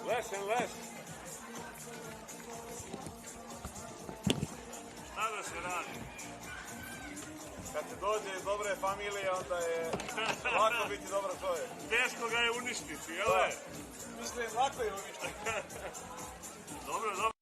Lešen leš. Šta da se radi? Kad se dođe iz dobre familije, onda je lako biti dobar čovjek. Teško ga je uništiti, jel? Mislim, lako je uništiti. Dobro, dobro.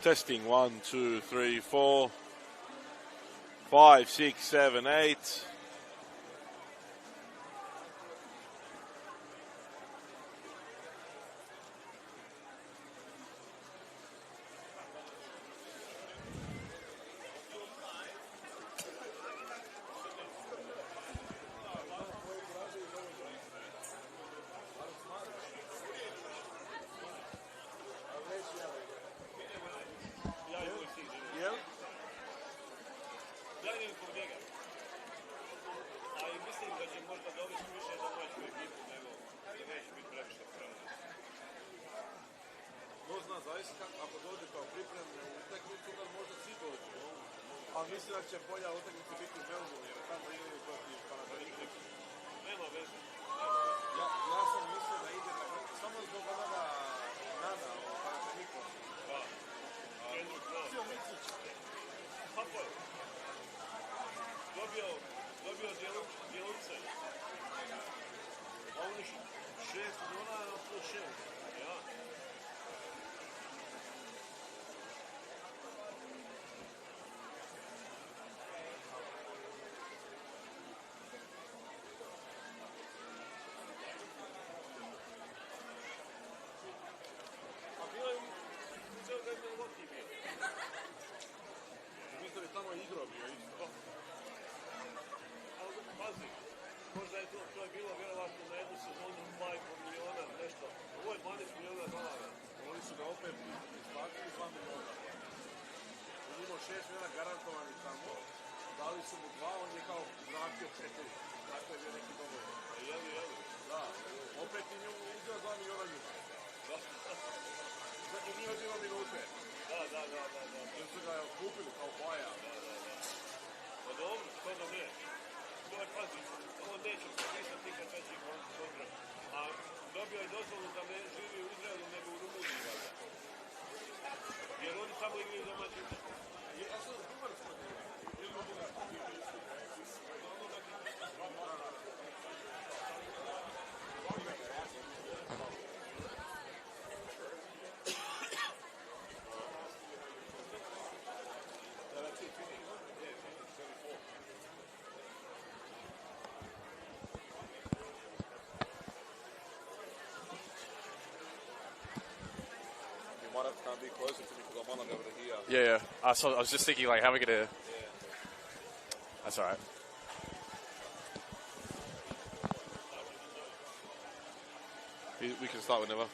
Testing 1, 2, 3, 4, 5, 6, 7, 8. Ako dođe kao pripremne utakmicu, onda možda svi dođu. A mislim da će bolja utakmica biti u Melbourne, jer tamo igraju protiv Panamerike. Nema veze. Ja sam mislio da ide samo zbog onoga Nana u Panamerike. Da. Cio Miksić. Kako je? Dobio djelovce. A oni 6 miliona plus 6. Ja. Tamo je igrao bio isto. Ali pazi, možda je to je bilo vjerovatno na jednu sezonu 2,5 miliona, nešto. Ovo je 12 miliona dolara. Oni su ga opet isplatili 2 miliona. On imao 6 miliona garantovani tamo. Dali su mu 2, on je kao vratio 4. Tako je bio neki dogovor. Jeli. Da, opet je njemu uzeo 2 miliona ljudi. Znači nije odbilo minute. Da. Jer su ga kupili kao boja. Pa dobro, to da ne. To je, pazi, ovo neće potpisati kad već je kontrakt. A dobio je dozvolu da ne živi u Izraelu nego u Rumuniji. Jer oni samo igraju domaći utakmice. A što je Bugarsko? Ili u Bugarsko? Might have to kind of be closer to me because I'm on over here. Yeah. I was just thinking, like, how are we going to... Yeah. That's all right. We can start whenever.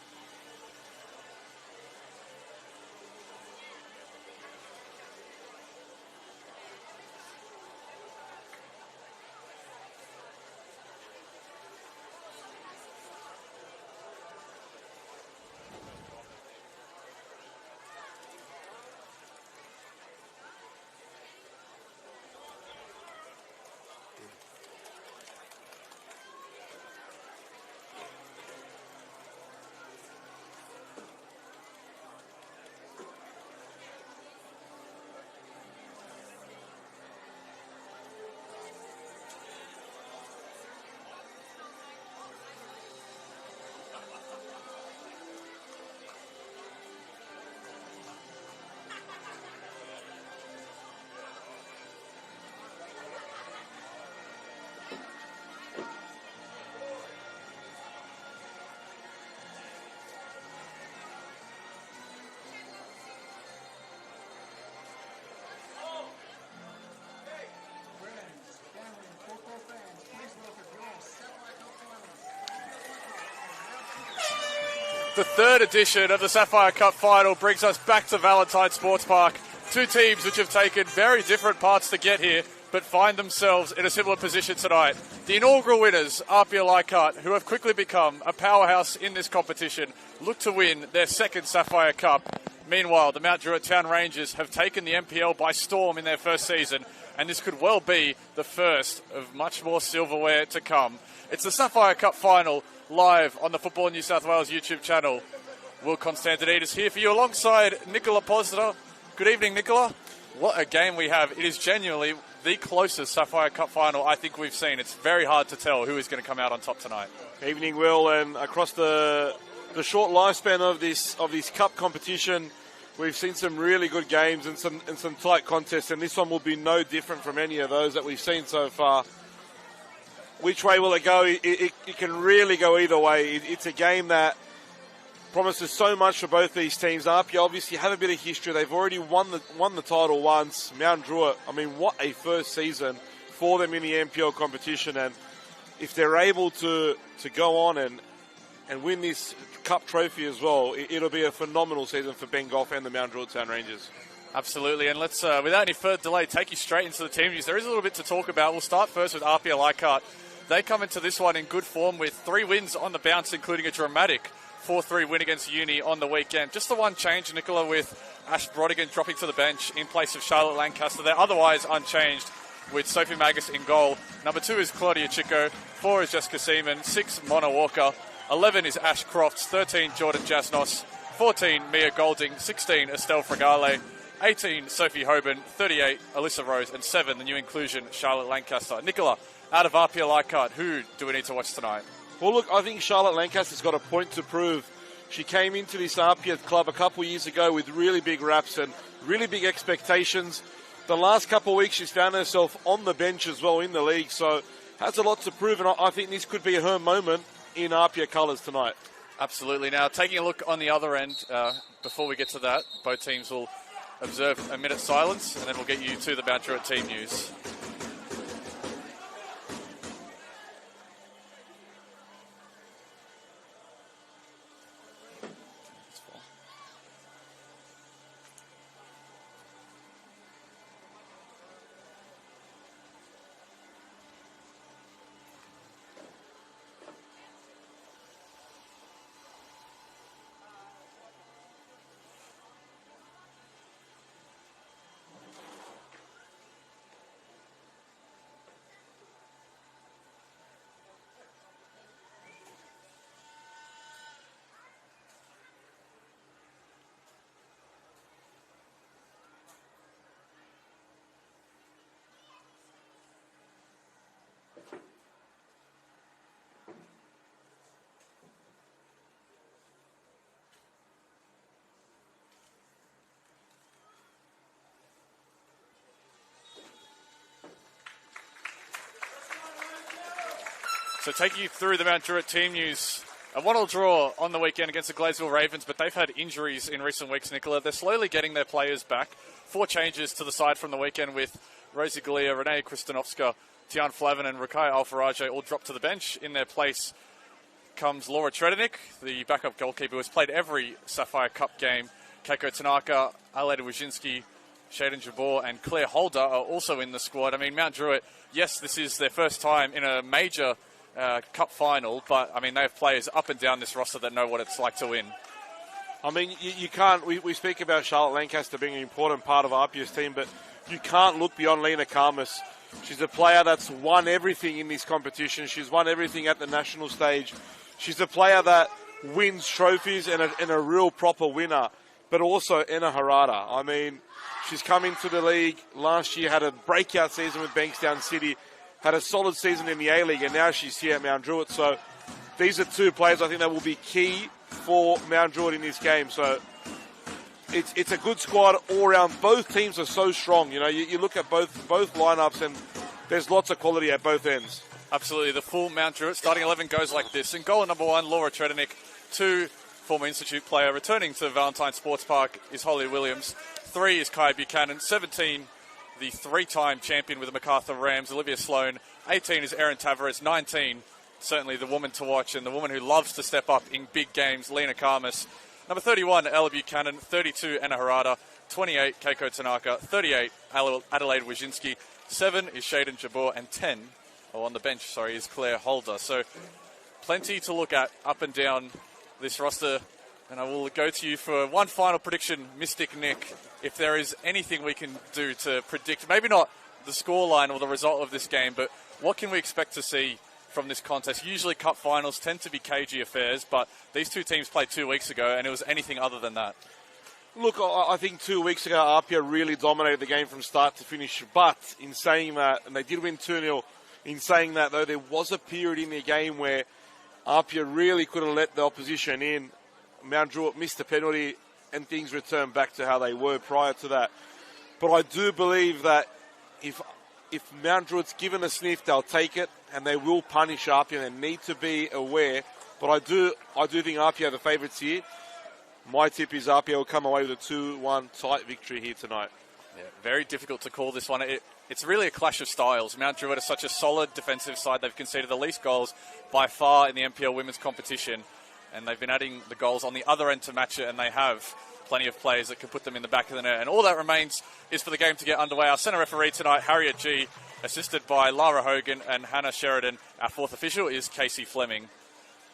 The third edition of the Sapphire Cup final brings us back to Valentine Sports Park. Two teams which have taken very different paths to get here, but find themselves in a similar position tonight. The inaugural winners, APIA Leichhardt, who have quickly become a powerhouse in this competition, look to win their second Sapphire Cup. Meanwhile, the Mount Druitt Town Rangers have taken the NPL by storm in their first season, and this could well be the first of much more silverware to come. It's the Sapphire Cup final, live on the Football New South Wales YouTube channel. Will Constantinides here for you alongside Nicola Posner. Good evening, Nicola. What a game we have. It is genuinely the closest Sapphire Cup final I think we've seen. It's very hard to tell who is going to come out on top tonight. Evening, Will, and across the short lifespan of this cup competition, We've seen some really good games and some tight contests, and this one will be no different from any of those that we've seen so far. Which way will it go? It can really go either way. It's a game that promises so much for both these teams. APIA obviously have a bit of history. They've already won the title once. Mount Druitt, I mean, what a first season for them in the NPL competition. And if they're able to go on and win this cup trophy as well, it'll be a phenomenal season for Ben Goff and the Mount Druitt Town Rangers. Absolutely, and let's, without any further delay, take you straight into the team news. There is a little bit to talk about. We'll start first with APIA Leichhardt. They come into this one in good form with 3 wins on the bounce, including a dramatic 4-3 win against Uni on the weekend. Just the one change, Nicola, with Ash Brodigan dropping to the bench in place of Charlotte Lancaster. They're otherwise unchanged with Sophie Magus in goal. Number 2 is Claudia Chico. 4 is Jessica Seaman. 6, Mona Walker. 11 is Ash Crofts. 13, Jordan Jasnos. 14, Mia Golding. 16, Estelle Fragale. 18, Sophie Hoban. 38, Alyssa Rose. And 7, the new inclusion, Charlotte Lancaster. Nicola, out of APIA Leichhardt, who do we need to watch tonight? Well, look, I think Charlotte Lancaster's got a point to prove. She came into this APIA club a couple of years ago with really big raps and really big expectations. The last couple of weeks, she's found herself on the bench as well in the league, so has a lot to prove, and I think this could be her moment in APIA colours tonight. Absolutely. Now, taking a look on the other end, before we get to that, both teams will observe a minute's silence, and then we'll get you to the Mount Druitt team news. So taking you through the Mount Druitt team news. A 1-1 draw on the weekend against the Gladesville Ravens, but they've had injuries in recent weeks, Nicola. They're slowly getting their players back. 4 changes to the side from the weekend with Rosie Galea, Renee Kristanovska, Tian Flavin and Rukai Alfaraje all dropped to the bench. In their place comes Laura Tredenik, the backup goalkeeper who has played every Sapphire Cup game. Keiko Tanaka, Aleda Wyszynski, Shaden Jabor and Claire Holder are also in the squad. I mean, Mount Druitt, yes, this is their first time in a major cup final, but I mean, they have players up and down this roster that know what it's like to win. I mean, you can't, we speak about Charlotte Lancaster being an important part of APIA's team, but you can't look beyond Lena Karmas. She's a player that's won everything in this competition. She's won everything at the national stage. She's a player that wins trophies and a real proper winner, but also Enna Harada. I mean, she's come into the league last year, had a breakout season with Bankstown City, had a solid season in the A-League, and now she's here at Mount Druitt. So these are 2 players I think that will be key for Mount Druitt in this game. So it's a good squad all around. Both teams are so strong. You know, you look at both lineups, and there's lots of quality at both ends. Absolutely. The full Mount Druitt starting 11 goes like this. In goal number 1, Laura Tredenik. 2, former Institute player. Returning to Valentine Sports Park is Holly Williams. 3 is Kai Buchanan. 17, the 3-time champion with the MacArthur Rams, Olivia Sloan. 18 is Erin Tavares. 19, certainly the woman to watch and the woman who loves to step up in big games, Lena Karmas. Number 31, Ella Buchanan. 32, Enna Harada. 28, Keiko Tanaka. 38, Adelaide Wyszynski. 7 is Shaden Jabor. And 10, on the bench, is Claire Holder. So plenty to look at up and down this roster. And I will go to you for one final prediction, Mystic Nick. If there is anything we can do to predict, maybe not the scoreline or the result of this game, but what can we expect to see from this contest? Usually cup finals tend to be cagey affairs, but these 2 teams played 2 weeks ago, and it was anything other than that. Look, I think 2 weeks ago, APIA really dominated the game from start to finish. But in saying that, and they did win 2-0, in saying that, though, there was a period in the game where APIA really could have let the opposition in. Mount Druitt missed a penalty, and things return back to how they were prior to that. But I do believe that if Mount Druitt's given a sniff, they'll take it, and they will punish APIA. They need to be aware. But I do think APIA are the favourites here. My tip is APIA will come away with a 2-1 tight victory here tonight. Yeah, very difficult to call this one. It's really a clash of styles. Mount Druitt is such a solid defensive side. They've conceded the least goals by far in the NPL women's competition, and they've been adding the goals on the other end to match it, and they have plenty of players that can put them in the back of the net. And all that remains is for the game to get underway. Our centre referee tonight, Harriet G, assisted by Lara Hogan and Hannah Sheridan. Our fourth official is Casey Fleming.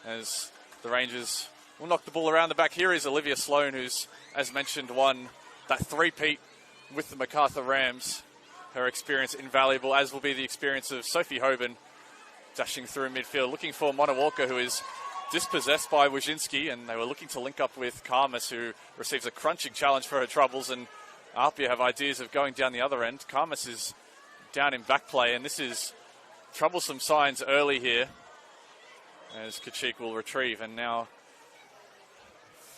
As the Rangers will knock the ball around the back. Here is Olivia Sloan, who's, as mentioned, won that three-peat with the MacArthur Rams. Her experience invaluable, as will be the experience of Sophie Hoban dashing through midfield, looking for Mona Walker, who is dispossessed by Wyszynski, and they were looking to link up with Karmas, who receives a crunching challenge for her troubles, and APIA have ideas of going down the other end. Karmas is down in back play, and this is troublesome signs early here, as Kachik will retrieve. And now,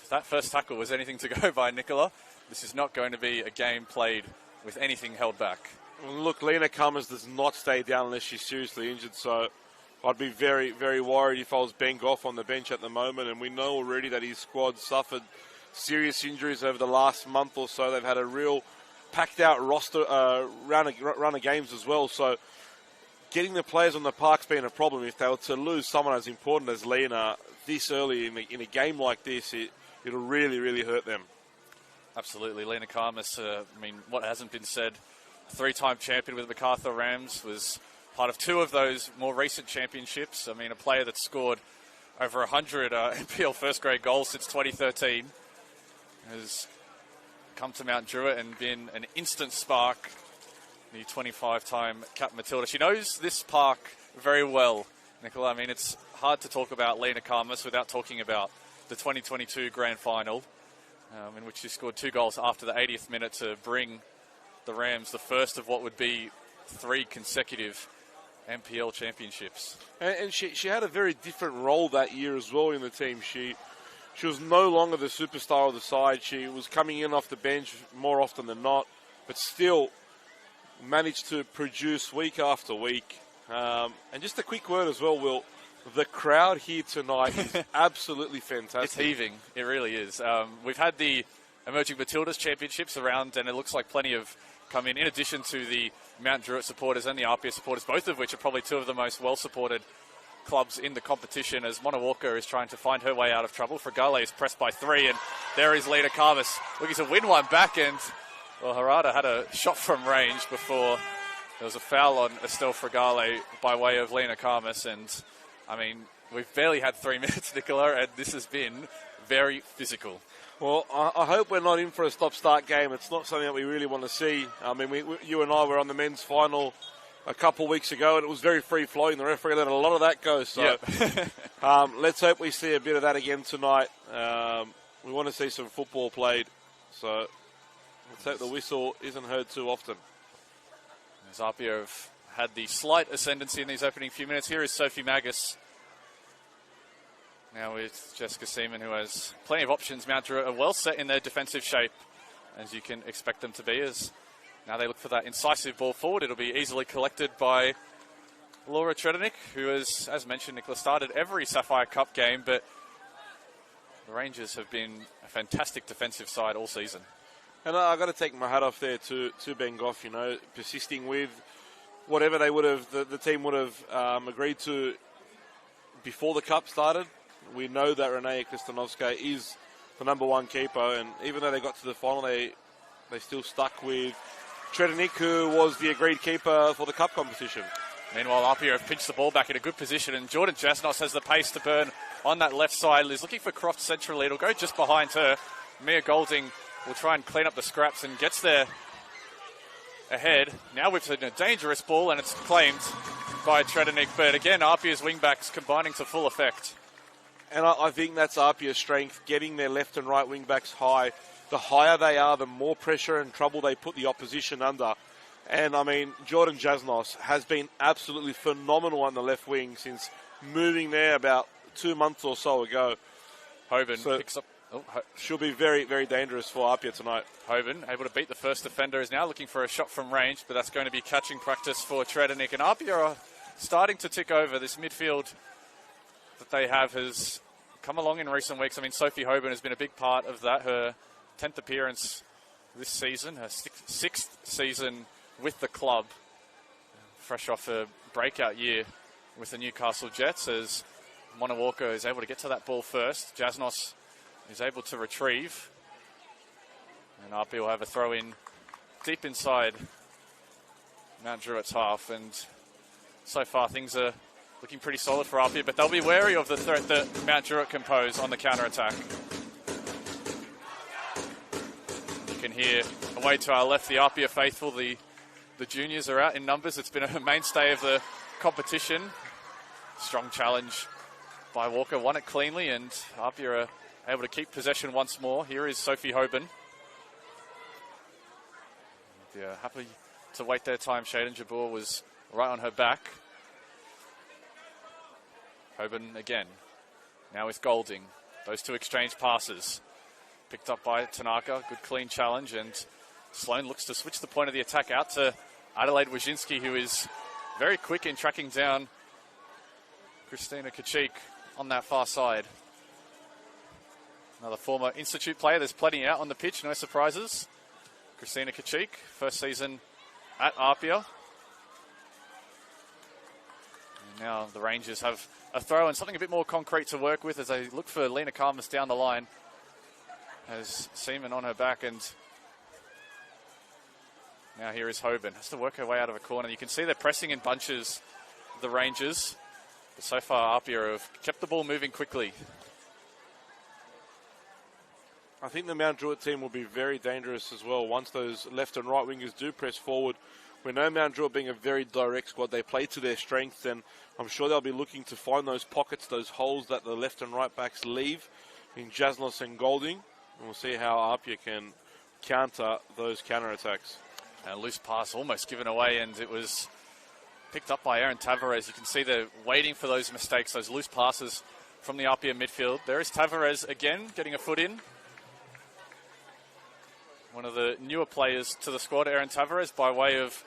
if that first tackle was anything to go by, Nicola, this is not going to be a game played with anything held back. Well, look, Lena Cummins does not stay down unless she's seriously injured, so I'd be very, very worried if I was Ben Goff on the bench at the moment. And we know already that his squad suffered serious injuries over the last month or so. They've had a real packed-out roster, run of games as well. So getting the players on the park's been a problem. If they were to lose someone as important as Lena this early in a game like this, it'll really, really hurt them. Absolutely. Lena Karmas, what hasn't been said, three-time champion with the MacArthur Rams, was part of two of those more recent championships. A player that's scored over 100 NPL first-grade goals since 2013, has come to Mount Druitt and been an instant spark, the 25-time Cap Matilda. She knows this park very well, Nicola. It's hard to talk about Lena Karmas without talking about the 2022 Grand Final, in which she scored 2 goals after the 80th minute to bring the Rams the first of what would be 3 consecutive NPL championships. And she had a very different role that year as well in the team. She was no longer the superstar of the side. She was coming in off the bench more often than not, but still managed to produce week after week. And just a quick word as well, Will. The crowd here tonight is absolutely fantastic. It's heaving. It really is. We've had the Emerging Matildas Championships around, and it looks like plenty have come in addition to the Mount Druitt supporters and the APIA supporters, both of which are probably two of the most well-supported clubs in the competition, as Mona Walker is trying to find her way out of trouble. Fragale is pressed by 3, and there is Lena Karmas looking to win one back, and Harada had a shot from range before there was a foul on Estelle Fragale by way of Lena Karmas, and we've barely had 3 minutes, Nicola, and this has been very physical. Well, I hope we're not in for a stop-start game. It's not something that we really want to see. You and I were on the men's final a couple of weeks ago, and it was very free-flowing. The referee let a lot of that go. So yep. Let's hope we see a bit of that again tonight. We want to see some football played. So let's hope the whistle isn't heard too often. As APIA have had the slight ascendancy in these opening few minutes. Here is Sophie Magus. Now with Jessica Seaman, who has plenty of options. Mount Druitt are well set in their defensive shape, as you can expect them to be. As now they look for that incisive ball forward. It'll be easily collected by Laura Tredenik, who has, as mentioned, Nicola, started every Sapphire Cup game, but the Rangers have been a fantastic defensive side all season. And I've got to take my hat off there to Ben Goff, persisting with whatever they would have, the team would have agreed to before the Cup started. We know that Renee Kristanovska is the number 1 keeper, and even though they got to the final, they still stuck with Tredenik, who was the agreed keeper for the Cup competition. Meanwhile, APIA have pinched the ball back in a good position, and Jordan Jasnos has the pace to burn on that left side. Is looking for Croft centrally. It'll go just behind her. Mia Golding will try and clean up the scraps and gets there ahead. Now we've seen a dangerous ball, and it's claimed by Tredenik. But again, APIA's wing-backs combining to full effect. And I think that's APIA's strength, getting their left and right wing-backs high. The higher they are, the more pressure and trouble they put the opposition under. And, Jordan Jasnos has been absolutely phenomenal on the left wing since moving there about 2 months or so ago. Hoban She'll be very, very dangerous for APIA tonight. Hoban able to beat the first defender, is now looking for a shot from range, but that's going to be catching practice for Tredenik. And APIA are starting to tick over. This midfield that they have has come along in recent weeks. I mean, Sophie Hoban has been a big part of that. Her 10th appearance this season, her sixth season with the club, fresh off a breakout year with the Newcastle Jets, as Mona Walker is able to get to that ball first. Jasnos is able to retrieve, and APIA will have a throw in deep inside Mount Druitt's half. And so far things are looking pretty solid for APIA, but they'll be wary of the threat that Mount Druitt can pose on the counter-attack. You can hear away to our left the APIA faithful. The juniors are out in numbers. It's been a mainstay of the competition. Strong challenge by Walker, won it cleanly, and APIA are able to keep possession once more. Here is Sophie Hoban. Yeah, happy to wait their time. Shaden Jabeur was right on her back. Hoban again, now with Golding. Those two exchange passes. Picked up by Tanaka, good clean challenge, and Sloan looks to switch the point of the attack out to Adelaide Wojcinski, who is very quick in tracking down Christina Kachik on that far side. Another former Institute player. There's plenty out on the pitch, no surprises. Christina Kachik, first season at APIA. And now the Rangers have a throw and something a bit more concrete to work with as they look for Lena Karmas down the line. Has Seaman on her back, and now here is Hoban. Has to work her way out of a corner. You can see they're pressing in bunches, the Rangers. But so far, APIA have kept the ball moving quickly. I think the Mount Druitt team will be very dangerous as well once those left and right wingers do press forward. We know Mount Druitt being a very direct squad, they play to their strengths, and I'm sure they'll be looking to find those pockets, those holes that the left and right backs leave in Jasnos and Golding. And we'll see how APIA can counter those counter-attacks. A loose pass almost given away, and it was picked up by Erin Tavares. You can see they're waiting for those mistakes, those loose passes from the APIA midfield. There is Tavares again, getting a foot in. One of the newer players to the squad, Erin Tavares, by way of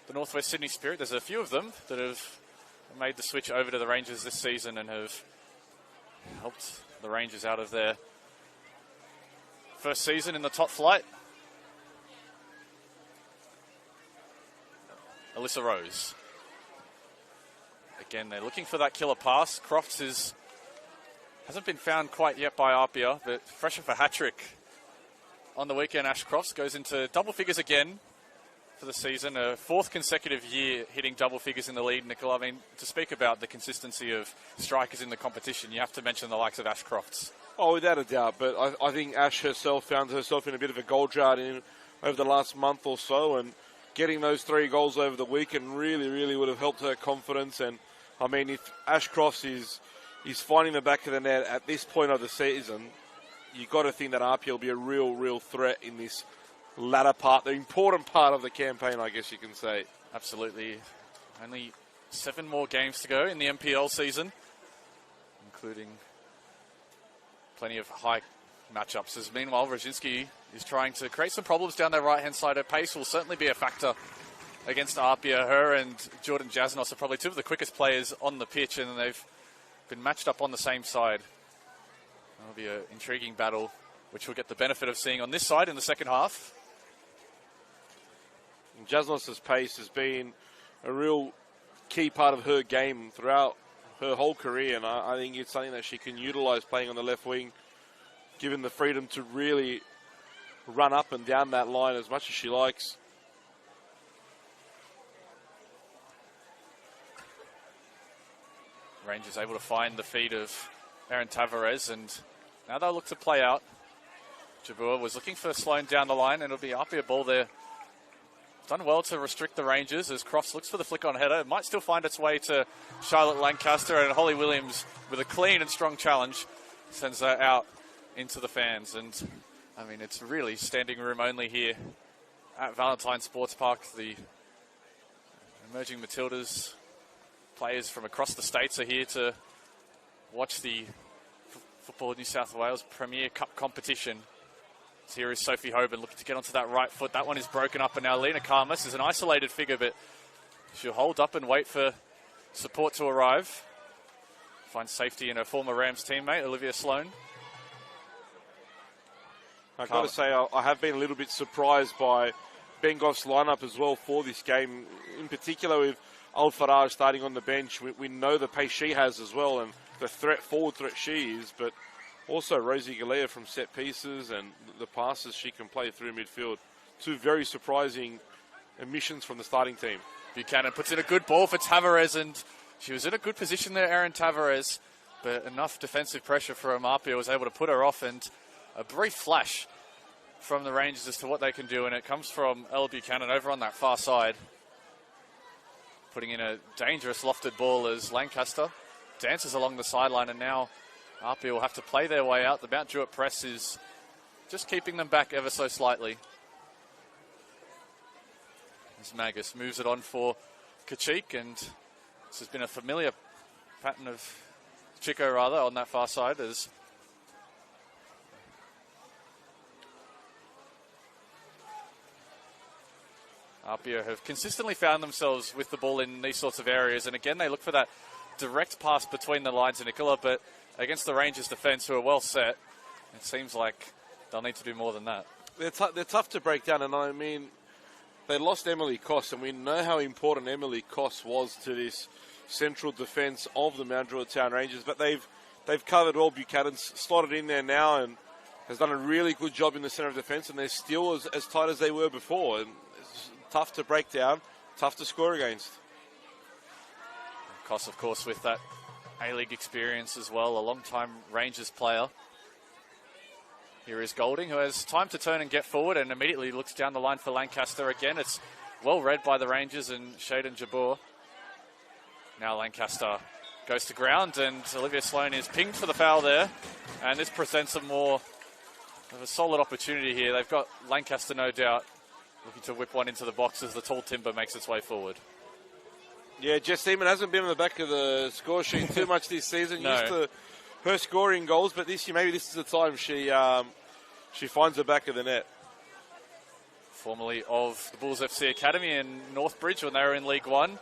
the Northwest Sydney Spirit. There's a few of them that have made the switch over to the Rangers this season and have helped the Rangers out of their first season in the top flight. Alyssa Rose. Again, they're looking for that killer pass. Crofts hasn't been found quite yet by APIA, but fresh off a hat-trick on the weekend. Ash Crofts goes into double figures again for the season. A fourth consecutive year hitting double figures in the league, Nicola. I mean, to speak about the consistency of strikers in the competition, you have to mention the likes of Ash Crofts. Oh, without a doubt. But I think Ash herself found herself in a bit of a goal drought over the last month or so, and getting those 3 goals over the weekend really, really would have helped her confidence. And, I mean, if Ash Crofts is finding the back of the net at this point of the season, you've got to think that APIA will be a real threat in this latter part, the important part of the campaign, I guess you can say. Absolutely. Only 7 more games to go in the MPL season, including plenty of high matchups. As meanwhile, Roginski is trying to create some problems down their right-hand side. Her pace will certainly be a factor against APIA. Her and Jordan Jasnos are probably 2 of the quickest players on the pitch, and they've been matched up on the same side. That'll be an intriguing battle, which we'll get the benefit of seeing on this side in the second half. Jasnos' pace has been a real key part of her game throughout her whole career, and I think it's something that she can utilise playing on the left wing, given the freedom to really run up and down that line as much as she likes. Rangers able to find the feed of Erin Tavares, and now they'll look to play out. Jabeur was looking for Sloan down the line, and it'll be APIA ball there. Done well to restrict the Rangers as Crofts looks for the flick on header. It might still find its way to Charlotte Lancaster, and Holly Williams with a clean and strong challenge sends her out into the fans. And I mean, it's really standing room only here at Valentine Sports Park. The emerging Matildas players from across the states are here to watch the Football New South Wales Premier Cup competition. So here is Sophie Hoban looking to get onto that right foot. That one is broken up, and now Lena Karmas is an isolated figure, but she'll hold up and wait for support to arrive. Finds safety in her former Rams teammate, Olivia Sloan. I've got to say, I have been a little bit surprised by Ben Goff's lineup as well for this game, in particular with Al-Faraj starting on the bench. We know the pace she has as well and the forward threat she is, but also Rosie Galea from set pieces and the passes she can play through midfield. Two very surprising emissions from the starting team. Buchanan puts in a good ball for Tavares, and she was in a good position there, Erin Tavares, but enough defensive pressure for APIA was able to put her off, and a brief flash from the Rangers as to what they can do, and it comes from Elle Buchanan over on that far side, putting in a dangerous lofted ball as Lancaster dances along the sideline, and now APIA will have to play their way out. The Mount Druitt press is just keeping them back ever so slightly. As Magus moves it on for Kachik, and this has been a familiar pattern of Chico, rather, on that far side, as APIA have consistently found themselves with the ball in these sorts of areas, and again they look for that direct pass between the lines of Nicola, but against the Rangers defence, who are well set, it seems like they'll need to do more than that. They're tough to break down, and I mean, they lost Emily Koss, and we know how important Emily Koss was to this central defence of the Mount Druitt Town Rangers, but they've covered well. Buchanan's slotted in there now and has done a really good job in the centre of defence, and they're still as tight as they were before, and it's tough to break down, tough to score against. Koss, of course, with that A-League experience as well, a long-time Rangers player. Here is Golding, who has time to turn and get forward, and immediately looks down the line for Lancaster again. It's well read by the Rangers and Shaden Jabeur. Now Lancaster goes to ground, and Olivia Sloan is pinged for the foul there, and this presents a more of a solid opportunity here. They've got Lancaster, no doubt, looking to whip one into the box as the tall timber makes its way forward. Yeah, Jess Seaman hasn't been on the back of the score sheet too much this season. No. Used to her scoring goals, but this year maybe this is the time she finds the back of the net. Formerly of the Bulls FC Academy in Northbridge when they were in League One.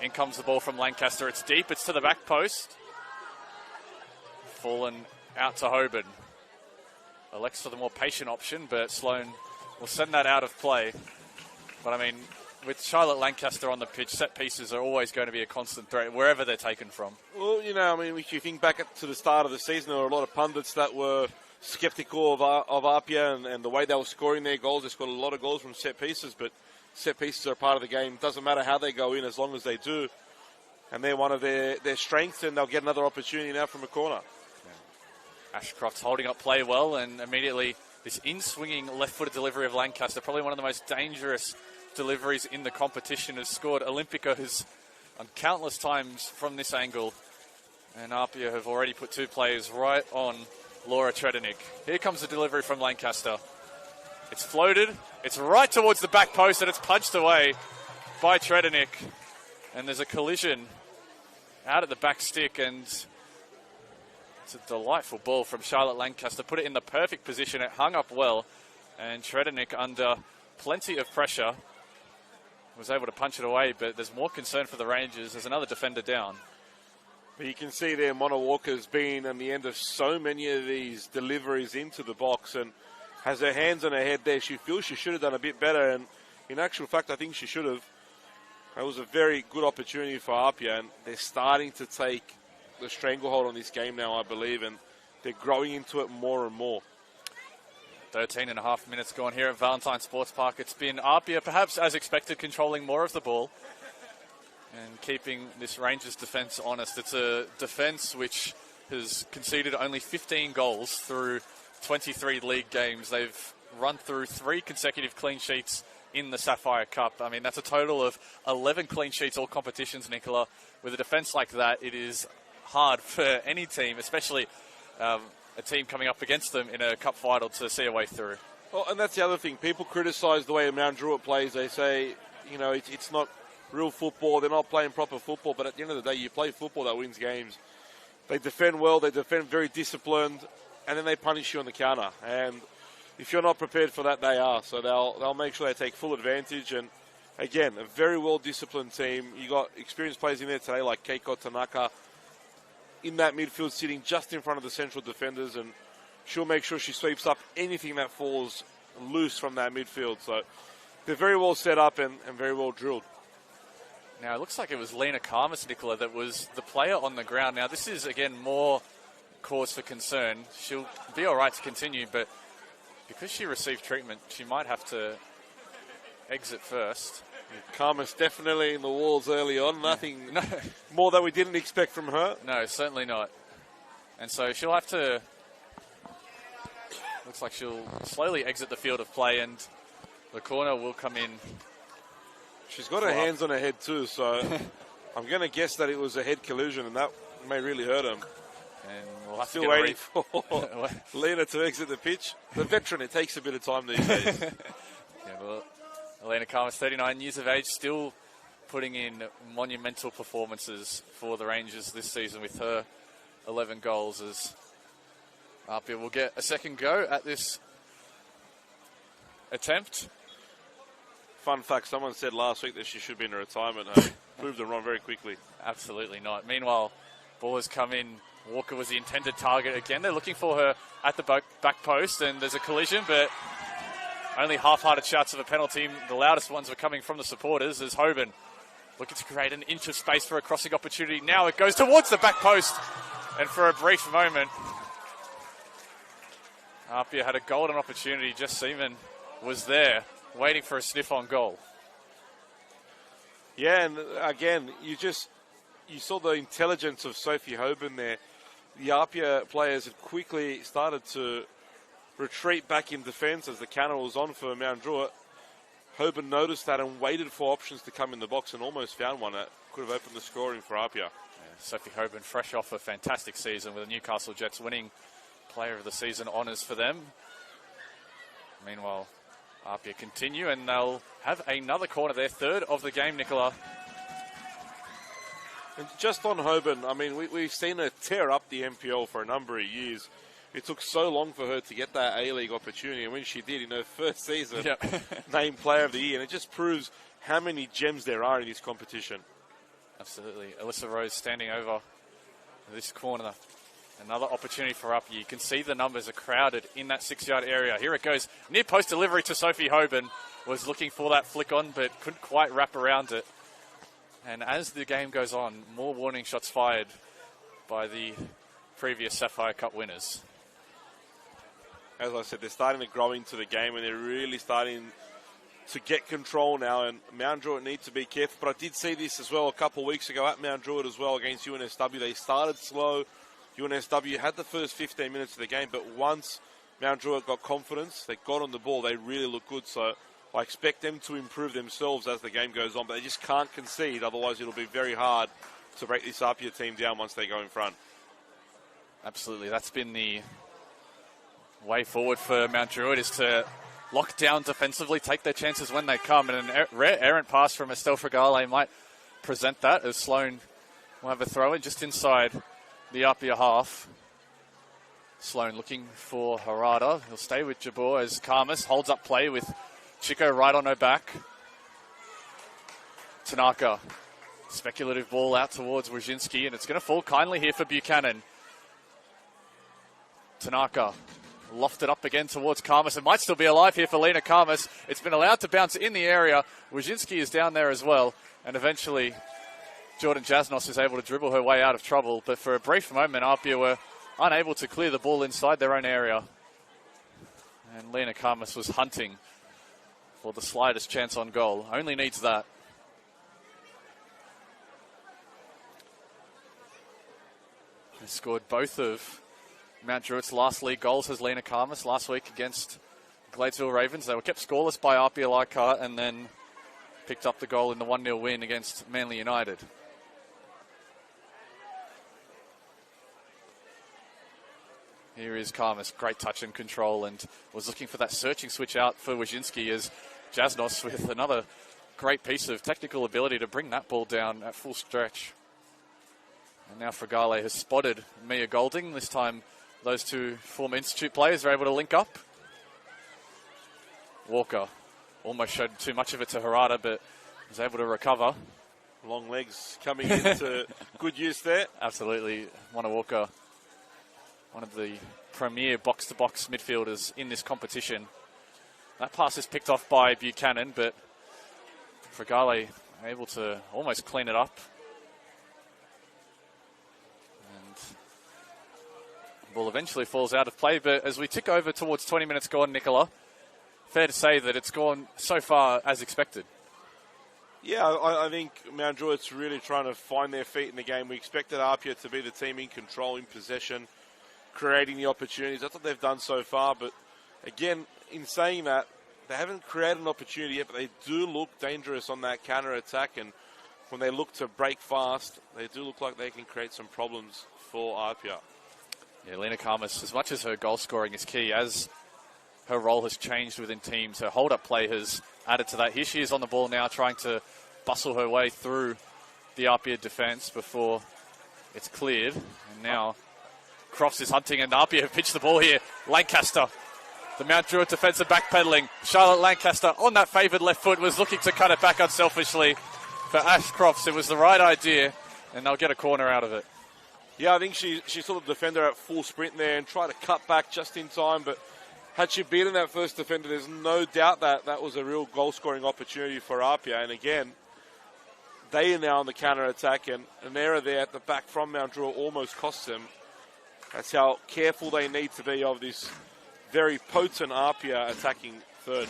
In comes the ball from Lancaster. It's deep. It's to the back post. Fallen out to Hoban. Elects for the more patient option, but Sloan will send that out of play. But I mean, with Charlotte Lancaster on the pitch, set pieces are always going to be a constant threat wherever they're taken from. Well, you know, I mean, if you think back to the start of the season, there were a lot of pundits that were sceptical of APIA and the way they were scoring their goals. They scored a lot of goals from set pieces, but set pieces are a part of the game. Doesn't matter how they go in as long as they do. And they're one of their strengths, and they'll get another opportunity now from a corner. Yeah. Ashcroft's holding up play well, and immediately this in-swinging left-footed delivery of Lancaster, probably one of the most dangerous deliveries in the competition, has scored Olympicos on countless times from this angle. And APIA have already put two players right on Laura Tredenik. Here comes the delivery from Lancaster. It's floated, it's right towards the back post, and it's punched away by Tredenik. And there's a collision out at the back stick, and it's a delightful ball from Charlotte Lancaster. Put it in the perfect position, it hung up well, and Tredenik, under plenty of pressure, was able to punch it away, but there's more concern for the Rangers. There's another defender down. But you can see there Mona Walker's been on the end of so many of these deliveries into the box and has her hands on her head there. She feels she should have done a bit better, and in actual fact, I think she should have. It was a very good opportunity for APIA, and they're starting to take the stranglehold on this game now, I believe, and they're growing into it more and more. 13 and a half minutes gone here at Valentine Sports Park. It's been APIA, perhaps as expected, controlling more of the ball and keeping this Rangers defence honest. It's a defence which has conceded only 15 goals through 23 league games. They've run through 3 consecutive clean sheets in the Sapphire Cup. I mean, that's a total of 11 clean sheets, all competitions, Nicola. With a defence like that, it is hard for any team, especially a team coming up against them in a cup final, to see a way through. Well, and that's the other thing. People criticise the way Mount Druitt plays. They say, you know, it's not real football. They're not playing proper football. But at the end of the day, you play football that wins games. They defend well, they defend very disciplined, and then they punish you on the counter. And if you're not prepared for that, they are. So they'll make sure they take full advantage. And again, a very well-disciplined team. You got experienced players in there today like Keiko Tanaka in that midfield sitting just in front of the central defenders, and she'll make sure she sweeps up anything that falls loose from that midfield. So they're very well set up and very well drilled. Now, it looks like it was Lena Karmas, Nicola, that was the player on the ground. Now, this is, again, more cause for concern. She'll be all right to continue, but because she received treatment, she might have to exit first. Karmas definitely in the walls early on. Nothing more that we didn't expect from her. No, certainly not. And so she'll have to... Looks like she'll slowly exit the field of play, and the corner will come in. She's got her hands on her head too, so I'm going to guess that it was a head collision, and that may really hurt him. And we'll have still to waiting for Lena to exit the pitch. The veteran, it takes a bit of time these days. Well, Lena Karmas, 39 years of age, still putting in monumental performances for the Rangers this season with her 11 goals. As APIA will get a second go at this attempt. Fun fact, someone said last week that she should be in a retirement home. Proved them wrong very quickly. Absolutely not. Meanwhile, ball has come in. Walker was the intended target again. They're looking for her at the back post, and there's a collision, but only half-hearted shouts of a penalty. The loudest ones were coming from the supporters as Hoban looking to create an inch of space for a crossing opportunity. Now it goes towards the back post, and for a brief moment, APIA had a golden opportunity. Jess Seaman was there, waiting for a sniff on goal. Yeah, and again, you saw the intelligence of Sophie Hoban there. The APIA players had quickly started to retreat back in defence as the counter was on for Mount Druitt. Hoban noticed that and waited for options to come in the box and almost found one that could have opened the scoring for APIA. Yeah, Sophie Hoban, fresh off a fantastic season with the Newcastle Jets, winning Player of the Season honours for them. Meanwhile, APIA continue, and they'll have another corner, their third of the game, Nicola. And just on Hoban, I mean, we've seen her tear up the NPL for a number of years. It took so long for her to get that A-League opportunity, and when she did in her first season, named Player of the Year, and it just proves how many gems there are in this competition. Absolutely. Alyssa Rose standing over this corner. Another opportunity for APIA. You can see the numbers are crowded in that 6-yard area. Here it goes. Near post delivery to Sophie Hoban. Was looking for that flick on, but couldn't quite wrap around it. And as the game goes on, more warning shots fired by the previous Sapphire Cup winners. As I said, they're starting to grow into the game, and they're really starting to get control now, and Mount Druitt need to be careful. But I did see this as well a couple of weeks ago at Mount Druitt as well against UNSW. They started slow. UNSW had the first 15 minutes of the game, but once Mount Druitt got confidence, they got on the ball, they really looked good. So I expect them to improve themselves as the game goes on, but they just can't concede. Otherwise, it'll be very hard to break this APIA team down once they go in front. Absolutely. That's been the way forward for Mount Druitt, is to lock down defensively, take their chances when they come. And a rare errant pass from Estelle Fragale might present that, as Sloan will have a throw in just inside the APIA half. Sloan looking for Harada. He'll stay with Jabor as Karmas holds up play with Chico right on her back. Tanaka. Speculative ball out towards Wojcinski, and it's going to fall kindly here for Buchanan. Tanaka lofted up again towards Karmas. It might still be alive here for Lena Karmas. It's been allowed to bounce in the area. Wojcinski is down there as well, and eventually Jordan Jasnos is able to dribble her way out of trouble, but for a brief moment, APIA were unable to clear the ball inside their own area. And Lena Karmas was hunting for the slightest chance on goal. Only needs that. They scored both of Mount Druitt's last league goals as Lena Karmas last week against Gladesville Ravens. They were kept scoreless by APIA Leichhardt and then picked up the goal in the 1-0 win against Manly United. Here is Karmas, great touch and control, and was looking for that searching switch out for Wojcinski as Jasnos with another great piece of technical ability to bring that ball down at full stretch. And now Fragale has spotted Mia Golding. This time those two former Institute players are able to link up. Walker almost showed too much of it to Harada, but was able to recover. Long legs coming into good use there. Absolutely. Mona Walker, one of the premier box-to-box midfielders in this competition. That pass is picked off by Buchanan, but Fragale able to almost clean it up. And the ball eventually falls out of play, but as we tick over towards 20 minutes gone, Nicola, fair to say that it's gone so far as expected. Yeah, I think Mount Druitt's really trying to find their feet in the game. We expected APIA to be the team in control, in possession, creating the opportunities. That's what they've done so far, but again, in saying that, they haven't created an opportunity yet, but they do look dangerous on that counter-attack, and when they look to break fast, they do look like they can create some problems for APIA. Yeah, Lena Karmas, as much as her goal scoring is key, as her role has changed within teams, her hold-up play has added to that. Here she is on the ball now, trying to bustle her way through the APIA defence before it's cleared. And now Crofts is hunting, and APIA have pitched the ball here. Lancaster, the Mount Druitt defence, are backpedaling. Charlotte Lancaster on that favoured left foot was looking to cut it back unselfishly. For Ash Crofts, it was the right idea, and they'll get a corner out of it. Yeah, I think she saw the defender at full sprint there and tried to cut back just in time, but had she beaten that first defender, there's no doubt that that was a real goal-scoring opportunity for APIA. And again, they are now on the counter-attack, and an error there at the back from Mount Druitt almost costs them. That's how careful they need to be of this very potent APIA attacking third.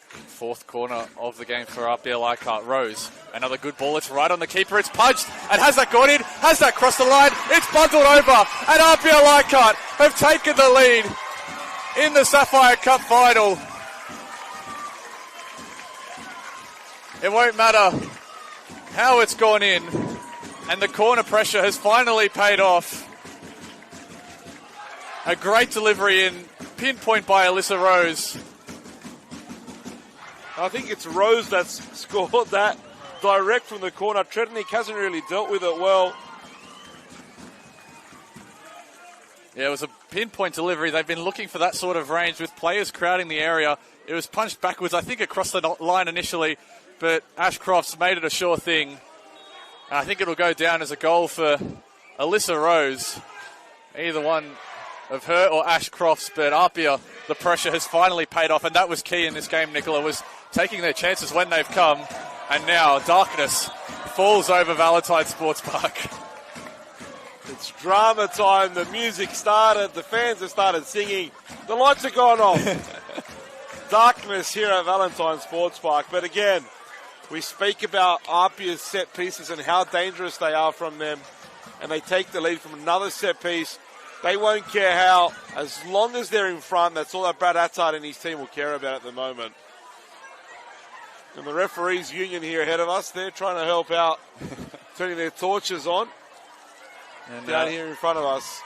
Fourth corner of the game for APIA Leichhardt. Rose, another good ball. It's right on the keeper. It's punched. And has that gone in? Has that crossed the line? It's bundled over. And APIA Leichhardt have taken the lead in the Sapphire Cup final. It won't matter how it's gone in. And the corner pressure has finally paid off. A great delivery in, pinpoint by Alyssa Rose. I think it's Rose that's scored that direct from the corner. Trednik hasn't really dealt with it well. Yeah, it was a pinpoint delivery. They've been looking for that sort of range with players crowding the area. It was punched backwards, I think across the line initially, but Ash Crofts made it a sure thing. And I think it'll go down as a goal for Alyssa Rose. Either one of her or Ash Crofts, but APIA, the pressure has finally paid off, and that was key in this game, Nicola, was taking their chances when they've come. And now darkness falls over Valentine Sports Park. It's drama time. The music started. The fans have started singing. The lights have gone off. Darkness here at Valentine Sports Park. But again, we speak about APIA's set pieces and how dangerous they are from them. And they take the lead from another set piece. They won't care how. As long as they're in front, that's all that Brad Attard and his team will care about at the moment. And the referees union here ahead of us, they're trying to help out, turning their torches on. And down here in front of us.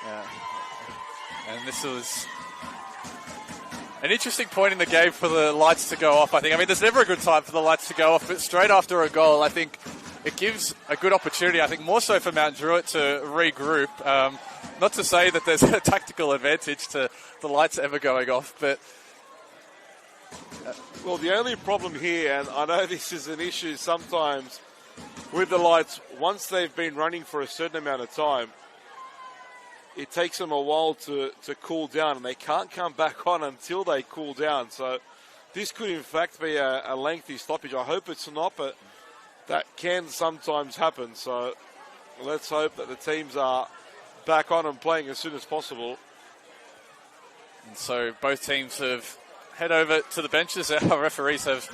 Yeah. And this was an interesting point in the game for the lights to go off, I think. I mean, there's never a good time for the lights to go off, but straight after a goal, I think it gives a good opportunity, I think more so for Mount Druitt to regroup. Not to say that there's a tactical advantage to the lights ever going off, but... Well, the only problem here, and I know this is an issue sometimes with the lights, once they've been running for a certain amount of time, it takes them a while to cool down, and they can't come back on until they cool down. So this could, in fact, be a lengthy stoppage. I hope it's not, but that can sometimes happen. So let's hope that the teams are back on and playing as soon as possible. And so both teams have head over to the benches. Our referees have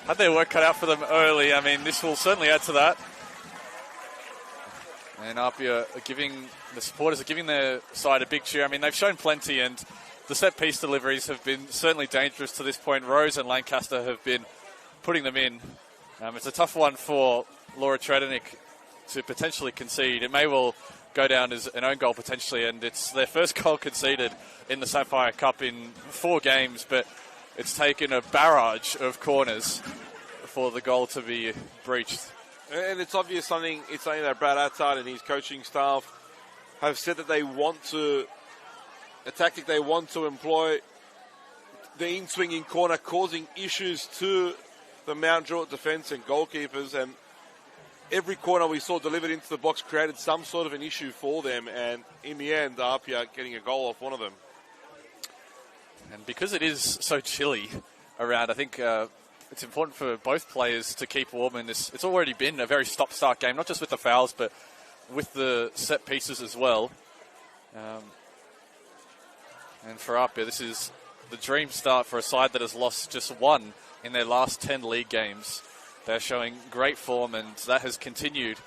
had their work cut out for them early. I mean, this will certainly add to that. And APIA are the supporters are giving their side a big cheer. I mean, they've shown plenty, and the set-piece deliveries have been certainly dangerous to this point. Rose and Lancaster have been putting them in. It's a tough one for Laura Trednik to potentially concede. It may well go down as an own goal potentially, and it's their first goal conceded in the Sapphire Cup in 4 games, but it's taken a barrage of corners for the goal to be breached. And it's obvious something that Brad Attard and his coaching staff have said that they want to, a tactic they want to employ, the in-swinging corner causing issues to the Mount Druitt defence and goalkeepers, and every corner we saw delivered into the box created some sort of an issue for them, and in the end, APIA getting a goal off one of them. And because it is so chilly around, I think it's important for both players to keep warm in this. It's already been a very stop-start game, not just with the fouls, but with the set pieces as well. And for APIA, this is the dream start for a side that has lost just one in their last 10 league games. They're showing great form, and that has continued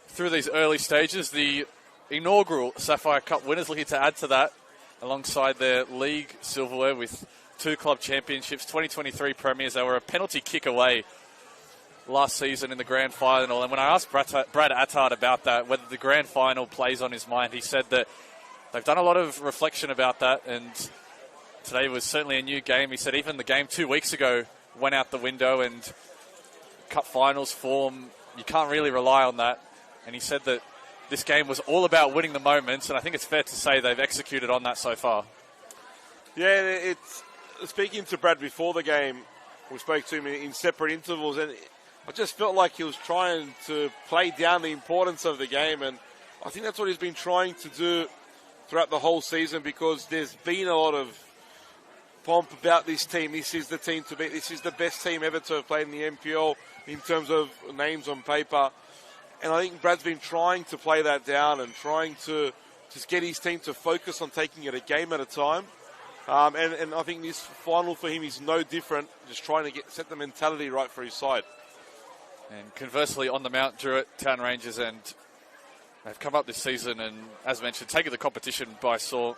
through these early stages. The inaugural Sapphire Cup winners looking to add to that alongside their league silverware with 2 club championships, 2023 premiers. They were a penalty kick away last season in the grand final. And when I asked Brad Attard about that, whether the grand final plays on his mind, he said that they've done a lot of reflection about that, and today was certainly a new game. He said even the game 2 weeks ago went out the window, and cup finals form, you can't really rely on that. And he said that this game was all about winning the moments, and I think it's fair to say they've executed on that so far. Yeah, it's speaking to Brad before the game, we spoke to him in separate intervals, and I just felt like he was trying to play down the importance of the game, and I think that's what he's been trying to do throughout the whole season, because there's been a lot of pomp about this team. This is the team to beat. This is the best team ever to have played in the NPL in terms of names on paper. And I think Brad's been trying to play that down and trying to just get his team to focus on taking it a game at a time. And I think this final for him is no different, just trying to set the mentality right for his side. And conversely, on the Mount Druitt, Town Rangers, and they've come up this season and, as mentioned, taken the competition by storm.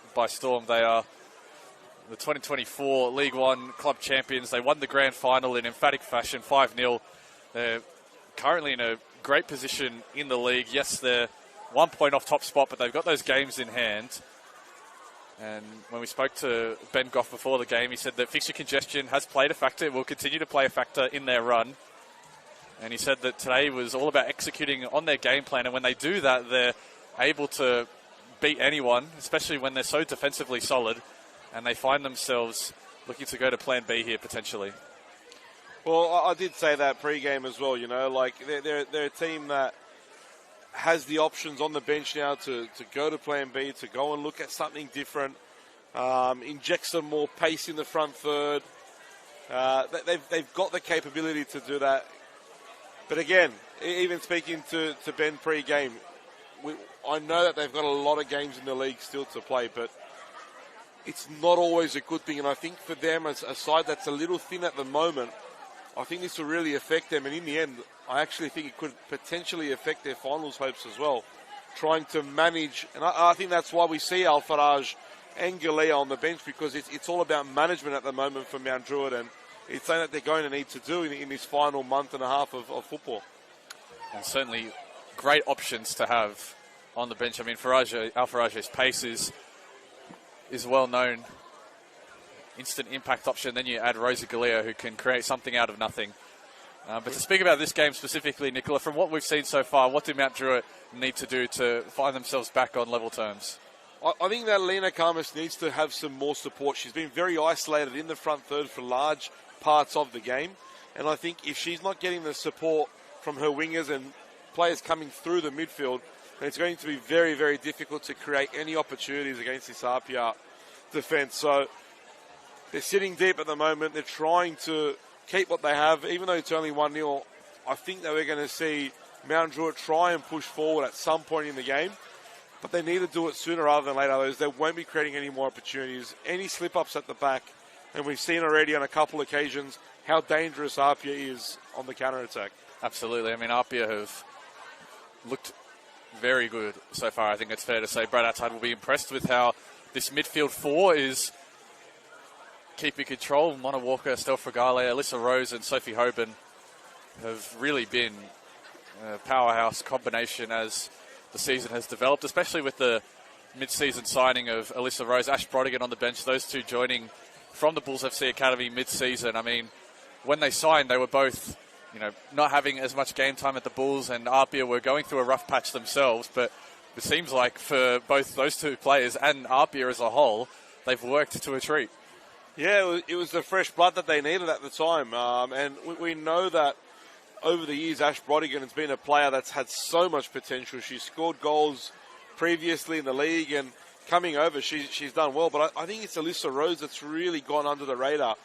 They are the 2024 League One club champions. They won the grand final in emphatic fashion, 5-0. They're currently in a great position in the league. Yes, they're 1 point off top spot, but they've got those games in hand. And when we spoke to Ben Goff before the game, he said that fixture congestion has played a factor. It will continue to play a factor in their run. And he said that today was all about executing on their game plan. And when they do that, they're able to beat anyone, especially when they're so defensively solid. And they find themselves looking to go to plan B here potentially. Well, I did say that pre-game as well, you know, like they're a team that has the options on the bench now to go to plan B, to go and look at something different, inject some more pace in the front third. They've got the capability to do that. But again, even speaking to Ben pre-game, I know that they've got a lot of games in the league still to play, but it's not always a good thing. And I think for them, as a side that's a little thin at the moment, I think this will really affect them. And in the end, I actually think it could potentially affect their finals hopes as well, trying to manage. And I think that's why we see Al-Faraj and Galea on the bench, because it's all about management at the moment for Mount Druitt, and it's something that they're going to need to do in this final month and a half of football. And certainly great options to have on the bench. I mean, Al-Faraj's pace is well known. Instant impact option. Then you add Rosa Galea, who can create something out of nothing. But to speak about this game specifically, Nicola, from what we've seen so far, what do Mount Druitt need to do to find themselves back on level terms? I think that Lena Karmas needs to have some more support. She's been very isolated in the front third for large parts of the game. And I think if she's not getting the support from her wingers and players coming through the midfield, then it's going to be very, very difficult to create any opportunities against this APIA defence. So they're sitting deep at the moment. They're trying to keep what they have. Even though it's only 1-0, I think that we're going to see Mount Druitt try and push forward at some point in the game. But they need to do it sooner rather than later. Otherwise, they won't be creating any more opportunities. Any slip-ups at the back, and we've seen already on a couple occasions how dangerous APIA is on the counter-attack. Absolutely. I mean, APIA have looked very good so far. I think it's fair to say Brad Attard will be impressed with how this midfield four is keeping control. Mona Walker, Stel Fragale, Alyssa Rose and Sophie Hoban have really been a powerhouse combination as the season has developed, especially with the mid-season signing of Alyssa Rose, Ash Brodigan on the bench, those two joining from the Bulls FC Academy mid-season. I mean, when they signed, they were both not having as much game time at the Bulls, and APIA were going through a rough patch themselves, but it seems like for both those two players and APIA as a whole, they've worked to a treat. Yeah, it was the fresh blood that they needed at the time. And we know that over the years, Ash Brodigan has been a player that's had so much potential. She's scored goals previously in the league, and coming over, she's done well. But I think it's Alyssa Rose that's really gone under the radar.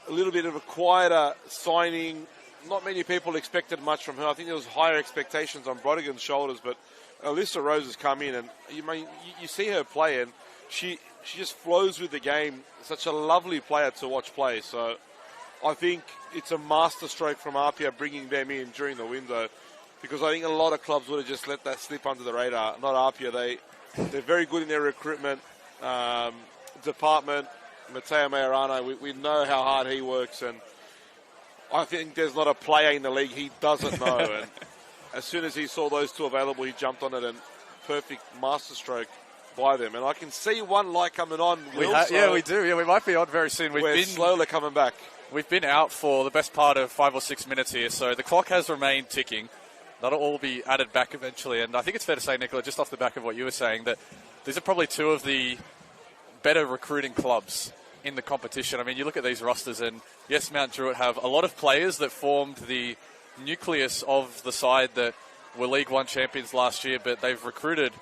A little bit of a quieter signing. Not many people expected much from her. I think there was higher expectations on Brodigan's shoulders, but Alyssa Rose has come in, and you see her play, and she just flows with the game. Such a lovely player to watch play. So I think it's a masterstroke from APIA bringing them in during the window, because I think a lot of clubs would have just let that slip under the radar. Not APIA. They're very good in their recruitment department. Matteo Majorano, we know how hard he works, and I think there's not a player in the league he doesn't know. And as soon as he saw those two available, he jumped on it, and perfect masterstroke by them. And I can see one light coming on. Yeah, we do. Yeah, we might be on very soon. We're slowly coming back. We've been out for the best part of 5 or 6 minutes here, so the clock has remained ticking. That'll all be added back eventually. And I think it's fair to say, Nicola, just off the back of what you were saying, that these are probably two of the better recruiting clubs in the competition. I mean, you look at these rosters, and yes, Mount Druitt have a lot of players that formed the nucleus of the side that were League One champions last year, but they've recruited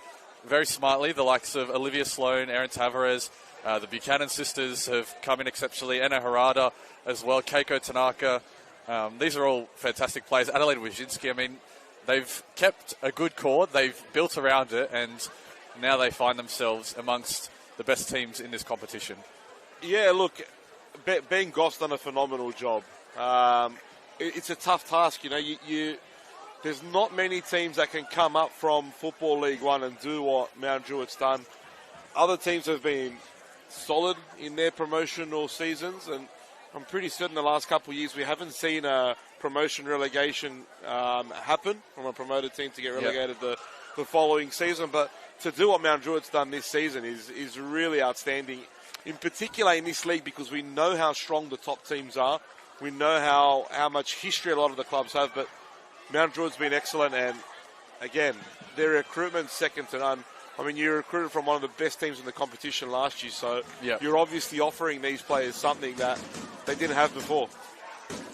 very smartly. The likes of Olivia Sloan, Erin Tavares, the Buchanan sisters have come in exceptionally, Anna Harada as well, Keiko Tanaka. These are all fantastic players. Adelaide Wyszynski, I mean, they've kept a good core, they've built around it, and now they find themselves amongst the best teams in this competition. Yeah, look, Ben Goff's done a phenomenal job. It's a tough task, there's not many teams that can come up from Football League One and do what Mount Druitt's done. Other teams have been solid in their promotional seasons, and I'm pretty certain the last couple of years we haven't seen a promotion relegation happen from a promoted team to get relegated the following season. But to do what Mount Druitt's done this season is really outstanding, in particular in this league, because we know how strong the top teams are. We know how much history a lot of the clubs have, but Mount Druitt's been excellent, and again, their recruitment's second to none. I mean, you recruited from one of the best teams in the competition last year, so you're obviously offering these players something that they didn't have before.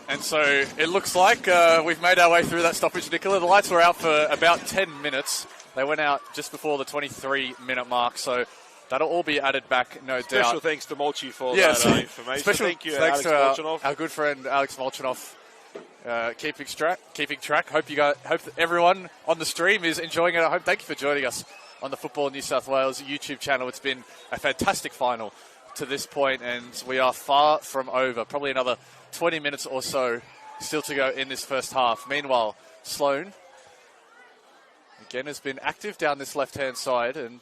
And so it looks like we've made our way through that stoppage, Nicola. The lights were out for about 10 minutes. They went out just before the 23-minute mark, so that'll all be added back, no doubt. Special thanks to Molchi for that information. Special thank you, thanks Alex to Molchanov. Our good friend Alex Molchanov. Keeping track. Hope that everyone on the stream is enjoying it at home. Thank you for joining us on the Football New South Wales YouTube channel. It's been a fantastic final to this point, and we are far from over. Probably another 20 minutes or so still to go in this first half. Meanwhile, Sloan again has been active down this left-hand side and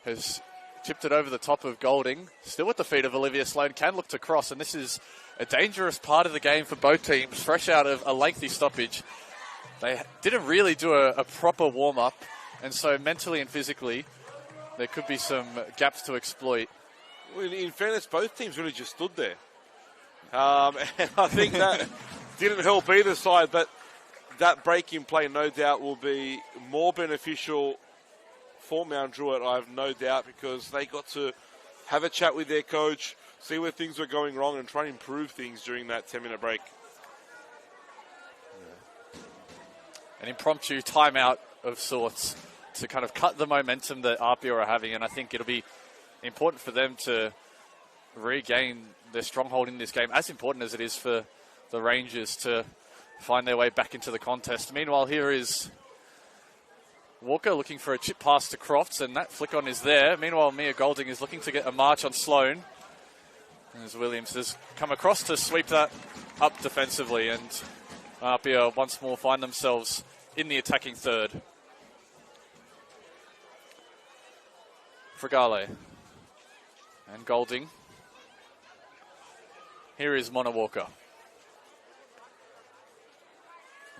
has tipped it over the top of Golding. Still at the feet of Olivia Sloan, can look to cross, and this is a dangerous part of the game for both teams, fresh out of a lengthy stoppage. They didn't really do a proper warm-up, and so mentally and physically, there could be some gaps to exploit. Well, in fairness, both teams really just stood there. And I think that didn't help either side, but that break in play, no doubt, will be more beneficial for Mount Druitt, I have no doubt, because they got to have a chat with their coach, see where things were going wrong, and try and improve things during that 10-minute break. An impromptu timeout of sorts to kind of cut the momentum that APIA are having, and I think it'll be important for them to regain their stronghold in this game, as important as it is for the Rangers to find their way back into the contest. Meanwhile, here is Walker looking for a chip pass to Crofts, and that flick on is there. Meanwhile, Mia Golding is looking to get a march on Sloan, as Williams has come across to sweep that up defensively, and APIA once more find themselves in the attacking third. Fragale and Golding. Here is Mona Walker.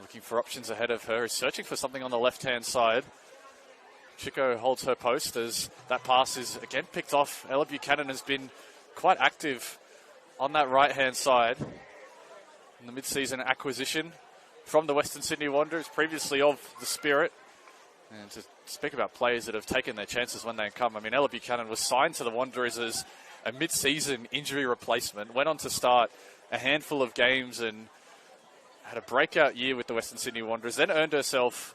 Looking for options ahead of her, is searching for something on the left-hand side. Chico holds her post as that pass is again picked off. Ella Buchanan has been quite active on that right-hand side. the mid-season acquisition from the Western Sydney Wanderers, previously of the Spirit. And to speak about players that have taken their chances when they come, I mean, Ella Buchanan was signed to the Wanderers as a mid-season injury replacement, went on to start a handful of games and had a breakout year with the Western Sydney Wanderers, then earned herself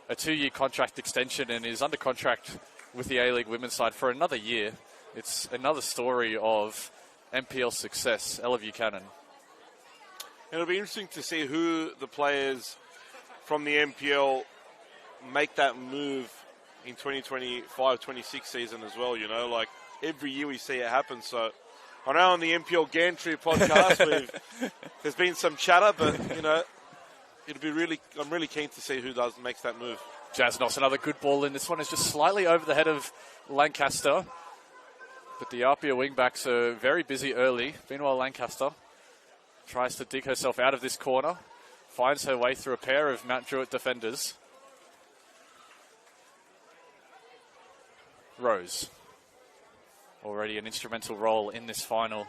a 2-year contract extension and is under contract with the A-League women's side for another year. It's another story of NPL success, Ella Buchanan. It'll be interesting to see who the players from the NPL make that move in 2025-26 season as well, you know, like every year we see it happen. So I know on the NPL Gantry podcast there's been some chatter, but, you know, I'm really keen to see who makes that move. Jasnos, another good ball in. This one is just slightly over the head of Lancaster. But the APIA wingbacks are very busy early. Meanwhile, Lancaster tries to dig herself out of this corner. Finds her way through a pair of Mount Druitt defenders. Rose. Already an instrumental role in this final.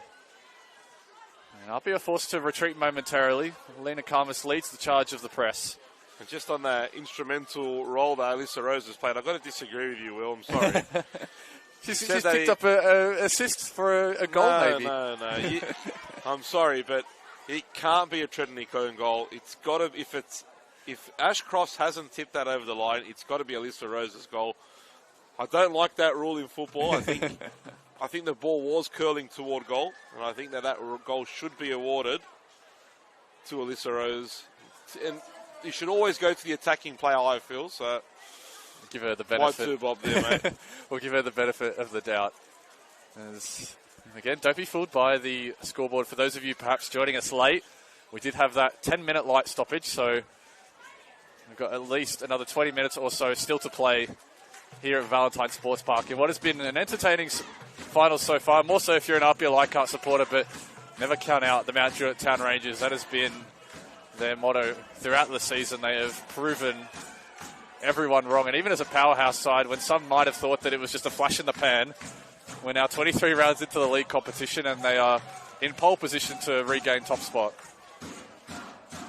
And APIA forced to retreat momentarily. Lena Karmas leads the charge of the press. And just on that instrumental role that Alyssa Rose has played, I've got to disagree with you, Will. I'm sorry. She's picked up an assist for a goal, maybe. No. I'm sorry, but it can't be a Trinity Cohen goal. It's got to, if Ash Cross hasn't tipped that over the line, it's got to be Alyssa Rose's goal. I don't like that rule in football. I think the ball was curling toward goal, and I think that goal should be awarded to Alyssa Rose. And you should always go to the attacking player, I feel. So give her the benefit. Why two bob there, mate? We'll give her the benefit of the doubt. Again, don't be fooled by the scoreboard. For those of you perhaps joining us late, we did have that 10-minute light stoppage, so we've got at least another 20 minutes or so still to play here at Valentine Sports Park in what has been an entertaining final so far, more so if you're an APIA Leichhardt supporter, but never count out the Mount Druitt Town Rangers. That has been their motto throughout the season. They have proven everyone wrong, and even as a powerhouse side, when some might have thought that it was just a flash in the pan, we're now 23 rounds into the league competition and they are in pole position to regain top spot.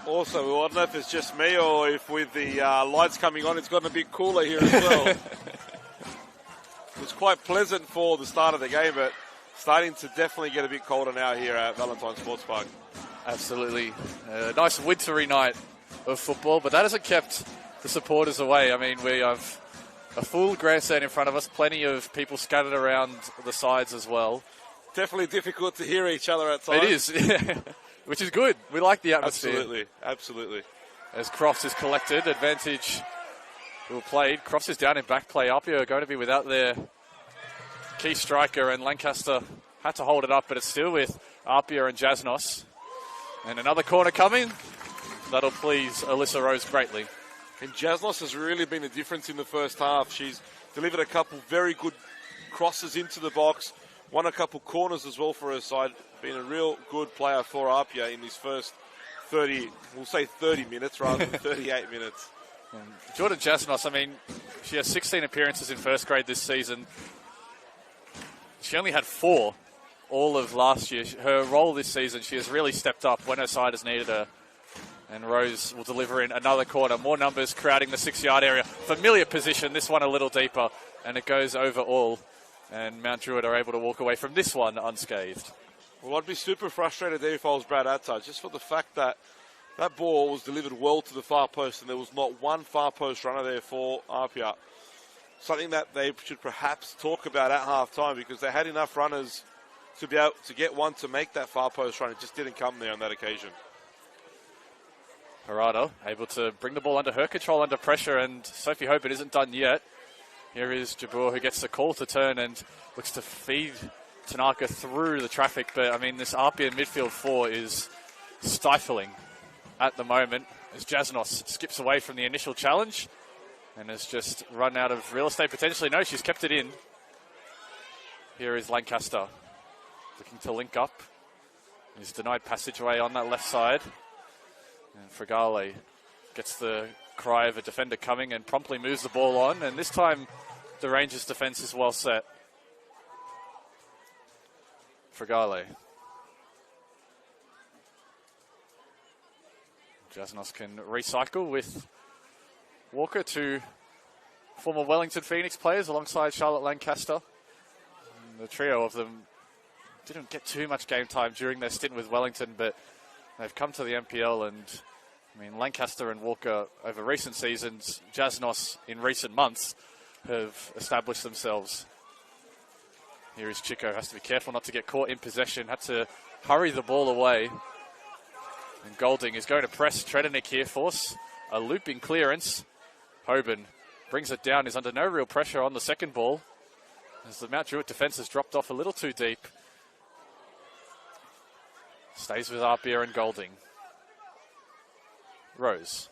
Also, I don't know if it's just me or if with the lights coming on, it's gotten a bit cooler here as well. It was quite pleasant for the start of the game, but starting to definitely get a bit colder now here at Valentine Sports Park. Absolutely. A nice wintry night of football, but that hasn't kept the supporters away. I mean, we have a full grandstand in front of us, plenty of people scattered around the sides as well. Definitely difficult to hear each other at times. It is, which is good. We like the atmosphere. Absolutely. As Crofts is collected, advantage will played. Crofts is down in back play. APIA are going to be without their key striker, and Lancaster had to hold it up, but it's still with APIA and Jasnos. And another corner coming. That'll please Alyssa Rose greatly. And Jasnos has really been a difference in the first half. She's delivered a couple very good crosses into the box, won a couple corners as well for her side. Been a real good player for APIA in this first 30 minutes rather than 38 minutes. Jordan Jasnos, I mean, she has 16 appearances in first grade this season. She only had 4 all of last year. Her role this season, she has really stepped up when her side has needed her. And Rose will deliver in another corner. More numbers crowding the 6-yard area. Familiar position, this one a little deeper. And it goes over all. And Mount Druitt are able to walk away from this one unscathed. Well, I'd be super frustrated there if I was Brad Attar, just for the fact that that ball was delivered well to the far post and there was not one far post runner there for APIA. Something that they should perhaps talk about at half-time, because they had enough runners to be able to get one to make that far post run. It just didn't come there on that occasion. Harada able to bring the ball under her control, under pressure, and Sophie Hope, it isn't done yet. Here is Jabur, who gets the call to turn and looks to feed Tanaka through the traffic. But, I mean, this APIA midfield 4 is stifling at the moment as Jasnos skips away from the initial challenge and has just run out of real estate potentially. No, she's kept it in. Here is Lancaster looking to link up. He's denied passageway on that left side. And Fragale gets the cry of a defender coming and promptly moves the ball on. And this time, the Rangers' defence is well set. Fragale. Jasnos can recycle with Walker, two former Wellington Phoenix players alongside Charlotte Lancaster. And the trio of them didn't get too much game time during their stint with Wellington, but they've come to the NPL, and I mean, Lancaster and Walker over recent seasons, Jasnos in recent months, have established themselves. Here is Chico, has to be careful not to get caught in possession, had to hurry the ball away. And Golding is going to press Tredenik here, force a looping clearance. Hoban brings it down, is under no real pressure on the second ball, as the Mount Druitt defence has dropped off a little too deep. Stays with APIA and Golding. Rose.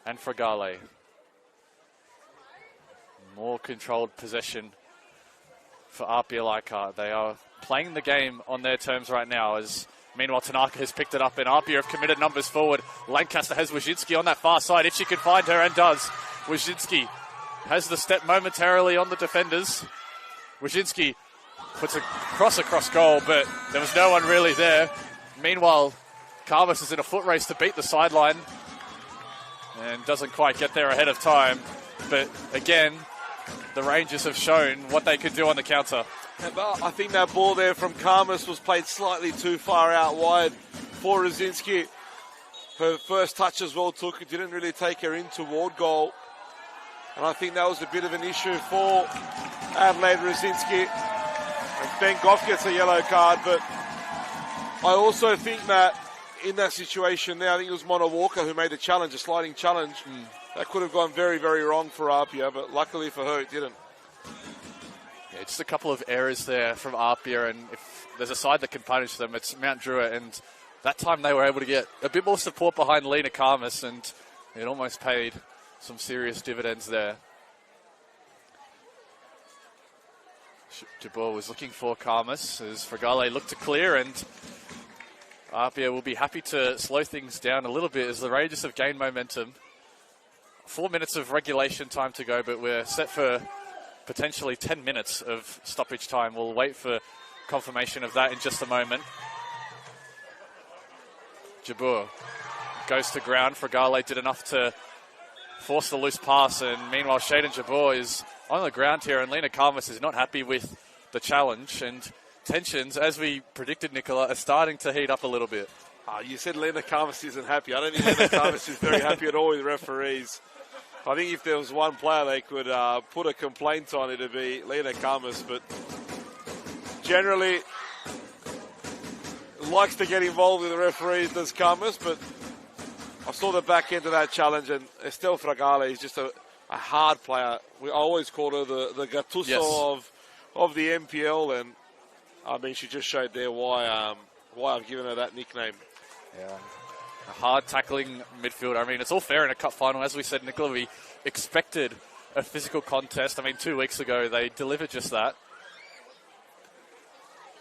And Fragale. More controlled possession for APIA Leichhardt. They are playing the game on their terms right now, as meanwhile Tanaka has picked it up and APIA have committed numbers forward. Lancaster has Wyszynski on that far side if she can find her, and does. Wyszynski has the step momentarily on the defenders. Wyszynski puts a cross across goal, but there was no one really there. Meanwhile, Carvis is in a foot race to beat the sideline and doesn't quite get there ahead of time. But again, the Rangers have shown what they could do on the counter. I think that ball there from Karmas was played slightly too far out wide for Wyszynski. Her first touch as well it didn't really take her in toward goal. And I think that was a bit of an issue for Adelaide Wyszynski. And Ben Goff gets a yellow card, but I also think that in that situation there, I think it was Mona Walker who made the challenge, a sliding challenge. That could have gone very, very wrong for APIA, but luckily for her, it didn't. Yeah, just a couple of errors there from APIA, and if there's a side that can punish them, it's Mount Druitt, and that time they were able to get a bit more support behind Lena Karmas, and it almost paid some serious dividends there. Jabeur was looking for Karmas as Fragale looked to clear, and APIA will be happy to slow things down a little bit as the Rangers have gained momentum. 4 minutes of regulation time to go, but we're set for potentially 10 minutes of stoppage time. We'll wait for confirmation of that in just a moment. Jabeur goes to ground. Fragale did enough to force the loose pass, and meanwhile Shaden Jabeur is on the ground here, and Lena Karmas is not happy with the challenge, and tensions, as we predicted, Nicola, are starting to heat up a little bit. You said Lena Karmas isn't happy. I don't think Lena Karmas is very happy at all with referees. I think if there was one player they could put a complaint on, it'd be Lena Karmas, but generally likes to get involved with the referees, does Karmas, but I saw the back end of that challenge, and Estelle Fragale is just a hard player. We always called her the Gattuso of the NPL, and I mean, she just showed there why I've given her that nickname. Yeah, a hard tackling midfielder. I mean, it's all fair in a cup final. As we said, Nicola, we expected a physical contest. I mean, 2 weeks ago, they delivered just that.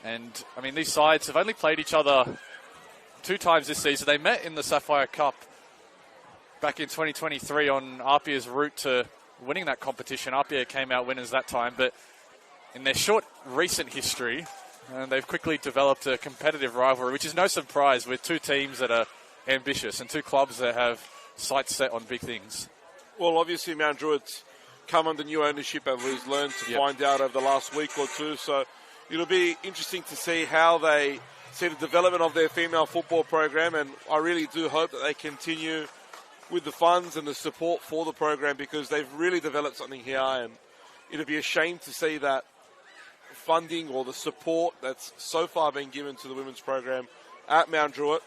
And, I mean, these sides have only played each other 2 times this season. They met in the Sapphire Cup back in 2023 on APIA's route to winning that competition. APIA came out winners that time, but in their short recent history, and they've quickly developed a competitive rivalry, which is no surprise with 2 teams that are ambitious and 2 clubs that have sights set on big things. Well, obviously Mount Druitt's come under new ownership, and we've learned to find out over the last week or 2. So it'll be interesting to see how they see the development of their female football program, and I really do hope that they continue with the funds and the support for the program, because they've really developed something here, and it'll be a shame to see that funding or the support that's so far been given to the women's program at Mount Druitt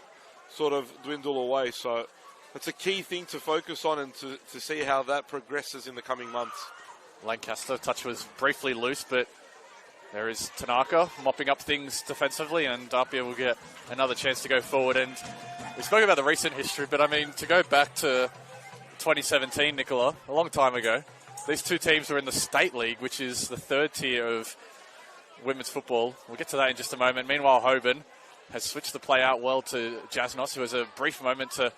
sort of dwindle away. So it's a key thing to focus on, and to see how that progresses in the coming months. Lancaster touch was briefly loose, but there is Tanaka mopping up things defensively, and APIA will get another chance to go forward. And we spoke about the recent history, but I mean, to go back to 2017, Nicola, a long time ago, these 2 teams were in the State League, which is the 3rd tier of women's football. We'll get to that in just a moment. Meanwhile, Hoban has switched the play out well to Jasnos, who has a brief moment to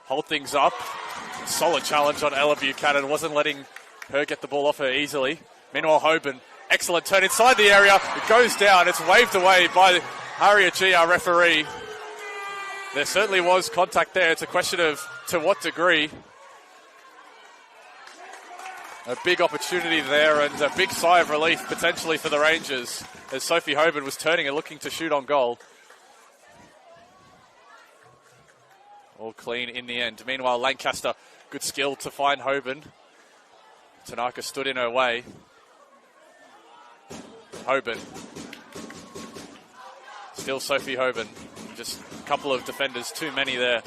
hold things up. Solid challenge on Ella Buchanan. Wasn't letting her get the ball off her easily. Meanwhile, Hoban, excellent turn inside the area. It goes down. It's waved away by Harriet G, our referee. there certainly was contact there. It's a question of to what degree. A big opportunity there and a big sigh of relief potentially for the Rangers as Sophie Hoban was turning and looking to shoot on goal. All clean in the end. Meanwhile, Lancaster, good skill to find Hoban. Tanaka stood in her way. Hoban. Still Sophie Hoban. Just a couple of defenders, too many there.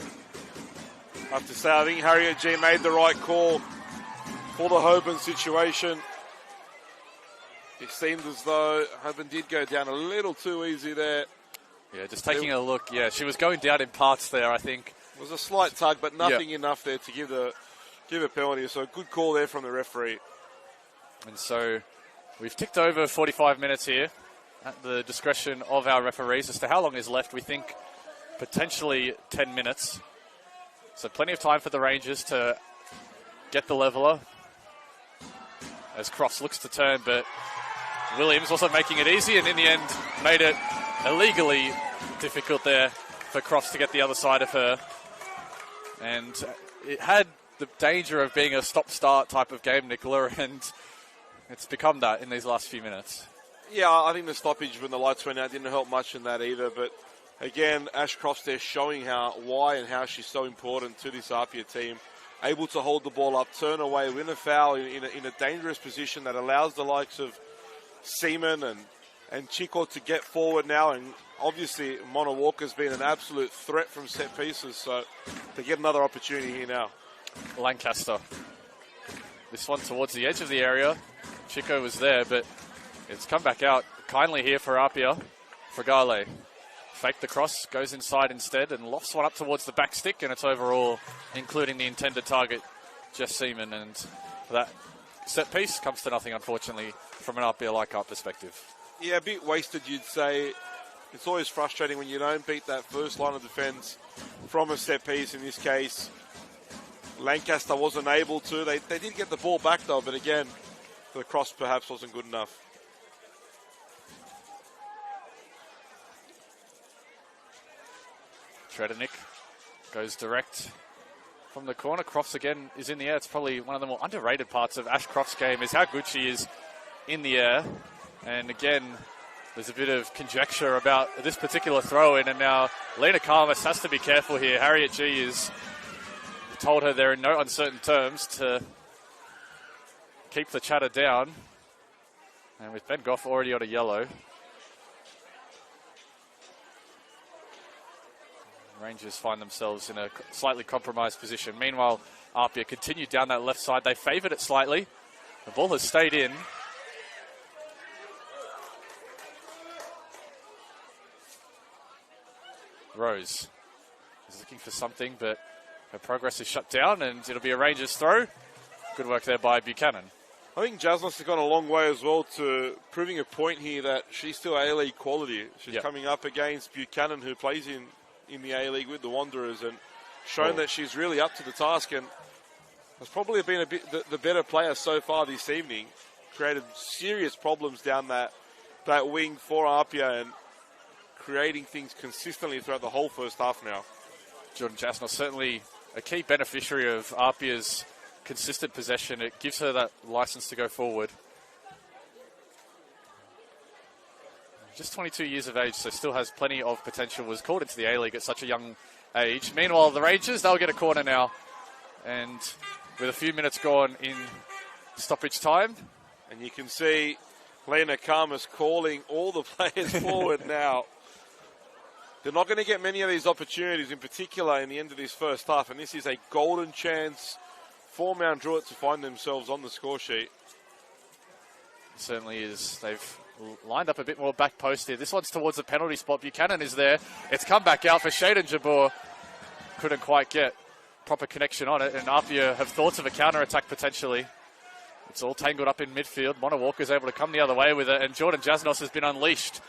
I have to say, I think Harriet G made the right call for the Hoban situation. It seemed as though Hoban did go down a little too easy there. Yeah, just taking a look. Yeah, she was going down in parts there, I think. It was a slight tug, but nothing enough there to give a penalty. So a good call there from the referee. And so we've ticked over 45 minutes here at the discretion of our referees as to how long is left. We think potentially 10 minutes. So plenty of time for the Rangers to get the leveller as Cross looks to turn, but Williams also making it easy and in the end made it illegally difficult there for Cross to get the other side of her. And it had the danger of being a stop-start type of game, Nicola, and it's become that in these last few minutes. Yeah, I think the stoppage when the lights went out didn't help much in that either, but again, Ash Cross there showing why and how she's so important to this APIA team. Able to hold the ball up, turn away, win a foul in a dangerous position that allows the likes of Seaman and Chico to get forward now. And obviously, Mona Walker's been an absolute threat from set pieces, so they get another opportunity here now. Lancaster. This one towards the edge of the area. Chico was there, but it's come back out kindly here for APIA. Fragale. Fake the cross, goes inside instead, and lofts one up towards the back stick, and it's overall, including the intended target, Jess Seaman. And that set piece comes to nothing, unfortunately, from an APIA Leichhardt perspective. Yeah, a bit wasted, you'd say. It's always frustrating when you don't beat that first line of defence from a set piece. In this case, Lancaster wasn't able to. They did get the ball back, though, but again, the cross perhaps wasn't good enough. Tredenik goes direct from the corner. Crofts again is in the air. It's probably one of the more underrated parts of Ash Croft's game is how good she is in the air. And again, there's a bit of conjecture about this particular throw-in, and now Lena Karmas has to be careful here. Harriet G has told her there in no uncertain terms to keep the chatter down. And with Ben Goff already on a yellow, Rangers find themselves in a slightly compromised position. Meanwhile, APIA continue down that left side. They favoured it slightly. The ball has stayed in. Rose is looking for something, but her progress is shut down, and it'll be a Rangers throw. Good work there by Buchanan. I think Jasnos has gone a long way as well to proving a point here that she's still A-League quality. She's coming up against Buchanan, who plays in the A-League with the Wanderers, and shown that she's really up to the task and has probably been a bit the better player so far this evening. Created serious problems down that wing for APIA and creating things consistently throughout the whole first half now. Jordan Jasnos certainly a key beneficiary of APIA's consistent possession. It gives her that license to go forward. Just 22 years of age, so still has plenty of potential. Was called into the A-League at such a young age. Meanwhile, the Rangers, they'll get a corner now. And with a few minutes gone in stoppage time. And you can see Lena Karmas calling all the players forward now. They're not going to get many of these opportunities, in particular in the end of this first half. And this is a golden chance for Mount Druitt to find themselves on the score sheet. It certainly is. They've lined up a bit more back post here. This one's towards the penalty spot. Buchanan is there. It's come back out for Shaden Jabeur. Couldn't quite get proper connection on it. And APIA have thoughts of a counter-attack potentially. It's all tangled up in midfield. Mona Walker's able to come the other way with it. And Jordan Jasnos has been unleashed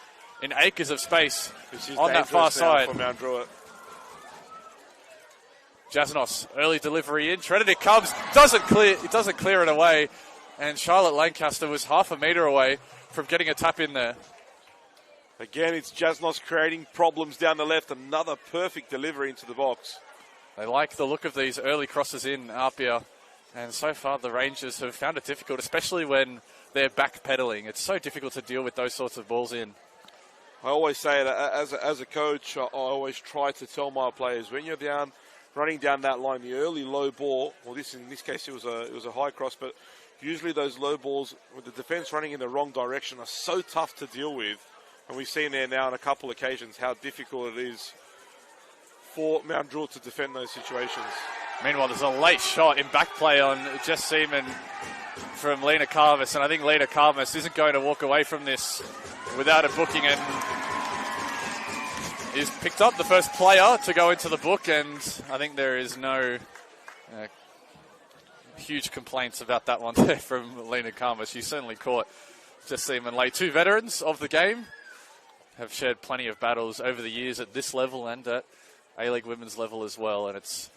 in acres of space on that far side. For Mount Druitt. Jasnos, early delivery in. Tredenik comes, doesn't clear it away. And Charlotte Lancaster was half a metre away from getting a tap in there. Again, it's Jasnos creating problems down the left. Another perfect delivery into the box. They like the look of these early crosses in APIA. And so far, the Rangers have found it difficult, especially when they're backpedaling. It's so difficult to deal with those sorts of balls in. I always say that as a coach, I always try to tell my players, when you're down, running down that line, the early low ball, well, in this case it was a high cross, but usually those low balls with the defence running in the wrong direction are so tough to deal with. And we've seen there now on a couple of occasions how difficult it is for Mount Druitt to defend those situations. Meanwhile, there's a late shot in back play on Jess Seaman from Lena Carvis, and I think Lena Carvis isn't going to walk away from this without a booking, and is picked up the first player to go into the book, and I think there is no huge complaints about that one there from Lena Carvis. She certainly caught Jess Seaman late. Two veterans of the game have shared plenty of battles over the years at this level and at A-League women's level as well, and it's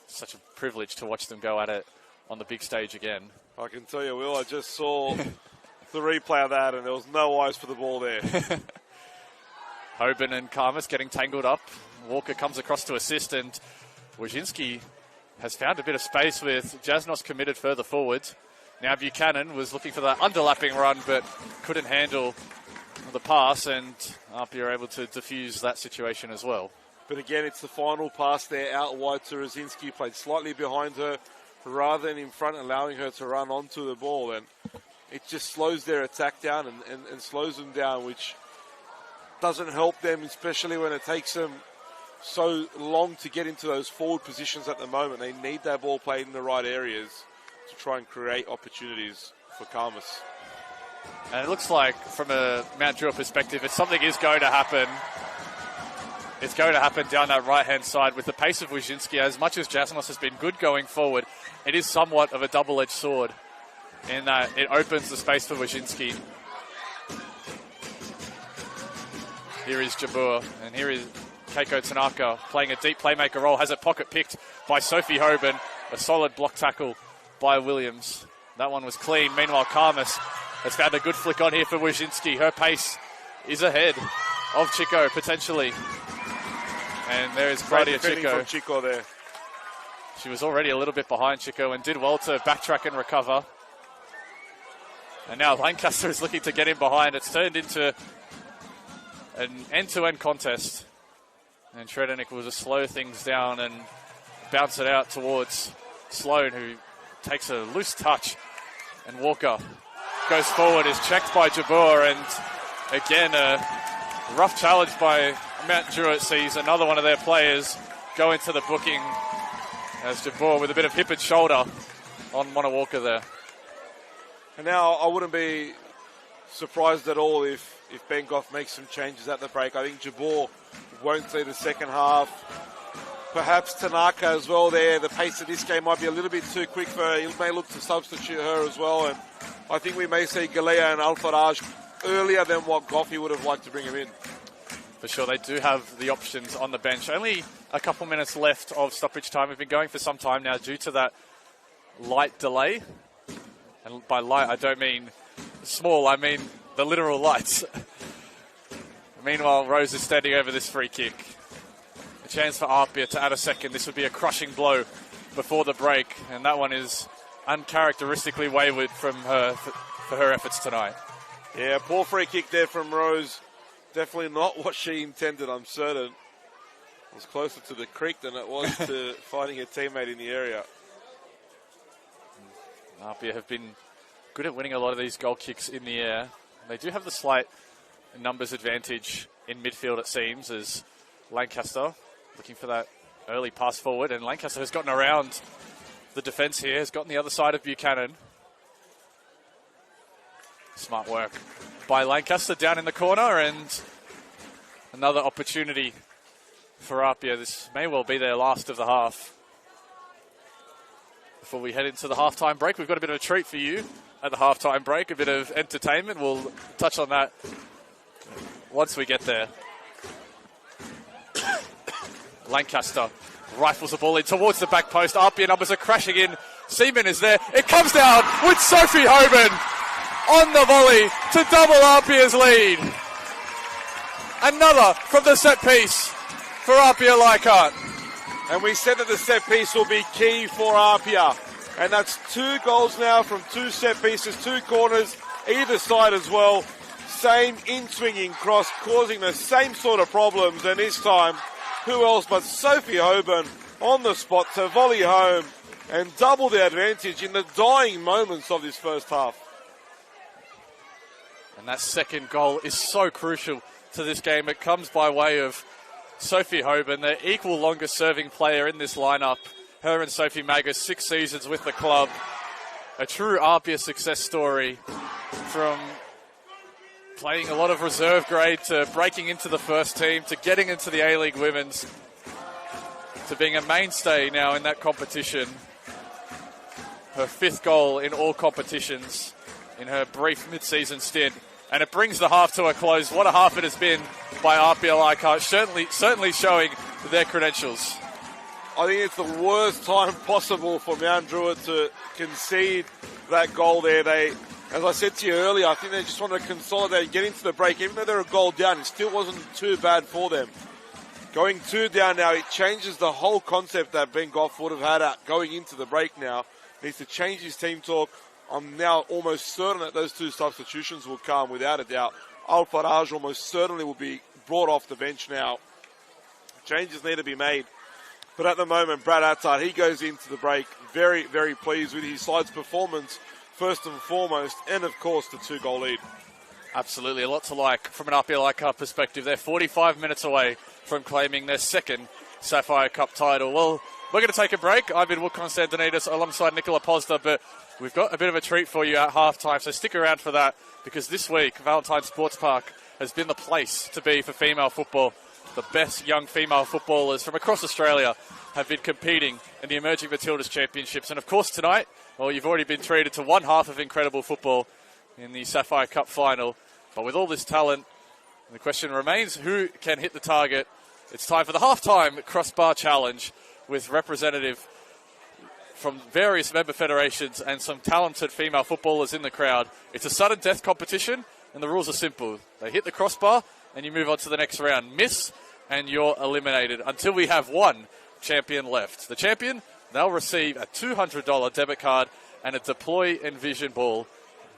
such a privilege to watch them go at it on the big stage again. I can tell you, Will, I just saw the replay of that and there was no eyes for the ball there. Hoban and Karmas getting tangled up. Walker comes across to assist, and Wojcinski has found a bit of space with Jasnos committed further forward. Now Buchanan was looking for that underlapping run but couldn't handle the pass, and APIA are able to defuse that situation as well. But again, it's the final pass there out wide to Rosinski, played slightly behind her rather than in front, allowing her to run onto the ball. And it just slows their attack down and slows them down, which doesn't help them, especially when it takes them so long to get into those forward positions at the moment. They need that ball played in the right areas to try and create opportunities for Karmas. And it looks like, from a Mount Druitt perspective, if something is going to happen, it's going to happen down that right-hand side with the pace of Wojcinski. As much as Jasnos has been good going forward, it is somewhat of a double-edged sword in that it opens the space for Wojcinski. Here is Jabur, and here is Keiko Tanaka playing a deep playmaker role, has it pocket picked by Sophie Hoban. A solid block tackle by Williams. That one was clean. Meanwhile, Karmas has found a good flick on here for Wojcinski. Her pace is ahead of Chico, potentially. And there is Claudia Chico. From Chico there. She was already a little bit behind Chico and did well to backtrack and recover. And now Lancaster is looking to get in behind. It's turned into an end-to-end contest. And Shredenik will just slow things down and bounce it out towards Sloan, who takes a loose touch. And Walker goes forward, is checked by Jabur, and again a rough challenge by Mount Druitt sees another one of their players go into the booking as Jabur with a bit of hip and shoulder on Mona Walker there. And now I wouldn't be surprised at all if Bengoff makes some changes at the break. I think Jabur won't see the second half. Perhaps Tanaka as well there. The pace of this game might be a little bit too quick for her. He may look to substitute her as well. And I think we may see Galea and Alfaraj earlier than what Goffey would have liked to bring him in. For sure, they do have the options on the bench. Only a couple minutes left of stoppage time. We've been going for some time now due to that light delay. And by light, I don't mean small, I mean the literal lights. Meanwhile, Rose is standing over this free kick. A chance for APIA to add a second. This would be a crushing blow before the break. And that one is uncharacteristically wayward from her for her efforts tonight. Yeah, poor free kick there from Rose. Definitely not what she intended, I'm certain. It was closer to the creek than it was to finding a teammate in the area. APIA have been good at winning a lot of these goal kicks in the air. They do have the slight numbers advantage in midfield, it seems, as Lancaster looking for that early pass forward. And Lancaster has gotten around the defence here, has gotten the other side of Buchanan. Smart work by Lancaster down in the corner, and another opportunity for APIA. This may well be their last of the half. Before we head into the halftime break, we've got a bit of a treat for you at the halftime break, a bit of entertainment. We'll touch on that once we get there. Lancaster rifles the ball in towards the back post. APIA numbers are crashing in. Seaman is there. It comes down with Sophie Hoban on the volley to double APIA's lead. Another from the set piece for APIA Leichhardt. And we said that the set piece will be key for APIA. And that's 2 goals now from 2 set pieces, 2 corners, either side as well. Same in-swinging cross, causing the same sort of problems. And this time, who else but Sophie Hoban on the spot to volley home and double the advantage in the dying moments of this first half. And that second goal is so crucial to this game. It comes by way of Sophie Hoban, the equal longest serving player in this lineup. Her and Sophie Magus, 6 seasons with the club. A true APIA success story, from playing a lot of reserve grade to breaking into the first team to getting into the A-League Women's to being a mainstay now in that competition. Her 5th goal in all competitions in her brief mid-season stint. And it brings the half to a close. What a half it has been by APIA Leichhardt, certainly showing their credentials. I think it's the worst time possible for Mount Druitt to concede that goal there. As I said to you earlier, I think they just want to consolidate, get into the break. Even though they're a goal down, it still wasn't too bad for them. Going 2 down now, it changes the whole concept that Ben Goff would have had going into the break now. Needs to change his team talk. I'm now almost certain that those 2 substitutions will come without a doubt. Al-Faraj almost certainly will be brought off the bench now. Changes need to be made. But at the moment, Brad Attard, he goes into the break very, very pleased with his side's performance, first and foremost, and of course the 2-goal lead. Absolutely, a lot to like from an APIA Leichhardt perspective. They're 45 minutes away from claiming their 2nd Sapphire Cup title. Well, we're going to take a break. I'm in Will Constantinides alongside Nicola Posda, but we've got a bit of a treat for you at halftime, so stick around for that, because this week, Valentine Sports Park has been the place to be for female football. The best young female footballers from across Australia have been competing in the Emerging Matildas Championships. And of course tonight, well, you've already been treated to one half of incredible football in the Sapphire Cup final. But with all this talent, the question remains, who can hit the target? It's time for the halftime crossbar challenge with representative from various member federations and some talented female footballers in the crowd. It's a sudden death competition, and the rules are simple. They hit the crossbar, and you move on to the next round. Miss, and you're eliminated until we have one champion left. The champion, they'll receive a $200 debit card and a Deploy Envision ball,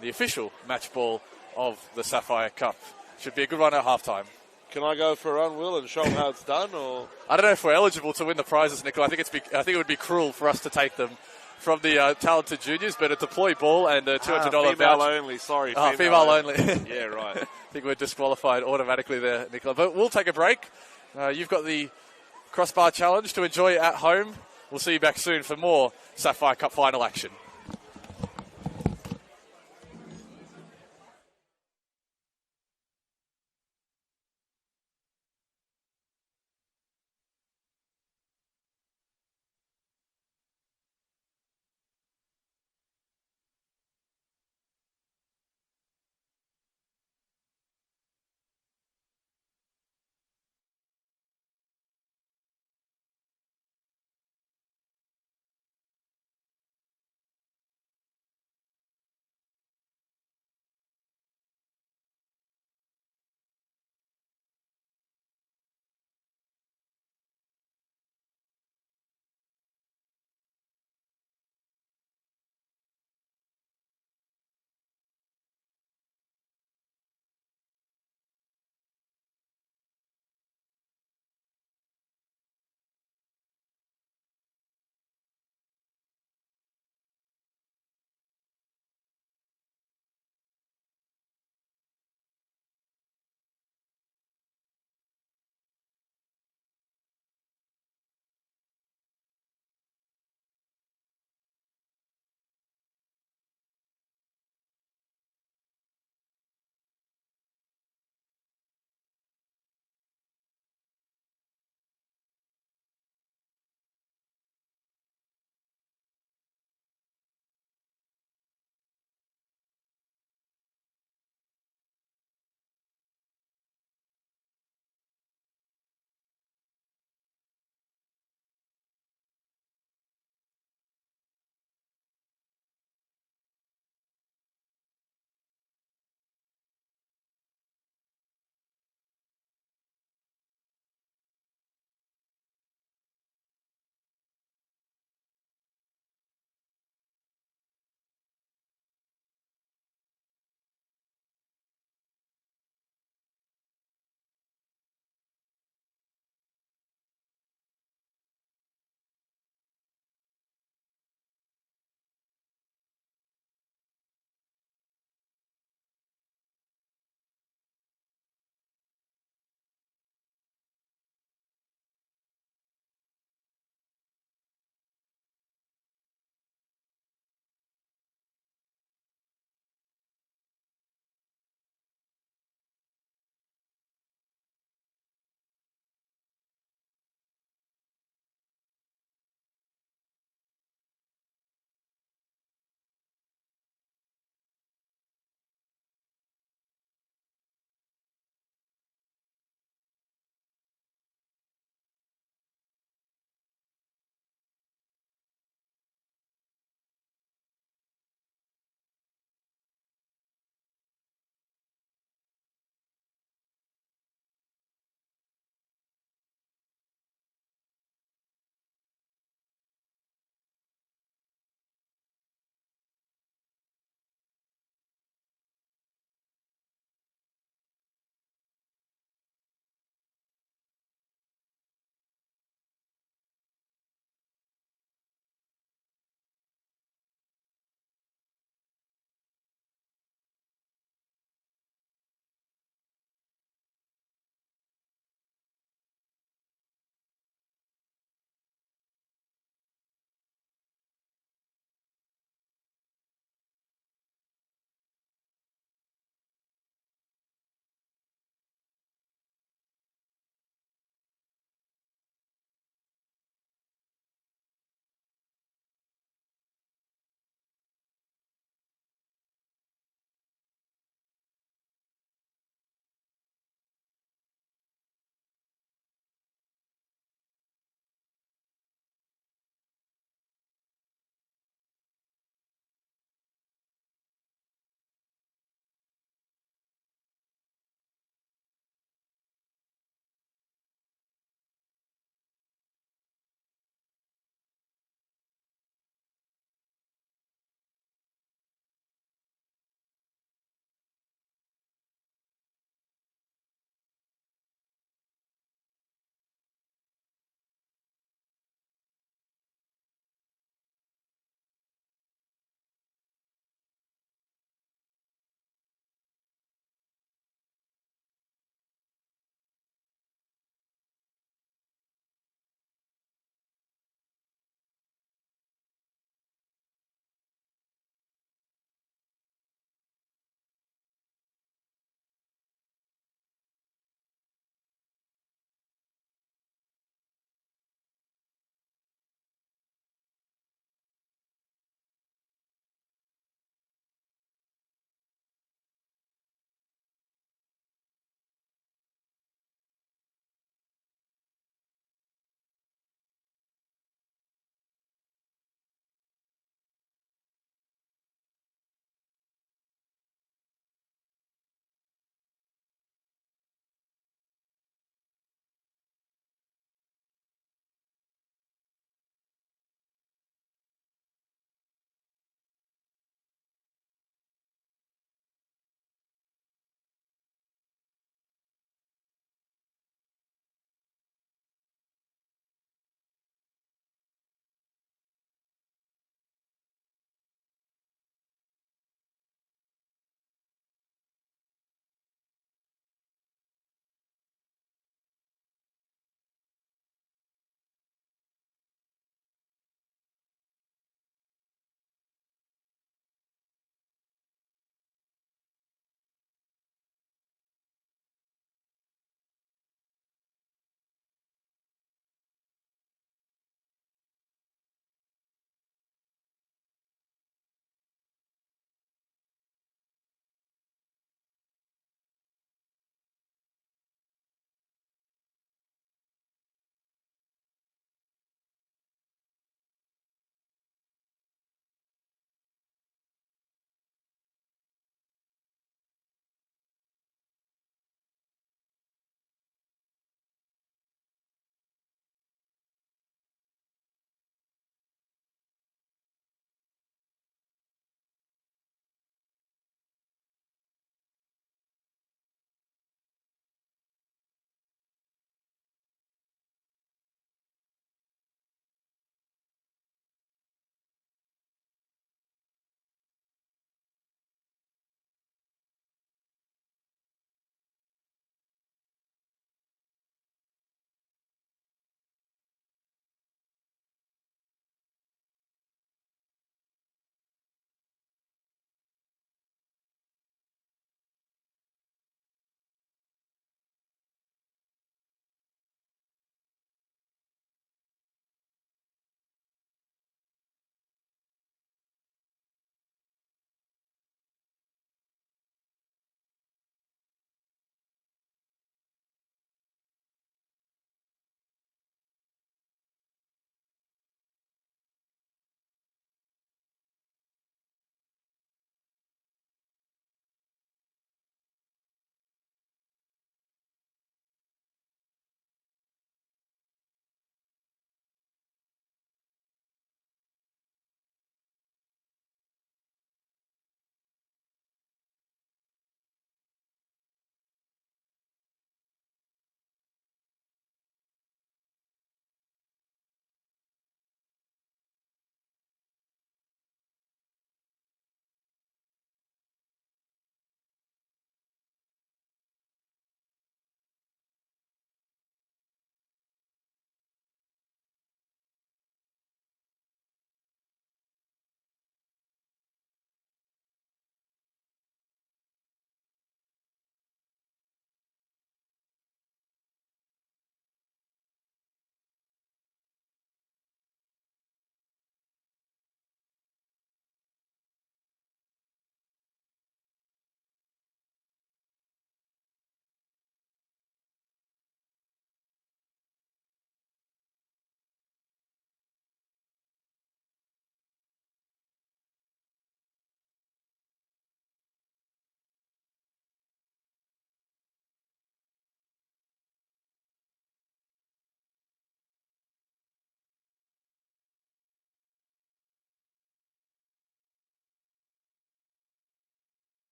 the official match ball of the Sapphire Cup. Should be a good one at halftime. Can I go for a run, Will, and show them how it's done? Or I don't know if we're eligible to win the prizes, Nicola. I think it would be cruel for us to take them from the talented juniors, but a Deploy ball and a $200 voucher. Female only, sorry. Female only. Yeah, right. I think we're disqualified automatically there, Nicola. But we'll take a break. You've got the crossbar challenge to enjoy at home. We'll see you back soon for more Sapphire Cup final action.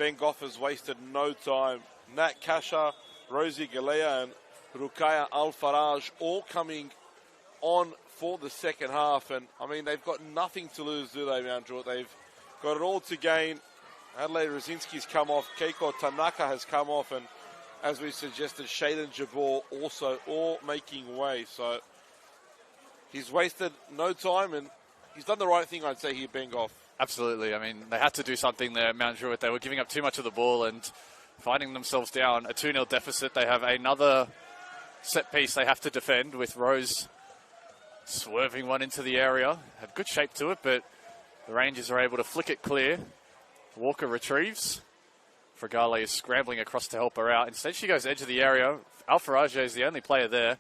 Ben Goff has wasted no time. Nat Kasha, Rosie Galea, and Rukaya Al-Faraj all coming on for the second half. And, I mean, they've got nothing to lose, do they, Mount Druitt? They've got it all to gain. Adelaide Rosinski's come off. Keiko Tanaka has come off. And as we suggested, Shaden Jabor also all making way. So he's wasted no time, and he's done the right thing, I'd say, here, Ben Goff. Absolutely. I mean, they had to do something there, Mount Druitt. They were giving up too much of the ball and finding themselves down a 2-0 deficit. They have another set piece they have to defend, with Rose swerving one into the area. Had good shape to it, but the Rangers are able to flick it clear. Walker retrieves. Fragale is scrambling across to help her out. Instead, she goes edge of the area. Alfarage is the only player there.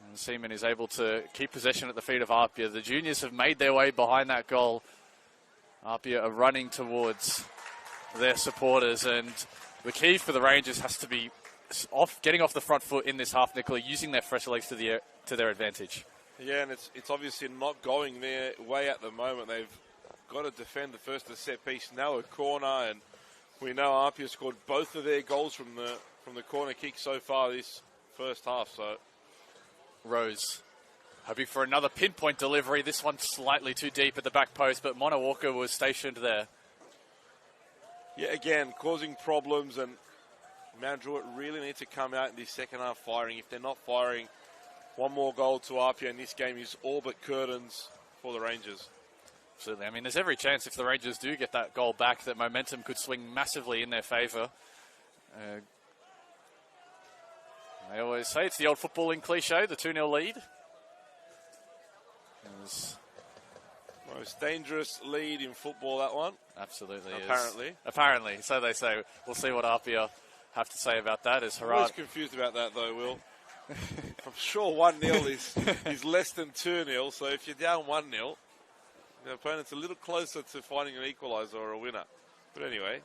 And Seaman is able to keep possession at the feet of Apia. The juniors have made their way behind that goal. Apia are running towards their supporters, and the key for the Rangers has to be getting off the front foot in this half, Nicola, using their fresh legs to their advantage. Yeah, and it's obviously not going their way at the moment. They've got to defend the first set piece, now a corner, and we know Apia scored both of their goals from the corner kick so far this first half. So Rose hoping for another pinpoint delivery. This one slightly too deep at the back post, but Mona Walker was stationed there. Yeah, again, causing problems, and Mount Druitt really need to come out in this second half firing. If they're not firing, one more goal to Apia in this game is all but curtains for the Rangers. Absolutely. I mean, there's every chance if the Rangers do get that goal back that momentum could swing massively in their favour. I always say it's the old footballing cliche, the 2-0 lead. Most dangerous lead in football, that one. Absolutely. Apparently, so they say. We'll see what Apia have to say about that. As I'm always confused about that, though, Will. I'm sure 1-0 is less than 2-0, so if you're down 1-0, the opponent's a little closer to finding an equaliser or a winner. But anyway.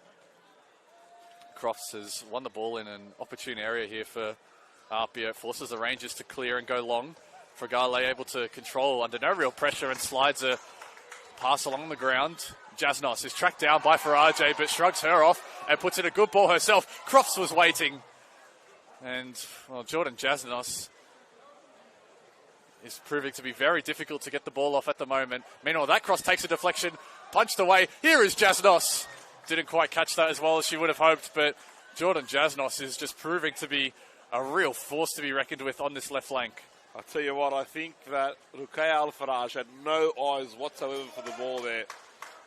Crofts has won the ball in an opportune area here for Apia. It forces the Rangers to clear and go long. Fragale able to control under no real pressure and slides a pass along the ground. Jasnos is tracked down by Farage, but shrugs her off and puts in a good ball herself. Crofts was waiting. And, well, Jordan Jasnos is proving to be very difficult to get the ball off at the moment. Meanwhile, that cross takes a deflection, punched away. Here is Jasnos. Didn't quite catch that as well as she would have hoped, but Jordan Jasnos is just proving to be a real force to be reckoned with on this left flank. I'll tell you what, I think that Rukaya Al-Faraj had no eyes whatsoever for the ball there.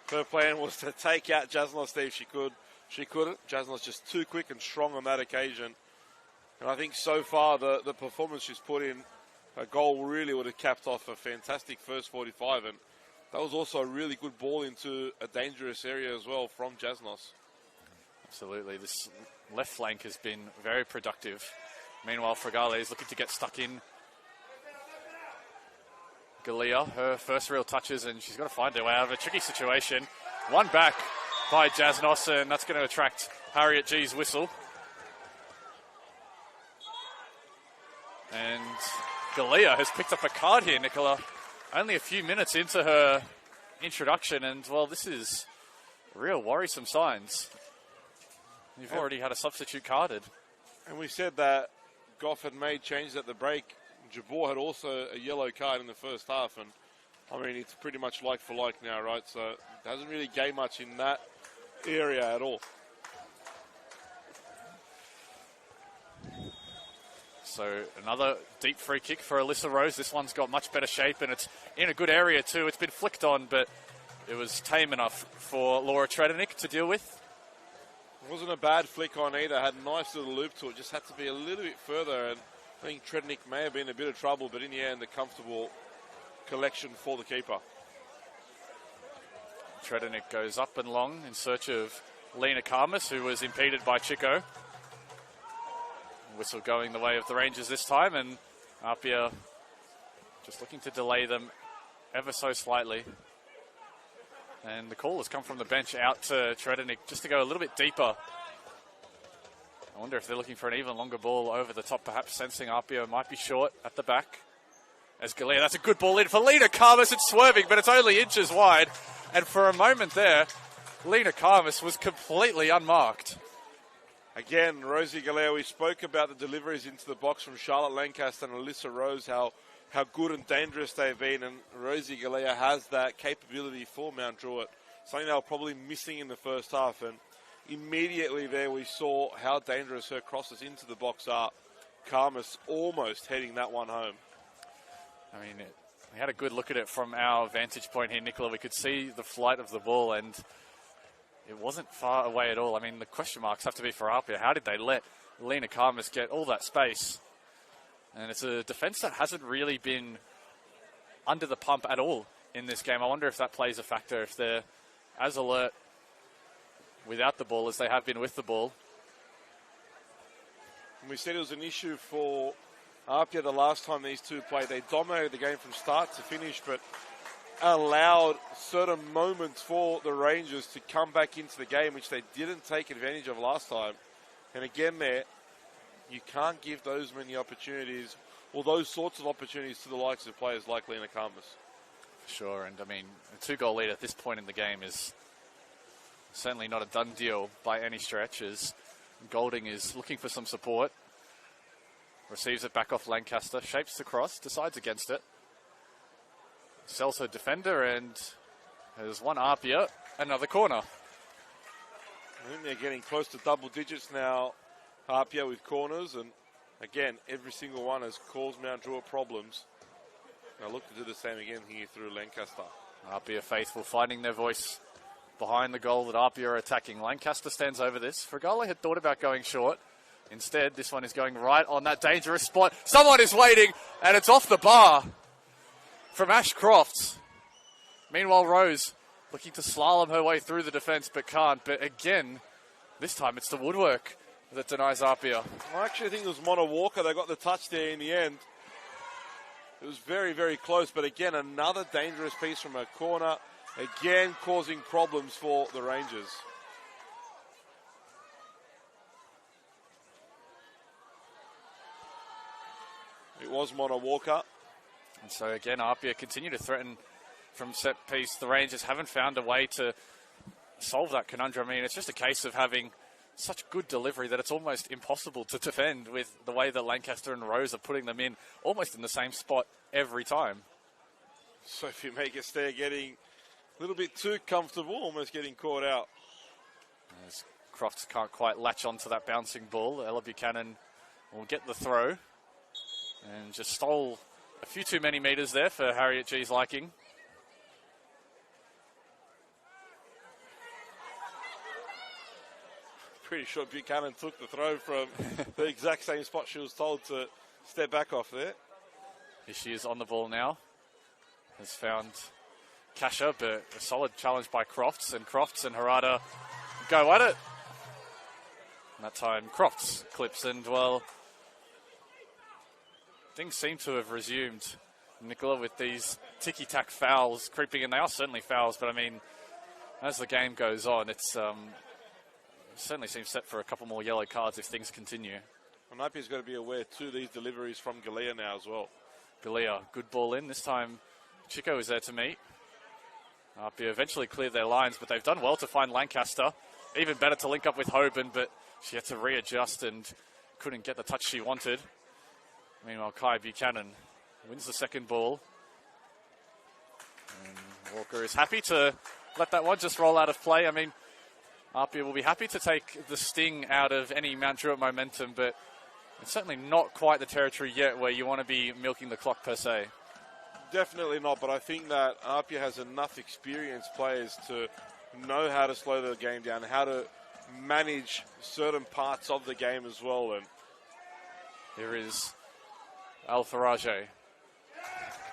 Her plan was to take out Jasnos if she could. She couldn't. Jasnos just too quick and strong on that occasion. And I think so far the performance she's put in, a goal really would have capped off a fantastic first 45. And that was also a really good ball into a dangerous area as well from Jasnos. Absolutely. This left flank has been very productive. Meanwhile, Fragale is looking to get stuck in. Galea, her first real touches, and she's got to find her way out of a tricky situation. One back by Jasnos, and that's going to attract Harriet G's whistle. And Galea has picked up a card here, Nicola. Only a few minutes into her introduction, and, well, this is real worrisome signs. You've already had a substitute carded. And we said that Goff had made changes at the break. Jabor had also a yellow card in the first half, and I mean, it's pretty much like for like now, right? So it hasn't really gained much in that area at all. So another deep free kick for Alyssa Rose. This one's got much better shape, and it's in a good area too. It's been flicked on, but it was tame enough for Laura Tredenick to deal with. It wasn't a bad flick on either. Had a nice little loop to it. Just had to be a little bit further, and I think Tredenick may have been in a bit of trouble, but in the end, a comfortable collection for the keeper. Tredenick goes up and long in search of Lena Karmas, who was impeded by Chico. Whistle going the way of the Rangers this time, and Apia just looking to delay them ever so slightly. And the call has come from the bench out to Tredenick just to go a little bit deeper. I wonder if they're looking for an even longer ball over the top, perhaps sensing Apia might be short at the back. As Galea, that's a good ball in for Lena Karmas. It's swerving, but it's only inches wide. And for a moment there, Lena Karmas was completely unmarked. Again, Rosie Galea, we spoke about the deliveries into the box from Charlotte Lancaster and Alyssa Rose, how good and dangerous they've been, and Rosie Galea has that capability for Mount Druitt, something they were probably missing in the first half, and immediately there we saw how dangerous her crosses into the box are. Karmas almost heading that one home. I mean, we had a good look at it from our vantage point here, Nicola. We could see the flight of the ball, and it wasn't far away at all. I mean, the question marks have to be for APIA. How did they let Lena Karmas get all that space? And it's a defence that hasn't really been under the pump at all in this game. I wonder if that plays a factor, if they're as alert without the ball as they have been with the ball. And we said it was an issue for APIA the last time these two played. They dominated the game from start to finish, but allowed certain moments for the Rangers to come back into the game, which they didn't take advantage of last time. And again there, you can't give those many opportunities, or those sorts of opportunities, to the likes of players like Lena Karmas. Sure, and I mean, a 2-goal lead at this point in the game is certainly not a done deal by any stretch, as Golding is looking for some support. Receives it back off Lancaster, shapes the cross, decides against it. Sells her defender, and has one APIA, another corner. I think they're getting close to double digits now, APIA, with corners, and again, every single one has caused Mount Druitt problems. Now look to do the same again here through Lancaster. APIA faithful finding their voice behind the goal that APIA are attacking. Lancaster stands over this. Fregale had thought about going short. Instead, this one is going right on that dangerous spot. Someone is waiting, and it's off the bar from Ash Crofts. Meanwhile, Rose looking to slalom her way through the defence, but can't. But again, this time it's the woodwork that denies APIA. I actually think it was Mona Walker. They got the touch there in the end. It was very, very close. But again, another dangerous piece from a corner. Again, causing problems for the Rangers. It was Mona Walker. And so again, APIA continue to threaten from set piece. The Rangers haven't found a way to solve that conundrum. I mean, it's just a case of having such good delivery that it's almost impossible to defend with the way that Lancaster and Rose are putting them in almost in the same spot every time. Sophie Megas there getting a little bit too comfortable, almost getting caught out. As Crofts can't quite latch onto that bouncing ball, Ella Buchanan will get the throw and just stole a few too many metres there for Harriet G's liking. Pretty sure Buchanan took the throw from the exact same spot she was told to step back off there. Here she is on the ball now. Has found Kasha, but a solid challenge by Crofts, and Harada go at it. And that time Crofts clips, and well, things seem to have resumed, Nicola, with these ticky-tack fouls creeping in. They are certainly fouls, but I mean, as the game goes on, it's certainly seems set for a couple more yellow cards if things continue. And APIA's got to be aware too, these deliveries from Galea now as well. Galea, good ball in. This time Chico is there to meet. APIA eventually cleared their lines, but they've done well to find Lancaster. Even better to link up with Hoban, but she had to readjust and couldn't get the touch she wanted. Meanwhile, Kai Buchanan wins the second ball. And Walker is happy to let that one just roll out of play. I mean, APIA will be happy to take the sting out of any Mount Druitt momentum, but it's certainly not quite the territory yet where you want to be milking the clock per se. Definitely not, but I think that APIA has enough experienced players to know how to slow the game down, how to manage certain parts of the game as well. And here is Al Farage.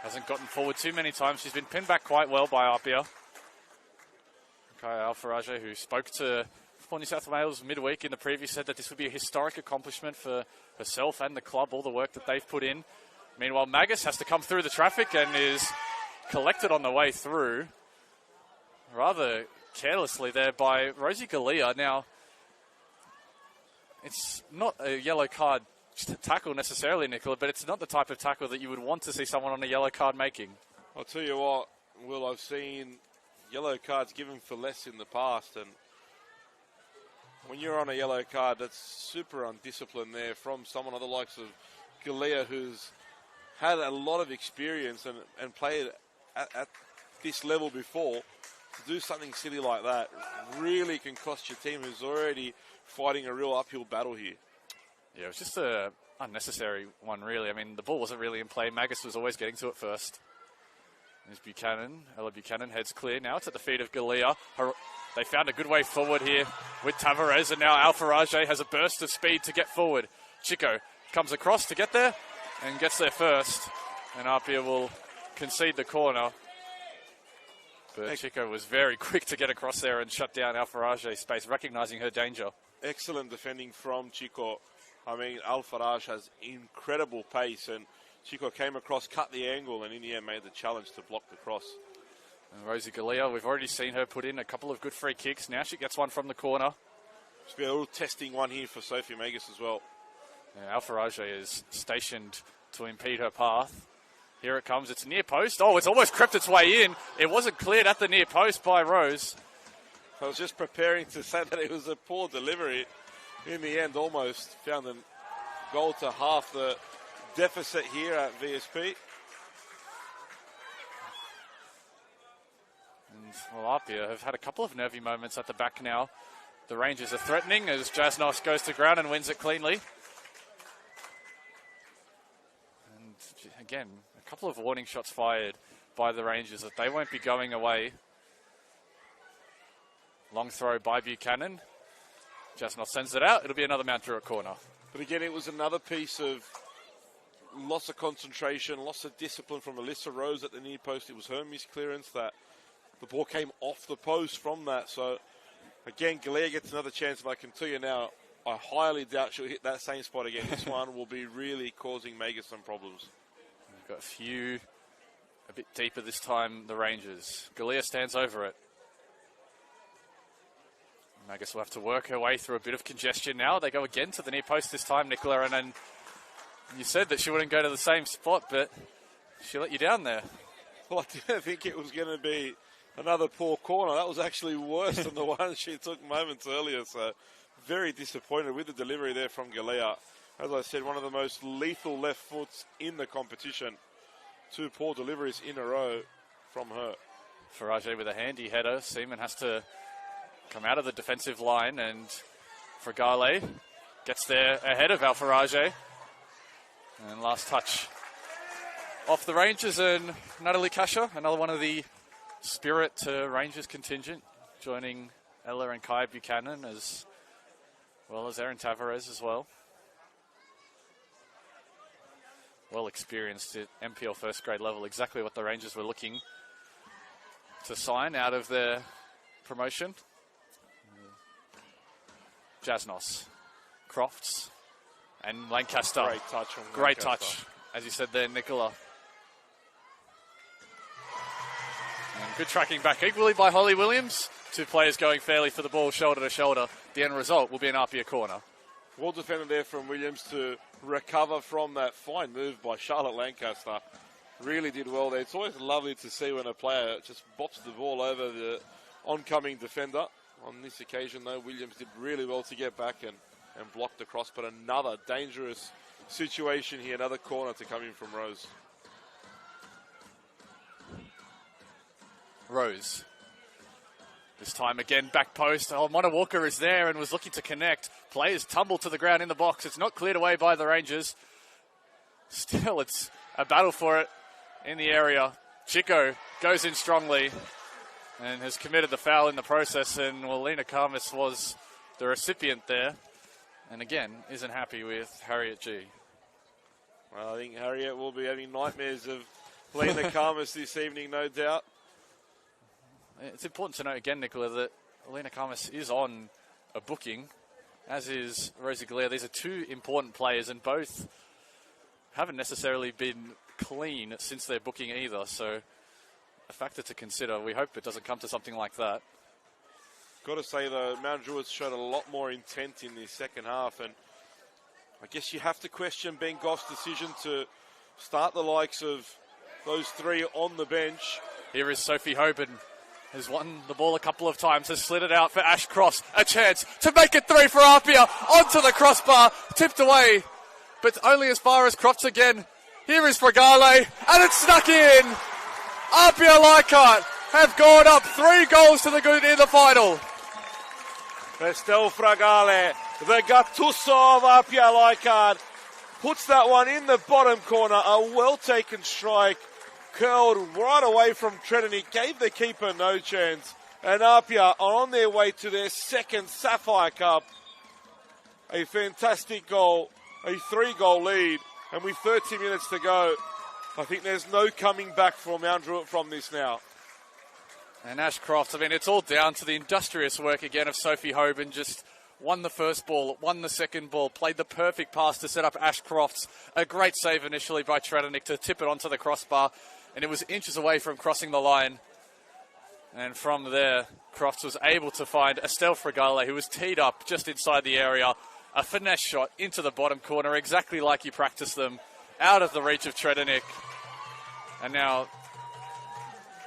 Hasn't gotten forward too many times. She's been pinned back quite well by APIA. Al Farage, who spoke to Football New South Wales midweek in the preview, said that this would be a historic accomplishment for herself and the club, all the work that they've put in. Meanwhile, Magus has to come through the traffic and is collected on the way through rather carelessly there by Rosie Galea. Now, it's not a yellow card tackle necessarily, Nicola, but it's not the type of tackle that you would want to see someone on a yellow card making. I'll tell you what, Will, I've seen yellow cards given for less in the past, and when you're on a yellow card, that's super undisciplined there from someone of the likes of Galea, who's had a lot of experience and played at this level before. To do something silly like that really can cost your team, who's already fighting a real uphill battle here. Yeah, it was just a unnecessary one, really. I mean, the ball wasn't really in play. Magus was always getting to it first. There's Buchanan. Ella Buchanan heads clear. Now it's at the feet of Galea. They found a good way forward here with Tavares, and now Alfarage has a burst of speed to get forward. Chico comes across to get there and gets there first. And APIA will concede the corner. But Chico was very quick to get across there and shut down Alfarage's space, recognizing her danger. Excellent defending from Chico. I mean, Alfarage has incredible pace, and Chico came across, cut the angle, and in the end made the challenge to block the cross. And Rosie Galea, we've already seen her put in a couple of good free kicks. Now she gets one from the corner. Just be a little testing one here for Sophie Magus as well. Yeah, Alfarage is stationed to impede her path. Here it comes. It's near post. Oh, it's almost crept its way in. It wasn't cleared at the near post by Rose. I was just preparing to say that it was a poor delivery. In the end, almost found a goal to half the deficit here at VSP. And well, APIA have had a couple of nervy moments at the back now. The Rangers are threatening as Jasnos goes to ground and wins it cleanly. And again, a couple of warning shots fired by the Rangers that they won't be going away. Long throw by Buchanan. Jasnos sends it out. It'll be another Mount Druitt corner. But again, it was another piece of loss of concentration, loss of discipline from Alyssa Rose at the near post. It was her misclearance that the ball came off the post from that. So, again, Galea gets another chance, and I can tell you now, I highly doubt she'll hit that same spot again. This one will be really causing Magus some problems. We've got a few a bit deeper this time, the Rangers. Galea stands over it. Magus will have to work her way through a bit of congestion now. They go again to the near post this time, Nicola, and then you said that she wouldn't go to the same spot, but she let you down there. Well, I didn't think it was going to be another poor corner. That was actually worse than the one she took moments earlier, so very disappointed with the delivery there from Galea. As I said, one of the most lethal left foots in the competition. 2 poor deliveries in a row from her. Farage with a handy header. Seaman has to come out of the defensive line, and Fragale gets there ahead of Alfarage. And last touch off the Rangers, and Natalie Kasha, another one of the Spirit Rangers contingent, joining Ella and Kai Buchanan as well as Erin Tavares as well. Well experienced at MPL first grade level, exactly what the Rangers were looking to sign out of their promotion. Jasnos, Crofts, and Lancaster. Great touch from Great Lancaster. touch, as you said there, Nicola. And good tracking back equally by Holly Williams. 2 players going fairly for the ball, shoulder to shoulder. The end result will be an APIA corner. Well defended there from Williams to recover from that fine move by Charlotte Lancaster. Really did well there. It's always lovely to see when a player just bops the ball over the oncoming defender. On this occasion, though, Williams did really well to get back and block the cross. But another dangerous situation here, another corner to come in from Rose. Rose. This time again, back post. Oh, Mona Walker is there and was looking to connect. Players tumble to the ground in the box. It's not cleared away by the Rangers. Still, it's a battle for it in the area. Chico goes in strongly and has committed the foul in the process. And well, Lena Karmas was the recipient there. And again, isn't happy with Harriet G. Well, I think Harriet will be having nightmares of Lena Karmas this evening, no doubt. It's important to note again, Nicola, that Lena Karmas is on a booking, as is Rosie Galea. These are 2 important players, and both haven't necessarily been clean since their booking either. So a factor to consider. We hope it doesn't come to something like that. Got to say, though, Mount Druitt showed a lot more intent in the second half, and I guess you have to question Ben Goff's decision to start the likes of those 3 on the bench. Here is Sophie Hoban has won the ball a couple of times, has slid it out for Ash Crofts. A chance to make it 3 for APIA. Onto the crossbar, tipped away, but only as far as Crofts again. Here is Fragale, and it's snuck in. APIA Leichhardt have gone up 3 goals to the good in the final. Estelle Fragale, the Gattuso of APIA Leichhardt, puts that one in the bottom corner. A well-taken strike, curled right away from Tredenik, gave the keeper no chance. And APIA are on their way to their second Sapphire Cup. A fantastic goal, a 3-goal lead, and with 30 minutes to go, I think there's no coming back for Mount Druitt from this now. And Ash Crofts, I mean, it's all down to the industrious work again of Sophie Hoban. Just won the first ball, won the second ball, played the perfect pass to set up Ash Crofts. A great save initially by Tredenik to tip it onto the crossbar, and it was inches away from crossing the line. And from there, Crofts was able to find Estelle Fragale, who was teed up just inside the area. A finesse shot into the bottom corner, exactly like you practiced them, out of the reach of Tredenik. And now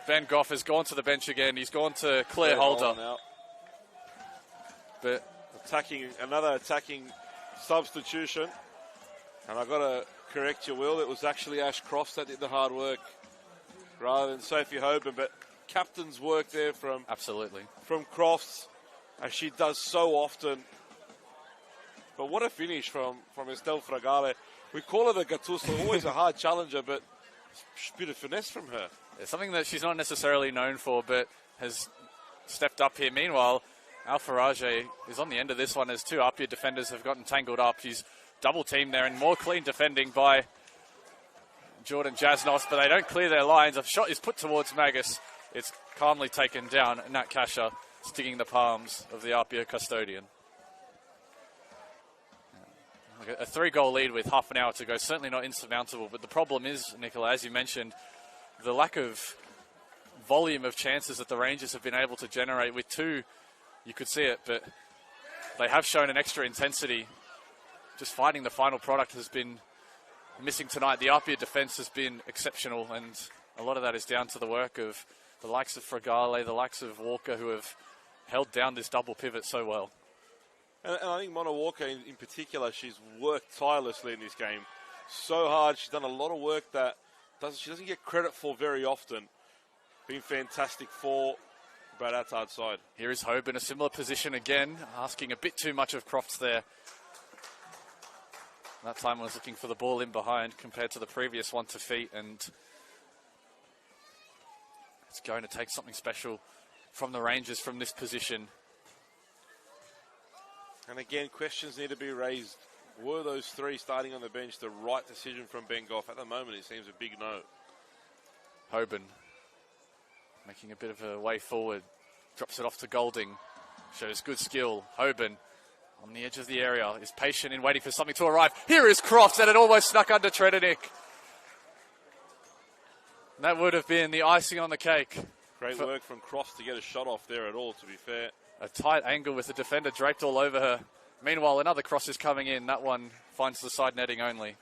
Ben Goff has gone to the bench again. He's gone to Claire Holder. But another attacking substitution. And I've got to correct you, Will. It was actually Ash Crofts that did the hard work rather than Sophie Hoban. But captain's work there from Crofts, as she does so often. But what a finish from Estelle Fragale. We call her the Gattuso, always a hard challenger, but a bit of finesse from her. It's something that she's not necessarily known for, but has stepped up here. Meanwhile, Alfarage is on the end of this one as 2 APIA defenders have gotten tangled up. She's double teamed there and more clean defending by Jordan Jasnos, but they don't clear their lines. A shot is put towards Magus. It's calmly taken down. Nat Kasha sticking the palms of the APIA custodian. A 3-goal lead with half an hour to go, certainly not insurmountable, but the problem is, Nicola, as you mentioned, the lack of volume of chances that the Rangers have been able to generate. With 2, you could see it, but they have shown an extra intensity. Just finding the final product has been missing tonight. The APIA defence has been exceptional, and a lot of that is down to the work of the likes of Fragale, the likes of Walker, who have held down this double pivot so well. And I think Mona Walker in particular, she's worked tirelessly in this game. So hard. She's done a lot of work that she doesn't get credit for very often. Been fantastic for Brad Attard's side. Here is Hoban in a similar position again, asking a bit too much of Crofts there. That time I was looking for the ball in behind compared to the previous one to feet, and it's going to take something special from the Rangers from this position. And again, questions need to be raised. Were those 3 starting on the bench the right decision from Ben Goff? At the moment, it seems a big no. Hoban making a bit of a way forward. Drops it off to Golding. Shows good skill. Hoban on the edge of the area is patient in waiting for something to arrive. Here is Crofts, and it almost snuck under Tredenik. That would have been the icing on the cake. Great work from Crofts to get a shot off there at all, to be fair. A tight angle with the defender draped all over her. Meanwhile, another cross is coming in. That one finds the side netting only.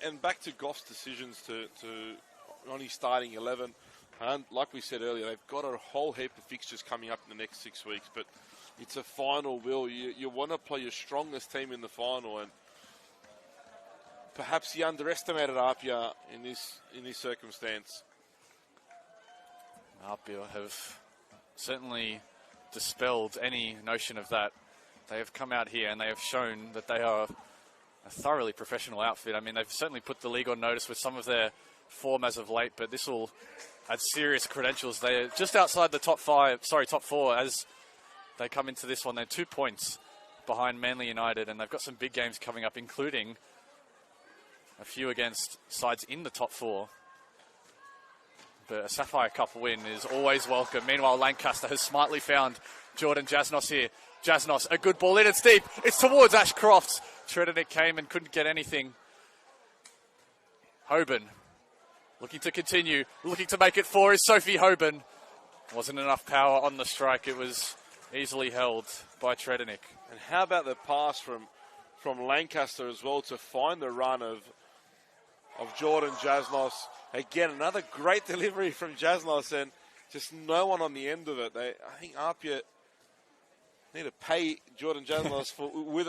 And back to Goff's decisions to only starting 11. And like we said earlier, they've got a whole heap of fixtures coming up in the next 6 weeks. But it's a final, Will. You want to play your strongest team in the final. And perhaps he underestimated APIA in this circumstance. APIA have certainly dispelled any notion of that. They have come out here and they have shown that they are a thoroughly professional outfit. I mean, they've certainly put the league on notice with some of their form as of late, but this will add serious credentials. They are just outside the top 4 as they come into this one. They're 2 points behind Manly United, and they've got some big games coming up, including a few against sides in the top 4. But a Sapphire Cup win is always welcome. Meanwhile, Lancaster has smartly found Jordan Jasnos here. Jasnos, a good ball in, it's deep. It's towards Ash Crofts. Tredenik came and couldn't get anything. Hoban looking to continue, looking to make it 4 is Sophie Hoban. Wasn't enough power on the strike. It was easily held by Tredenik. And how about the pass from Lancaster as well to find the run of Jordan Jasnos. Again, another great delivery from Jasnos, and just no one on the end of it. I think APIA need to pay Jordan Jasnos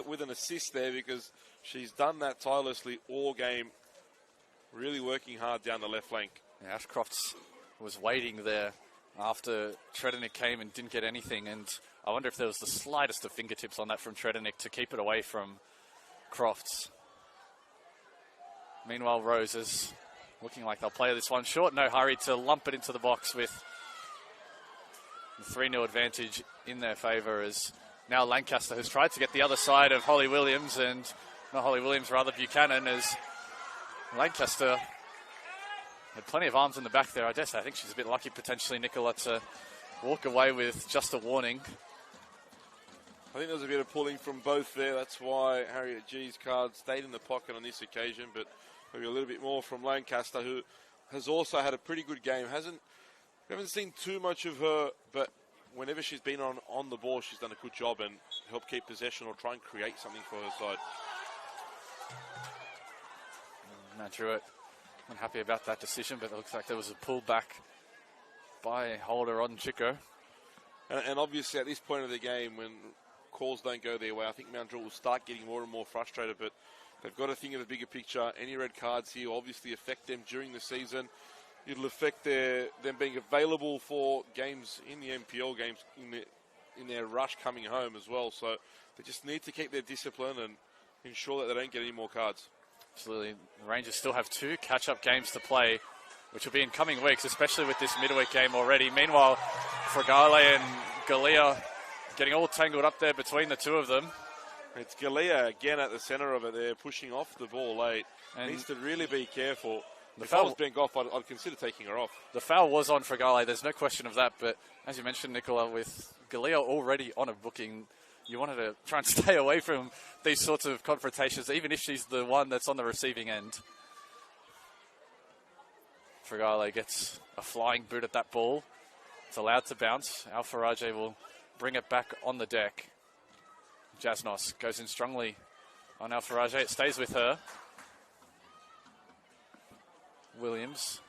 with an assist there, because she's done that tirelessly all game, really working hard down the left flank. Yeah, Ashcroft was waiting there after Tredenik came and didn't get anything, and I wonder if there was the slightest of fingertips on that from Tredenik to keep it away from Crofts. Meanwhile, Rose is looking like they'll play this one short. No hurry to lump it into the box with the 3-0 advantage in their favour, as now Lancaster has tried to get the other side of Holly Williams, and not Holly Williams, rather Buchanan, as Lancaster had plenty of arms in the back there. I think she's a bit lucky, potentially, Nicola, to walk away with just a warning. I think there was a bit of pulling from both there. That's why Harriet G's card stayed in the pocket on this occasion, but maybe a little bit more from Lancaster, who has also had a pretty good game. We haven't seen too much of her, but whenever she's been on the ball, she's done a good job and helped keep possession or try and create something for her side. Matt Druitt unhappy about that decision, but it looks like there was a pullback by Holder on Chico. And obviously at this point of the game, when calls don't go their way, I think Mount Druitt will start getting more and more frustrated, but they've got to think of the bigger picture. Any red cards here will obviously affect them during the season. It'll affect them being available for games in the NPL games in their rush coming home as well. So they just need to keep their discipline and ensure that they don't get any more cards. Absolutely. The Rangers still have 2 catch-up games to play, which will be in coming weeks, especially with this midweek game already. Meanwhile, Fragale and Galea getting all tangled up there between the two of them. It's Galea again at the centre of it there, pushing off the ball late. And needs to really be careful. If I was being off, I'd consider taking her off. The foul was on Fragale, there's no question of that, but as you mentioned, Nicola, with Galea already on a booking, you wanted to try and stay away from these sorts of confrontations, even if she's the one that's on the receiving end. Fragale gets a flying boot at that ball. It's allowed to bounce. Alfarage will bring it back on the deck. Jasnos goes in strongly on Alfarage. It stays with her. Williams.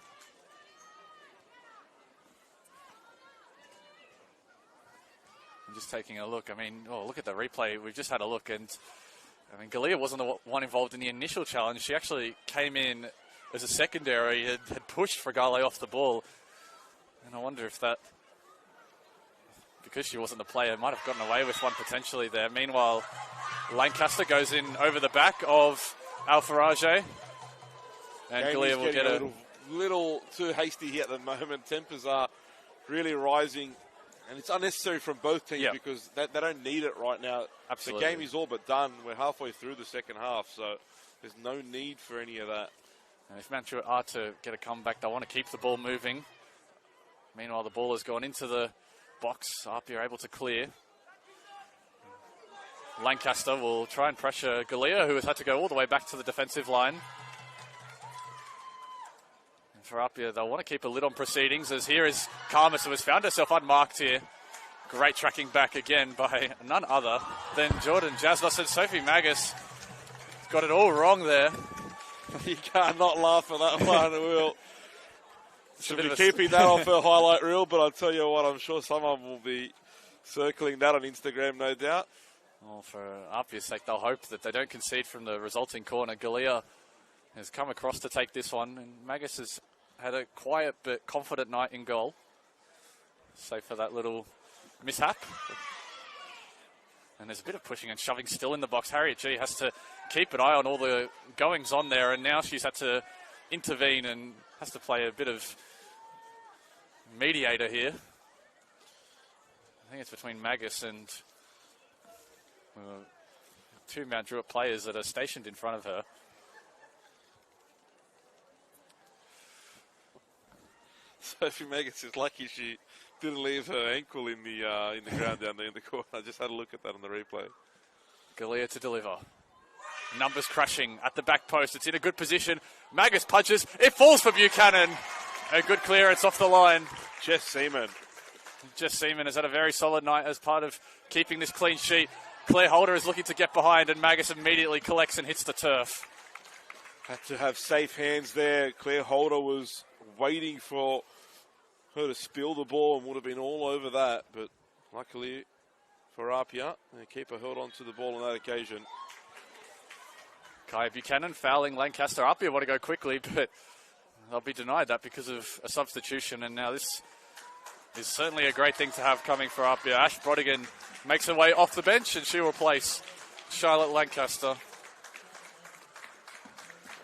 I'm just taking a look. Look at the replay. We've just had a look, and Galea wasn't the one involved in the initial challenge. She actually came in as a secondary, had pushed Fragale off the ball. And I wonder if that, because she wasn't the player, might have gotten away with one potentially there. Meanwhile, Lancaster goes in over the back of Alfarage. And Galea will get a little too hasty here at the moment. Tempers are really rising, and it's unnecessary from both teams because they don't need it right now. Absolutely. The game is all but done. We're halfway through the second half, so there's no need for any of that. And if Mount Druitt are to get a comeback, they want to keep the ball moving. Meanwhile, the ball has gone into the box. APIA are able to clear. Lancaster will try and pressure Galea, who has had to go all the way back to the defensive line. For APIA, they'll want to keep a lid on proceedings, as here is Karmas, who has found herself unmarked here. Great tracking back again by none other than Jordan Jasnos, and Sophie Magus got it all wrong there. You can't not laugh at that one, Will. Should be keeping that off her highlight reel, but I'll tell you what, I'm sure someone will be circling that on Instagram, no doubt. Well, for APIA's sake, they'll hope that they don't concede from the resulting corner. Galea has come across to take this one, and Magus has had a quiet but confident night in goal. Save for that little mishap. And there's a bit of pushing and shoving still in the box. Harriet G has to keep an eye on all the goings on there, and now she's had to intervene and has to play a bit of mediator here. I think it's between Magus and 2 Mount Druitt players that are stationed in front of her. Sophie Magus is lucky she didn't leave her ankle in the ground down there in the corner. I just had a look at that on the replay. Galea to deliver. Numbers crashing at the back post. It's in a good position. Magus punches. It falls for Buchanan. A good clearance off the line. Jess Seaman has had a very solid night as part of keeping this clean sheet. Claire Holder is looking to get behind, and Magus immediately collects and hits the turf. Had to have safe hands there. Claire Holder was waiting for her to spill the ball and would have been all over that. But luckily for APIA, the keeper held on to the ball on that occasion. Kai Buchanan fouling Lancaster. APIA want to go quickly, but they'll be denied that because of a substitution. And now this is certainly a great thing to have coming for APIA. Ash Brodigan makes her way off the bench, and she'll replace Charlotte Lancaster.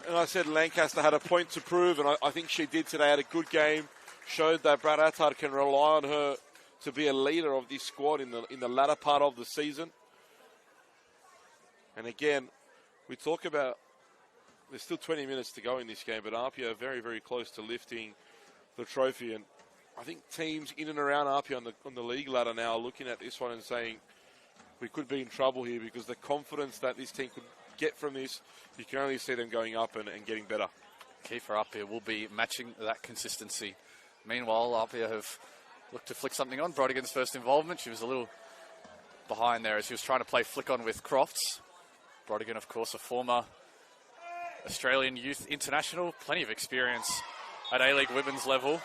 And I said Lancaster had a point to prove, and I think she did today. Had a good game, showed that Brad Attard can rely on her to be a leader of this squad in the latter part of the season. And again, we talk about there's still 20 minutes to go in this game, but APIA are very, very close to lifting the trophy. And I think teams in and around APIA on the league ladder now are looking at this one and saying we could be in trouble here, because the confidence that this team could get from this, you can only see them going up and getting better. Key for APIA will be matching that consistency. Meanwhile, APIA have looked to flick something on. Brodigan's first involvement, she was a little behind there as she was trying to play flick on with Crofts. Brodigan, of course, a former Australian youth international, plenty of experience at A-League women's level.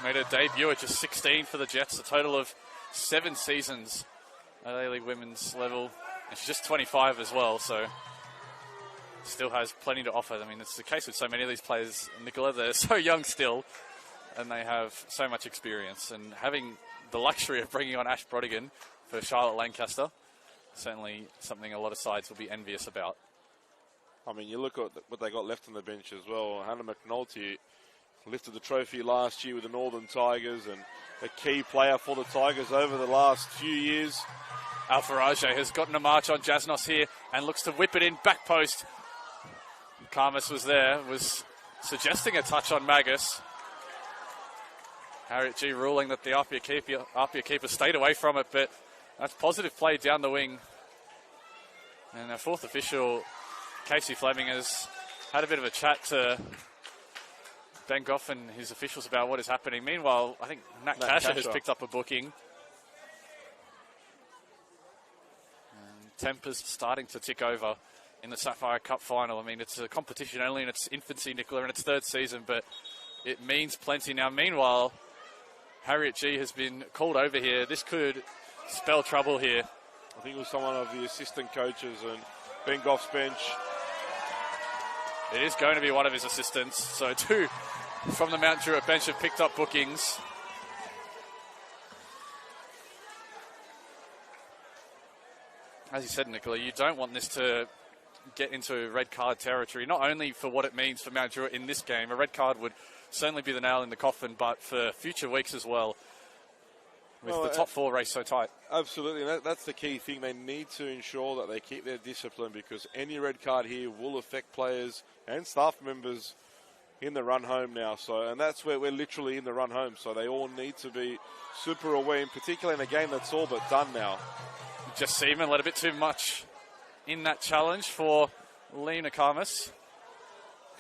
Made her debut at just 16 for the Jets, a total of 7 seasons at A-League women's level. And she's just 25 as well, so still has plenty to offer. I mean, it's the case with so many of these players, Nicola. They're so young still, and they have so much experience. And having the luxury of bringing on Ash Brodigan for Charlotte Lancaster, certainly something a lot of sides will be envious about. I mean, you look at what they got left on the bench as well. Hannah McNulty lifted the trophy last year with the Northern Tigers, and a key player for the Tigers over the last few years. Alfarage has gotten a march on Jasnos here and looks to whip it in, back post. Karmas was there, was suggesting a touch on Magus. Harriet G ruling that the APIA keeper stayed away from it, but that's positive play down the wing. And our fourth official, Casey Fleming, has had a bit of a chat to Ben Goff and his officials about what is happening. Meanwhile, I think Nat Kasha has picked up a booking. And tempers starting to tick over in the Sapphire Cup final. I mean, it's a competition only in its infancy, Nicola, in its 3rd season, but it means plenty now. Meanwhile, Harriet G has been called over here. This could spell trouble here. I think it was someone of the assistant coaches and Ben Goff's bench. It is going to be one of his assistants. So 2 from the Mount Druitt bench have picked up bookings. As you said, Nicola, you don't want this to get into red card territory, not only for what it means for Mount Druitt in this game. A red card would certainly be the nail in the coffin, but for future weeks as well, with the top 4 race so tight. Absolutely, and that's the key thing. They need to ensure that they keep their discipline, because any red card here will affect players and staff members in the run home now. So, and that's where we're literally in the run home. So they all need to be super aware, in particular in a game that's all but done now. Just Seaman let a bit too much in that challenge for Lena Karmas.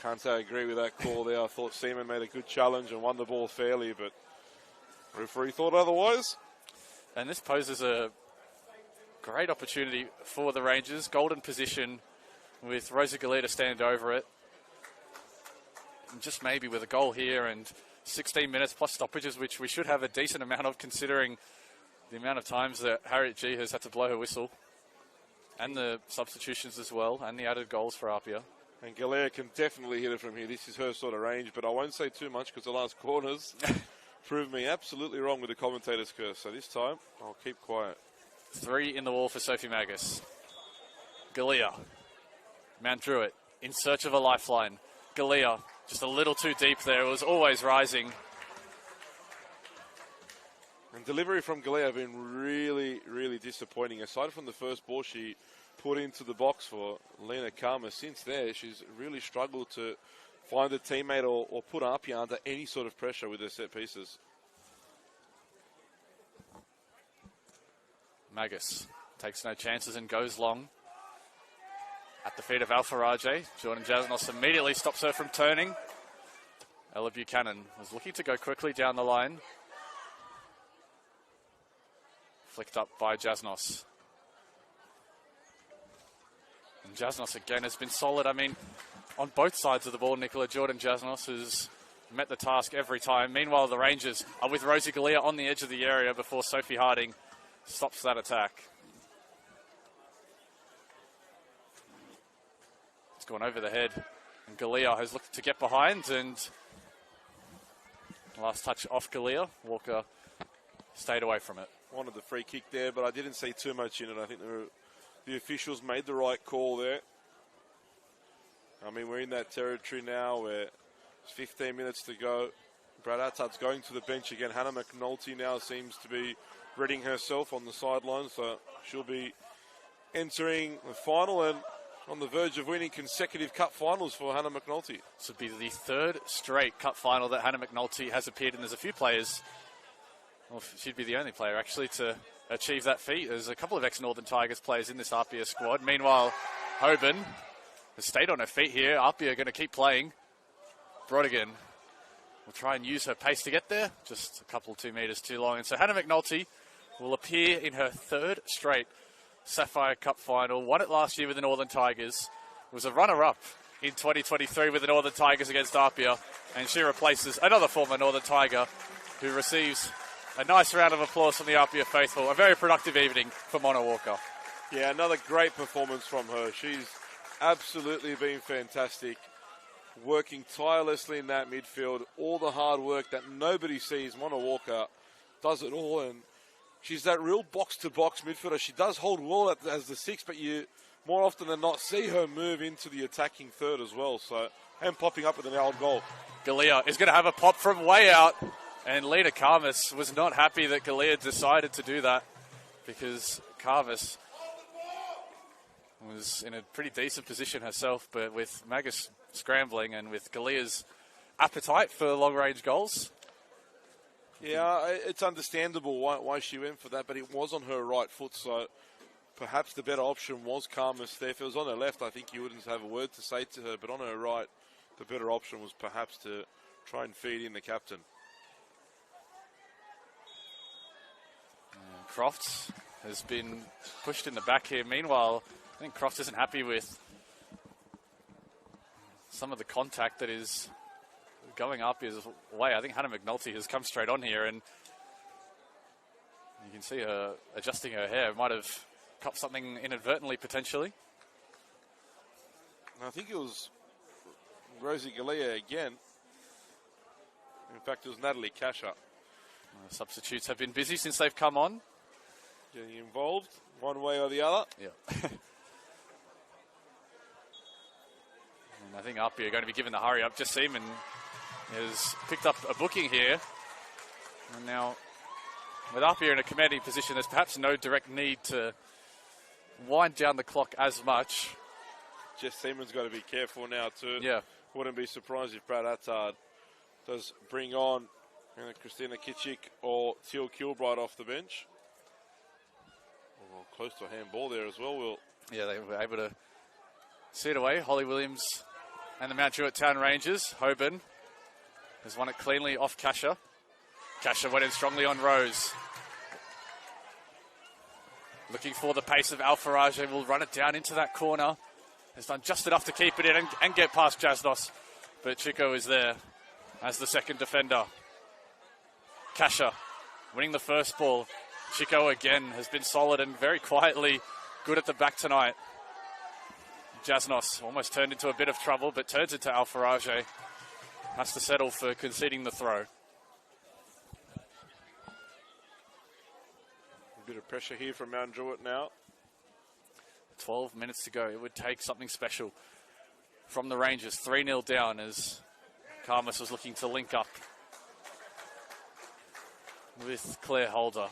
Can't say I agree with that call there. I thought Seaman made a good challenge and won the ball fairly, but referee thought otherwise. And this poses a great opportunity for the Rangers. Golden position with Rosa Galea to stand over it. And just maybe with a goal here and 16 minutes plus stoppages, which we should have a decent amount of, considering the amount of times that Harriet G has had to blow her whistle. And the substitutions as well, and the added goals for APIA. And Galea can definitely hit it from here. This is her sort of range, but I won't say too much because the last corners proved me absolutely wrong with the commentator's curse. So this time, I'll keep quiet. 3 in the wall for Sophie Magus. Galea. Mount Druitt in search of a lifeline. Galea just a little too deep there. It was always rising. And delivery from Galea have been really, really disappointing. Aside from the first ball she put into the box for Lena Karmas, since there she's really struggled to find a teammate or put APIA under any sort of pressure with her set pieces. Magus takes no chances and goes long. At the feet of Alfarage, Jordan Jasnos immediately stops her from turning. Ella Buchanan was looking to go quickly down the line. Flicked up by Jasnos. And Jasnos again has been solid. I mean, on both sides of the ball, Nicola, Jordan Jasnos has met the task every time. Meanwhile, the Rangers are with Rosie Galea on the edge of the area before Sophie Harding stops that attack. It's gone over the head, and Galea has looked to get behind, and last touch off Galea. Walker stayed away from it. Wanted the free kick there, but I didn't see too much in it. I think the officials made the right call there. I mean, we're in that territory now where it's 15 minutes to go. Brad Attard's going to the bench again. Hannah McNulty now seems to be readying herself on the sideline, so she'll be entering the final and on the verge of winning consecutive cup finals for Hannah McNulty. This would be the third straight cup final that Hannah McNulty has appeared in. There's a few players, well, she'd be the only player actually to achieve that feat. There's a couple of ex-Northern Tigers players in this APIA squad. Meanwhile, Hoban has stayed on her feet here. APIA going to keep playing. Brodigan will try and use her pace to get there. Just a couple 2 meters too long. And so Hannah McNulty will appear in her third straight Sapphire Cup final. Won it last year with the Northern Tigers. Was a runner-up in 2023 with the Northern Tigers against APIA. And she replaces another former Northern Tiger who receives a nice round of applause from the APIA faithful. A very productive evening for Mona Walker. Yeah, another great performance from her. She's absolutely been fantastic. Working tirelessly in that midfield. All the hard work that nobody sees. Mona Walker does it all, and she's that real box-to-box midfielder. She does hold well as the six, but you more often than not see her move into the attacking third as well. So, and popping up with an old goal. Galea is going to have a pop from way out, and Lena Karmas was not happy that Galea decided to do that because Karmas was in a pretty decent position herself, but with Magus scrambling and with Galea's appetite for long-range goals. Yeah, it's understandable why she went for that, but it was on her right foot, so perhaps the better option was Karmas there. If it was on her left, I think you wouldn't have a word to say to her, but on her right, the better option was perhaps to try and feed in the captain. Crofts has been pushed in the back here. Meanwhile, I think Crofts isn't happy with some of the contact that is going up his way. I think Hannah McNulty has come straight on here, and you can see her adjusting her hair. Might have copped something inadvertently, potentially. I think it was Rosie Galea again. In fact, it was Natalie Kasha. Substitutes have been busy since they've come on. Getting involved one way or the other. Yeah. And I think APIA are going to be given the hurry up. Just Seaman has picked up a booking here. And now, with APIA in a commanding position, there's perhaps no direct need to wind down the clock as much. Jess Seaman's got to be careful now too. Yeah. Wouldn't be surprised if Brad Attard does bring on Christina Kitchik or Teal Kilbride off the bench. Close to a handball there as well, Will. Yeah, they were able to see it away. Holly Williams and the Mount Druitt Town Rangers. Hoban has won it cleanly off Kasha. Kasha went in strongly on Rose. Looking for the pace of Alfarage. Will run it down into that corner. Has done just enough to keep it in and get past Jasnos. But Chico is there as the second defender. Kasha winning the first ball. Chico again has been solid and very quietly good at the back tonight. Jasnos almost turned into a bit of trouble, but turns it to Alfarage. Has to settle for conceding the throw. A bit of pressure here from Mount Druitt now. 12 minutes to go. It would take something special from the Rangers. 3-0 down as Karmas was looking to link up with Claire Holder.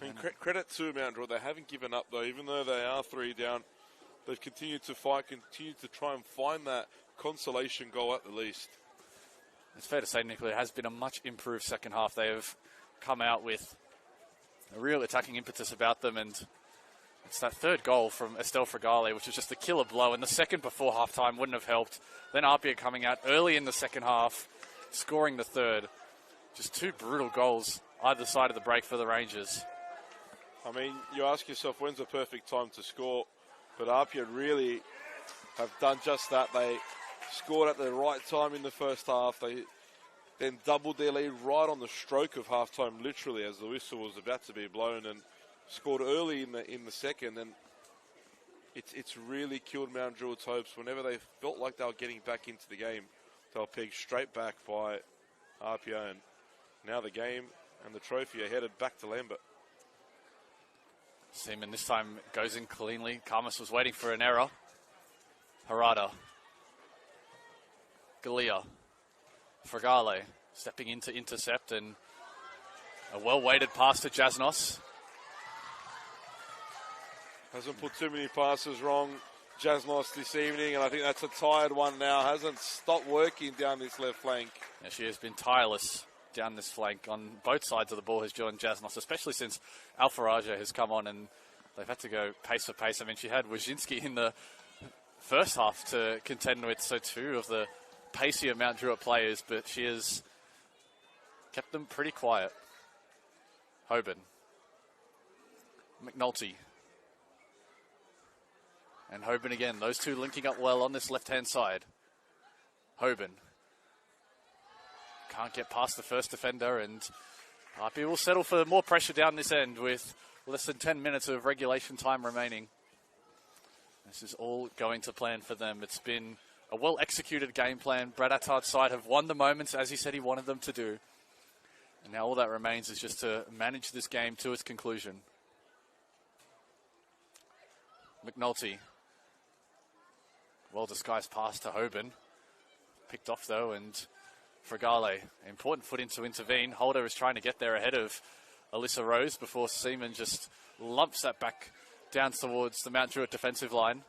I mean, credit to Mount Druitt. They haven't given up, though. Even though they are 3 down, they've continued to fight, continued to try and find that consolation goal at the least. It's fair to say, Nicola, it has been a much improved second half. They have come out with a real attacking impetus about them, and it's that third goal from Estelle Fragale, which was just a killer blow, and the second before halftime wouldn't have helped. Then APIA coming out early in the second half, scoring the third. Just two brutal goals either side of the break for the Rangers. I mean, you ask yourself, when's the perfect time to score? But APIA really have done just that. They scored at the right time in the first half. They then doubled their lead right on the stroke of halftime, literally, as the whistle was about to be blown, and scored early in the second. And it's really killed Mount Druitt's hopes. Whenever they felt like they were getting back into the game, they were pegged straight back by APIA, and now the game and the trophy are headed back to Lambert. Seaman this time goes in cleanly. Karmas was waiting for an error. Harada. Galea. Fragale stepping in to intercept, and a well-weighted pass to Jasnos. Hasn't put too many passes wrong, Jasnos, this evening, and I think that's a tired one now. Hasn't stopped working down this left flank. Yeah, she has been tireless down this flank on both sides of the ball, has joined Jasnos, especially since Alfaraja has come on and they've had to go pace for pace. I mean, she had Wojcinski in the first half to contend with, so two of the pacier Mount Druitt players, but she has kept them pretty quiet. Hoban. McNulty. And Hoban again. Those two linking up well on this left-hand side. Hoban. Can't get past the first defender, and APIA will settle for more pressure down this end with less than 10 minutes of regulation time remaining. This is all going to plan for them. It's been a well-executed game plan. Brad Attard's side have won the moments as he said he wanted them to do. And now all that remains is just to manage this game to its conclusion. McNulty. Well-disguised pass to Hoban. Picked off, though, and Fragale. Important foot in to intervene. Holder is trying to get there ahead of Alyssa Rose before Seaman just lumps that back down towards the Mount Druitt defensive line.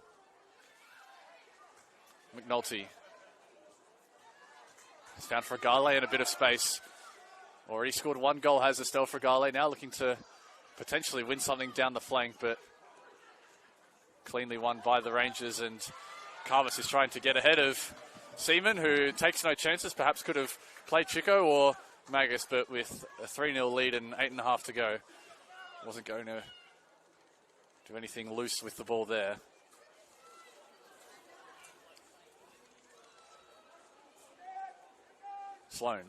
McNulty has found Fragale in a bit of space. Already scored one goal, has Estelle Fragale. Now looking to potentially win something down the flank, but cleanly won by the Rangers, and Carvis is trying to get ahead of Seaman, who takes no chances. Perhaps could have played Chico or Magus, but with a 3-0 lead and 8.5 to go, wasn't going to do anything loose with the ball there. Sloan.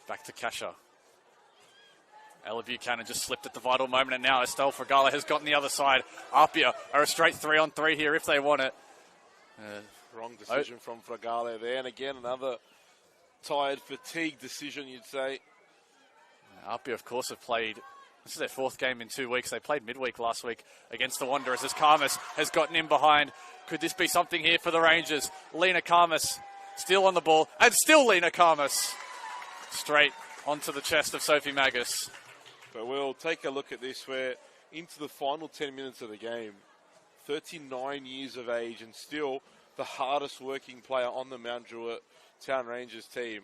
Back to Kasha. Ella Buchanan just slipped at the vital moment, and now Estelle Fragale has gotten the other side. APIA are a straight 3-on-3 here if they want it. Wrong decision from Fragale there, and again another tired, fatigued decision, you'd say. APIA, of course, have played. This is their fourth game in 2 weeks. They played midweek last week against the Wanderers as Karmas has gotten in behind. Could this be something here for the Rangers? Lena Karmas still on the ball, and still Lena Karmas straight onto the chest of Sophie Magus. But we'll take a look at this. We're into the final 10 minutes of the game. 39 years of age and still the hardest working player on the Mount Druitt Town Rangers team.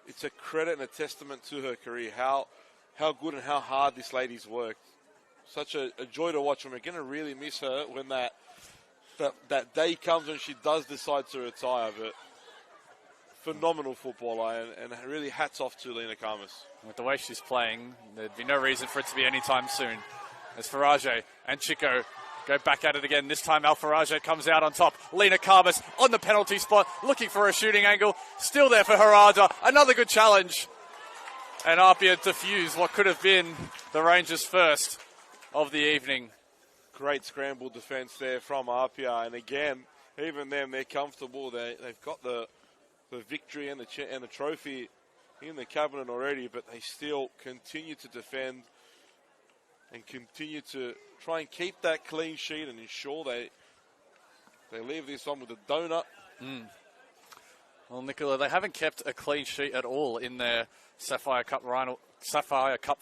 It's a credit and a testament to her career, how good and how hard this lady's worked. Such a joy to watch, and we're going to really miss her when that day comes when she does decide to retire. But phenomenal footballer, and really hats off to Lena Karmas. With the way she's playing, there'd be no reason for it to be any time soon. As Farage and Chico go back at it again. This time Alfaraja comes out on top. Lena Karmas on the penalty spot, looking for a shooting angle. Still there for Harada. Another good challenge. And APIA defuse what could have been the Rangers' first of the evening. Great scramble defence there from APIA. And again, even them, they're comfortable. They've got the victory and the trophy in the cabinet already, but they still continue to defend and continue to try and keep that clean sheet and ensure they leave this on with a donut. Well, Nicola, they haven't kept a clean sheet at all in their Sapphire Cup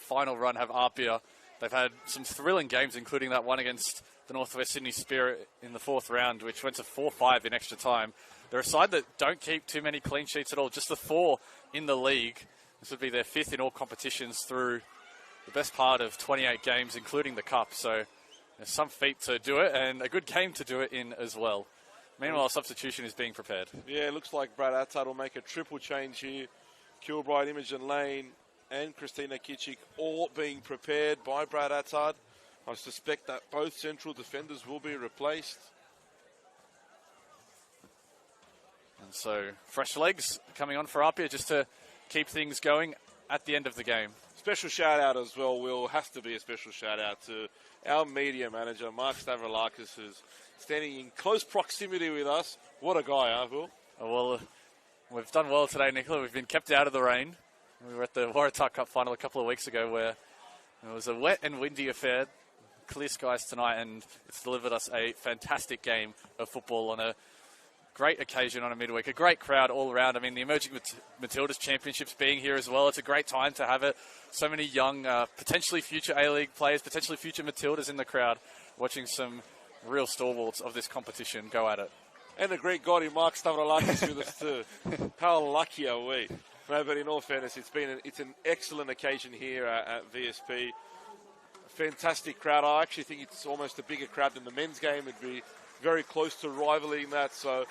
final run, have APIA. They've had some thrilling games, including that one against the Northwest Sydney Spirit in the fourth round, which went to 4-5 in extra time. They're a side that don't keep too many clean sheets at all, just the 4 in the league. This would be their 5th in all competitions through the best part of 28 games, including the Cup. So there's some feat to do it, and a good game to do it in as well. Meanwhile, a substitution is being prepared. Yeah, it looks like Brad Attard will make a triple change here. Kilbride, Imogen Lane, and Christina Kitchik all being prepared by Brad Attard. I suspect that both central defenders will be replaced. So fresh legs coming on for APIA just to keep things going at the end of the game. Special shout out as well, Will. Has to be a special shout out to our media manager, Mark Stavroulakis, who's standing in close proximity with us. What a guy, huh, Will? Well, we've done well today, Nicola. We've been kept out of the rain. We were at the Waratah Cup final a couple of weeks ago where it was a wet and windy affair. Clear skies tonight, and it's delivered us a fantastic game of football on a great occasion on a midweek. A great crowd all around. I mean, the Emerging Matildas Championships being here as well. It's a great time to have it. So many young, potentially future A-League players, potentially future Matildas in the crowd, watching some real stalwarts of this competition go at it. And a great God in Mark Stavroulakis with us too. How lucky are we? No, but in all fairness, it's an excellent occasion here at VSP. Fantastic crowd. I actually think it's almost a bigger crowd than the men's game. It'd be very close to rivaling that. So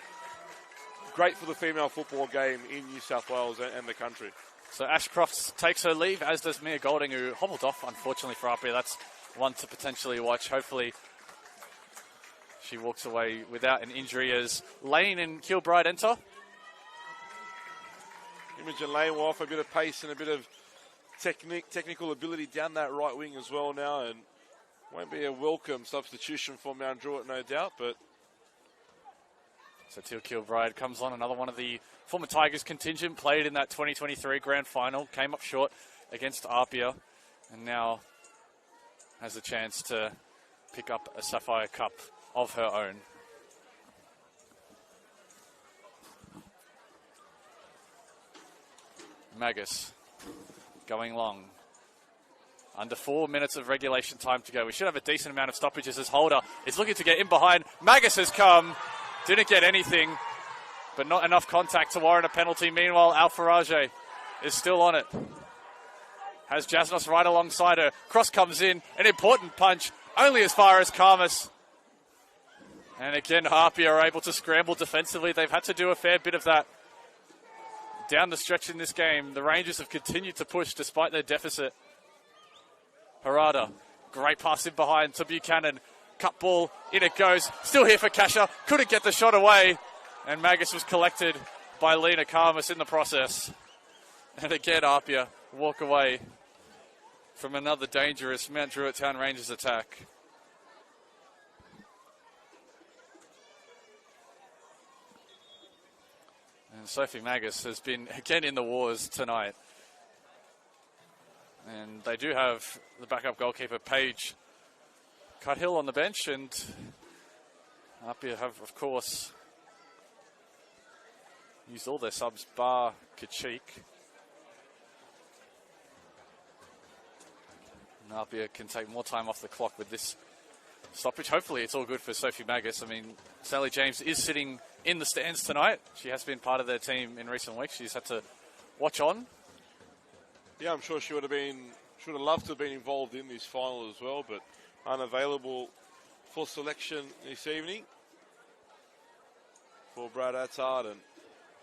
great for the female football game in New South Wales and the country. So Ashcroft takes her leave, as does Mia Golding, who hobbled off, unfortunately, for APIA. That's one to potentially watch. Hopefully she walks away without an injury as Lane and Kilbride enter. Imogen Lane will offer a bit of pace and a bit of technical ability down that right wing as well now, and won't be a welcome substitution for Mount Druitt, no doubt. But so Teal Kilbride comes on, another one of the former Tigers contingent, played in that 2023 grand final, came up short against APIA, and now has a chance to pick up a Sapphire Cup of her own. Magus going long. Under 4 minutes of regulation time to go. We should have a decent amount of stoppages as Holder is looking to get in behind. Magus has come. Didn't get anything, but not enough contact to warrant a penalty. Meanwhile, Alfarage is still on it. Has Jasnos right alongside her. Cross comes in. An important punch. Only as far as Karmas. And again, APIA are able to scramble defensively. They've had to do a fair bit of that down the stretch in this game. The Rangers have continued to push despite their deficit. Harada, great pass in behind to Buchanan. Cut ball, in it goes. Still here for Kasha. Couldn't get the shot away. And Magus was collected by Lena Karmas in the process. And again, APIA walk away from another dangerous Mount Druitt Town Rangers attack. And Sophie Magus has been again in the wars tonight. And they do have the backup goalkeeper, Paige Cuthill, on the bench. And APIA have, of course, used all their subs, bar Kachik. And APIA can take more time off the clock with this stoppage. Hopefully it's all good for Sophie Magus. I mean, Sally James is sitting in the stands tonight. She has been part of their team in recent weeks. She's had to watch on. Yeah, I'm sure she would have loved to have been involved in this final as well, but unavailable for selection this evening for Brad Attard. And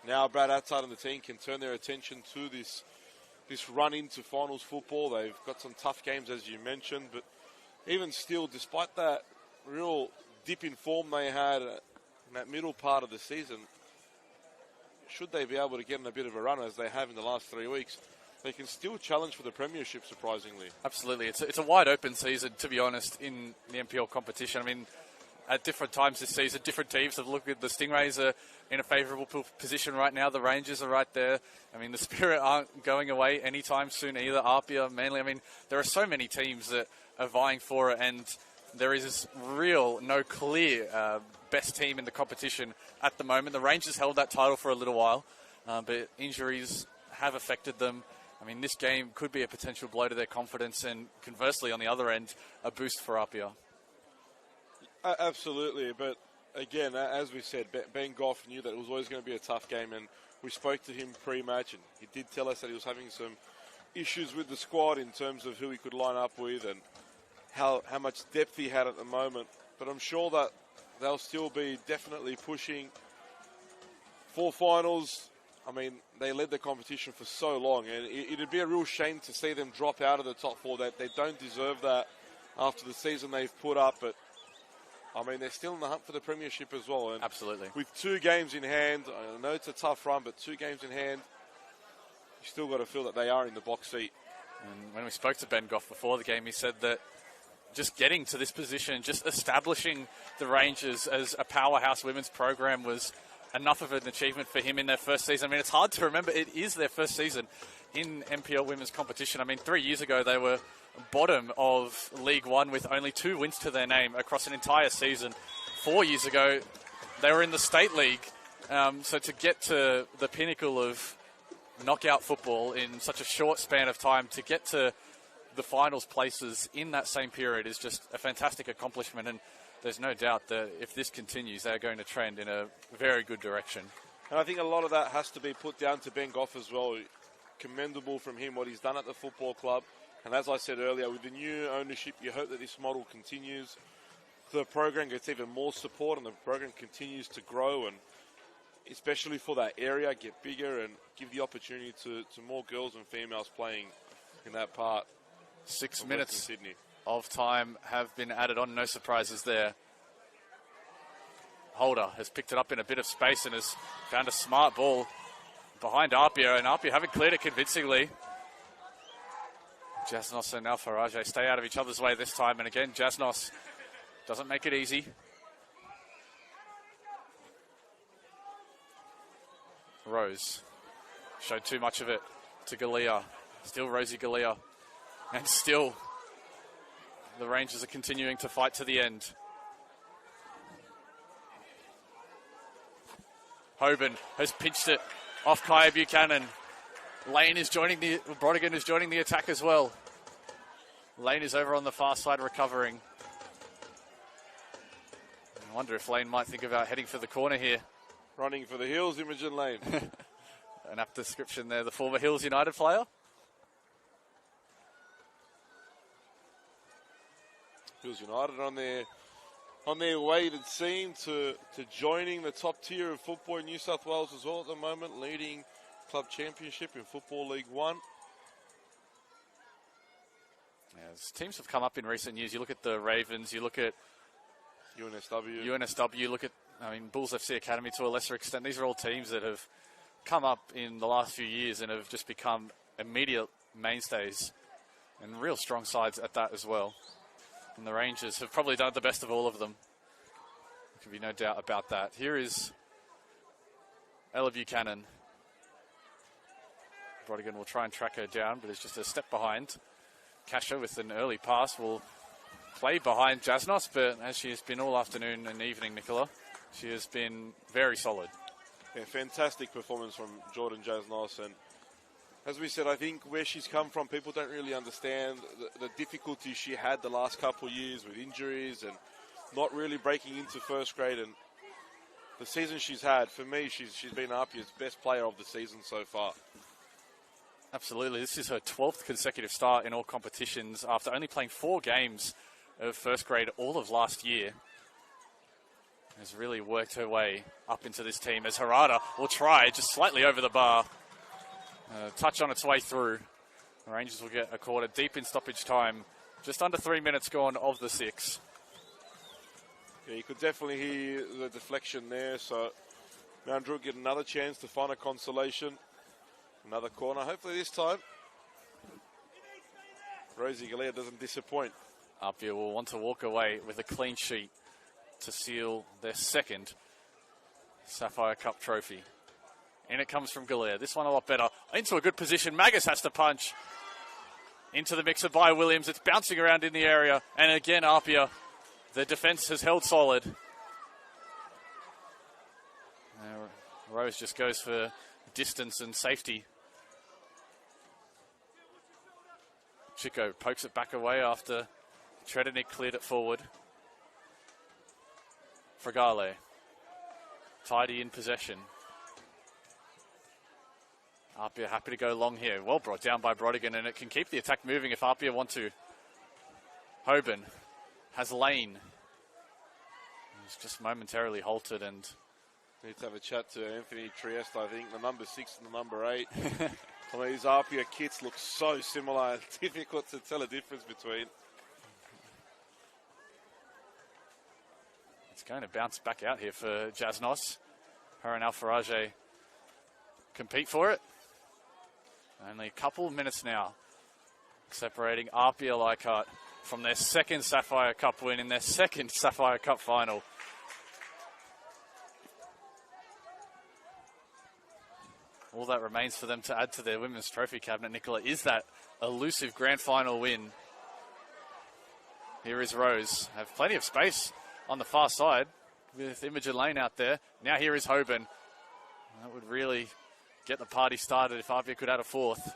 now Brad Attard and the team can turn their attention to this run into finals football. They've got some tough games, as you mentioned, but even still, despite that real dip in form they had in that middle part of the season, should they be able to get in a bit of a run as they have in the last 3 weeks, they can still challenge for the premiership, surprisingly. Absolutely. It's a wide open season, to be honest, in the NPL competition. I mean, at different times this season, different teams have looked at the Stingrays are in a favourable position right now. The Rangers are right there. I mean, the Spirit aren't going away anytime soon either. APIA, Manly. I mean, there are so many teams that are vying for it, and there is this no clear best team in the competition at the moment. The Rangers held that title for a little while, but injuries have affected them. I mean, this game could be a potential blow to their confidence, and conversely, on the other end, a boost for APIA. Absolutely, but again, as we said, Ben Goff knew that it was always going to be a tough game, and we spoke to him pre-match, and he did tell us that he was having some issues with the squad in terms of who he could line up with and how much depth he had at the moment. But I'm sure that they'll still be definitely pushing for finals. I mean, they led the competition for so long, and it'd be a real shame to see them drop out of the top four. That they don't deserve that after the season they've put up. But I mean, they're still in the hunt for the premiership as well. And absolutely. With 2 games in hand, I know it's a tough run, but 2 games in hand, you still got to feel that they are in the box seat. And when we spoke to Ben Goff before the game, he said that just getting to this position, just establishing the Rangers as a powerhouse women's program was enough of an achievement for him in their first season. I mean, it's hard to remember. It is their first season in NPL women's competition. I mean, 3 years ago, they were bottom of League One with only 2 wins to their name across an entire season. 4 years ago, they were in the State League. So to get to the pinnacle of knockout football in such a short span of time, to get to the finals places in that same period is just a fantastic accomplishment. And there's no doubt that if this continues, they're going to trend in a very good direction. And I think a lot of that has to be put down to Ben Goff as well. Commendable from him, what he's done at the football club. And as I said earlier, with the new ownership, you hope that this model continues. The program gets even more support and the program continues to grow, and especially for that area, get bigger and give the opportunity to more girls and females playing in that part. 6 minutes of time have been added on. No surprises there. Holder has picked it up in a bit of space and has found a smart ball behind APIA, and APIA haven't cleared it convincingly. Jasnos and Alfaraje stay out of each other's way this time, and again, Jasnos doesn't make it easy. Rose showed too much of it to Galea. Still Rosie Galea. And still, the Rangers are continuing to fight to the end. Hoban has pinched it off Kaya Buchanan. Lane is joining Brodigan is joining the attack as well. Lane is over on the far side recovering. I wonder if Lane might think about heading for the corner here. Running for the Hills, Imogen Lane. An apt description there, the former Hills United player. Hills United on their way, it seemed, to joining the top tier of football in New South Wales as well at the moment, leading club championship in Football League One. As teams have come up in recent years, you look at the Ravens, you look at UNSW, look at, Bulls FC Academy to a lesser extent. These are all teams that have come up in the last few years and have just become immediate mainstays and real strong sides at that as well. And the Rangers have probably done the best of all of them. There can be no doubt about that. Here is Ella Buchanan. Brodigan will try and track her down, but it's just a step behind. Kasha with an early pass will play behind Jasnos, but as she has been all afternoon and evening, Nicola, she has been very solid. Yeah, fantastic performance from Jordan Jasnos, and as we said, I think where she's come from, people don't really understand the difficulties she had the last couple of years with injuries and not really breaking into first grade. And the season she's had, for me, she's been APIA's best player of the season so far. Absolutely. This is her 12th consecutive start in all competitions after only playing 4 games of first grade all of last year. Has really worked her way up into this team as Harada will try just slightly over the bar. Touch on its way through. The Rangers will get a quarter deep in stoppage time. Just under 3 minutes gone of the 6. Yeah, you could definitely hear the deflection there. So Mount Druitt get another chance to find a consolation. Another corner, hopefully this time. Rosie Galea doesn't disappoint. APIA will want to walk away with a clean sheet to seal their second Sapphire Cup trophy. And it comes from Galea. This one a lot better. Into a good position. Magus has to punch. Into the mixer by Williams. It's bouncing around in the area. And again, APIA, their defense has held solid. Rose just goes for distance and safety. Chico pokes it back away after Tredenik cleared it forward. Fragale. Tidy in possession. APIA happy to go long here. Well brought down by Brodigan, and it can keep the attack moving if APIA want to. Hoban has Lane. He's just momentarily halted and... Need to have a chat to Anthony Trieste, I think, the number 6 and the number 8. I mean, these APIA kits look so similar. It's difficult to tell a difference between. going to bounce back out here for Jasnos. Her and Alfarage compete for it. Only a couple of minutes now separating APIA Leichhardt from their second Sapphire Cup win in their second Sapphire Cup final. All that remains for them to add to their women's trophy cabinet, Nicola, is that elusive grand final win. Here is Rose. Have plenty of space on the far side with Imogen Lane out there. Now here is Hoban. That would really get the party started if APIA could add a fourth.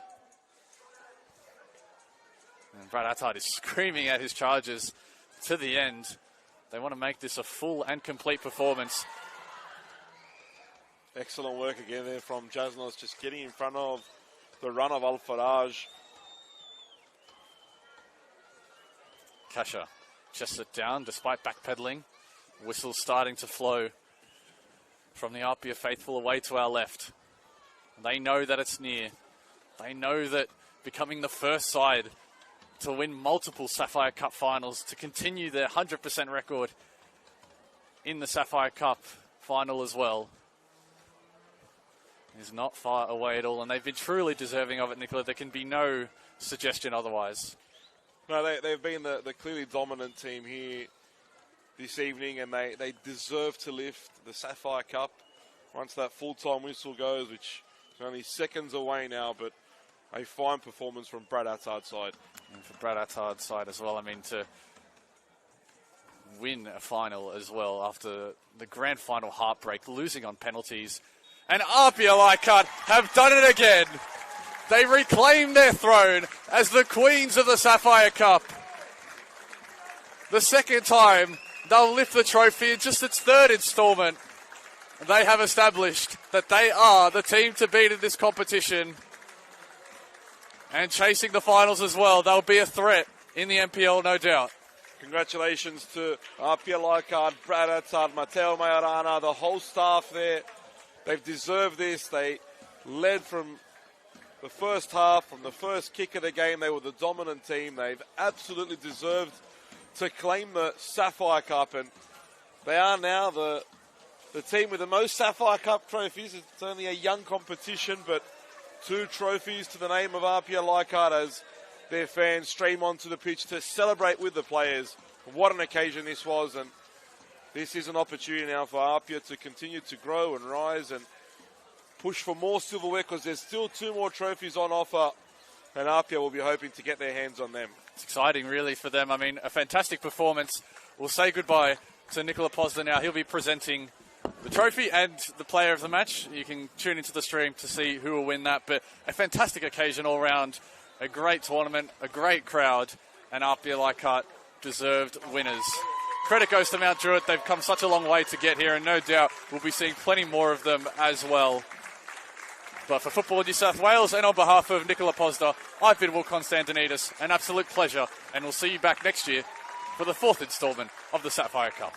And Brad Attard is screaming at his charges to the end. They want to make this a full and complete performance. Excellent work again there from Jasnos, just getting in front of the run of Alfarage. Kasha just sit down despite backpedaling. Whistle starting to flow from the APIA faithful away to our left. They know that it's near. They know that becoming the first side to win multiple Sapphire Cup finals, to continue their 100% record in the Sapphire Cup final as well, is not far away at all. And they've been truly deserving of it, Nicola. There can be no suggestion otherwise. No, they've been the clearly dominant team here this evening, and they deserve to lift the Sapphire Cup once that full-time whistle goes, which is only seconds away now, but a fine performance from Brad Attard's side. And for Brad Attard's side as well, I mean, to win a final as well after the grand final heartbreak, losing on penalties. And APIA Leichhardt have done it again. They reclaim their throne as the queens of the Sapphire Cup. The second time they'll lift the trophy in just its third installment. They have established that they are the team to beat in this competition. And chasing the finals as well. They'll be a threat in the NPL, no doubt. Congratulations to APIA Leichhardt, Brad Attard, Matteo Majorana, the whole staff there. They've deserved this. They led from the first half, from the first kick of the game. They were the dominant team. They've absolutely deserved to claim the Sapphire Cup, and they are now the team with the most Sapphire Cup trophies. It's only a young competition, but 2 trophies to the name of APIA Leichhardt as their fans stream onto the pitch to celebrate with the players. What an occasion this was, and this is an opportunity now for APIA to continue to grow and rise and push for more silverware, because there's still 2 more trophies on offer, and APIA will be hoping to get their hands on them. It's exciting, really, for them. I mean, a fantastic performance. We'll say goodbye to Nicola Posner now. He'll be presenting the trophy and the player of the match. You can tune into the stream to see who will win that, but a fantastic occasion all round. A great tournament, a great crowd, and APIA Leichhardt deserved winners. Credit goes to Mount Druitt. They've come such a long way to get here, and no doubt we'll be seeing plenty more of them as well. But for Football New South Wales and on behalf of Nicola Posner, I've been Will Constantinides. An absolute pleasure, and we'll see you back next year for the 4th instalment of the Sapphire Cup.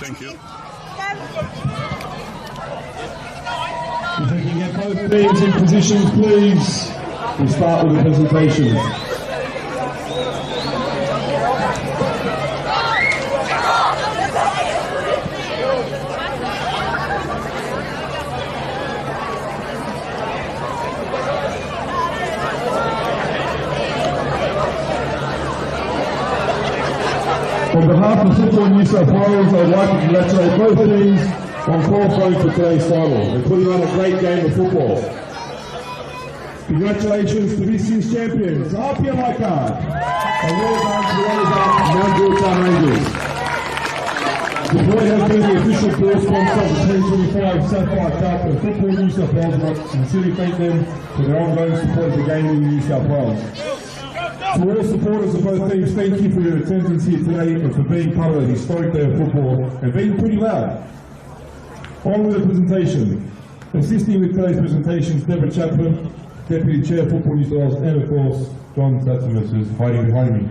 Thank you. If we can get both teams in position, please. We'll start with the presentation. On behalf of Football New South Wales, I'd like to congratulate both teams on qualifying for today's final and putting on a great game of football. Congratulations to this year's champions, APIA Leichhardt, and well done to Mount Rangers. Druitt has been the official tour sponsor of the 2025 Sapphire Cup, and Football New South Wales would like to sincerely thank them for their ongoing support of the game in New South Wales. To all supporters of both teams, thank you for your attendance here today and for being part of a historic day of football and being pretty loud. On with the presentation. Assisting with today's presentation is Deborah Chapman, Deputy Chair of Football New South Wales, and of course, John Satzimus, who's hiding behind me.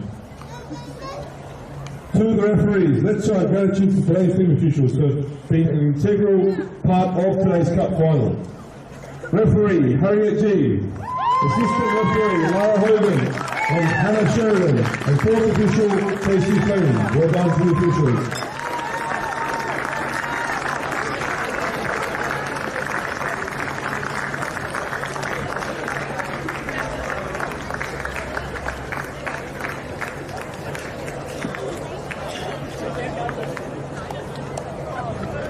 To the referees, let's show our gratitude to today's team officials for being an integral part of today's Cup final. Referee, Harriet G. Assistant referee, Lara Hogan, and Hannah Sheridan, and fourth official, Casey Fleming. Well done to the officials.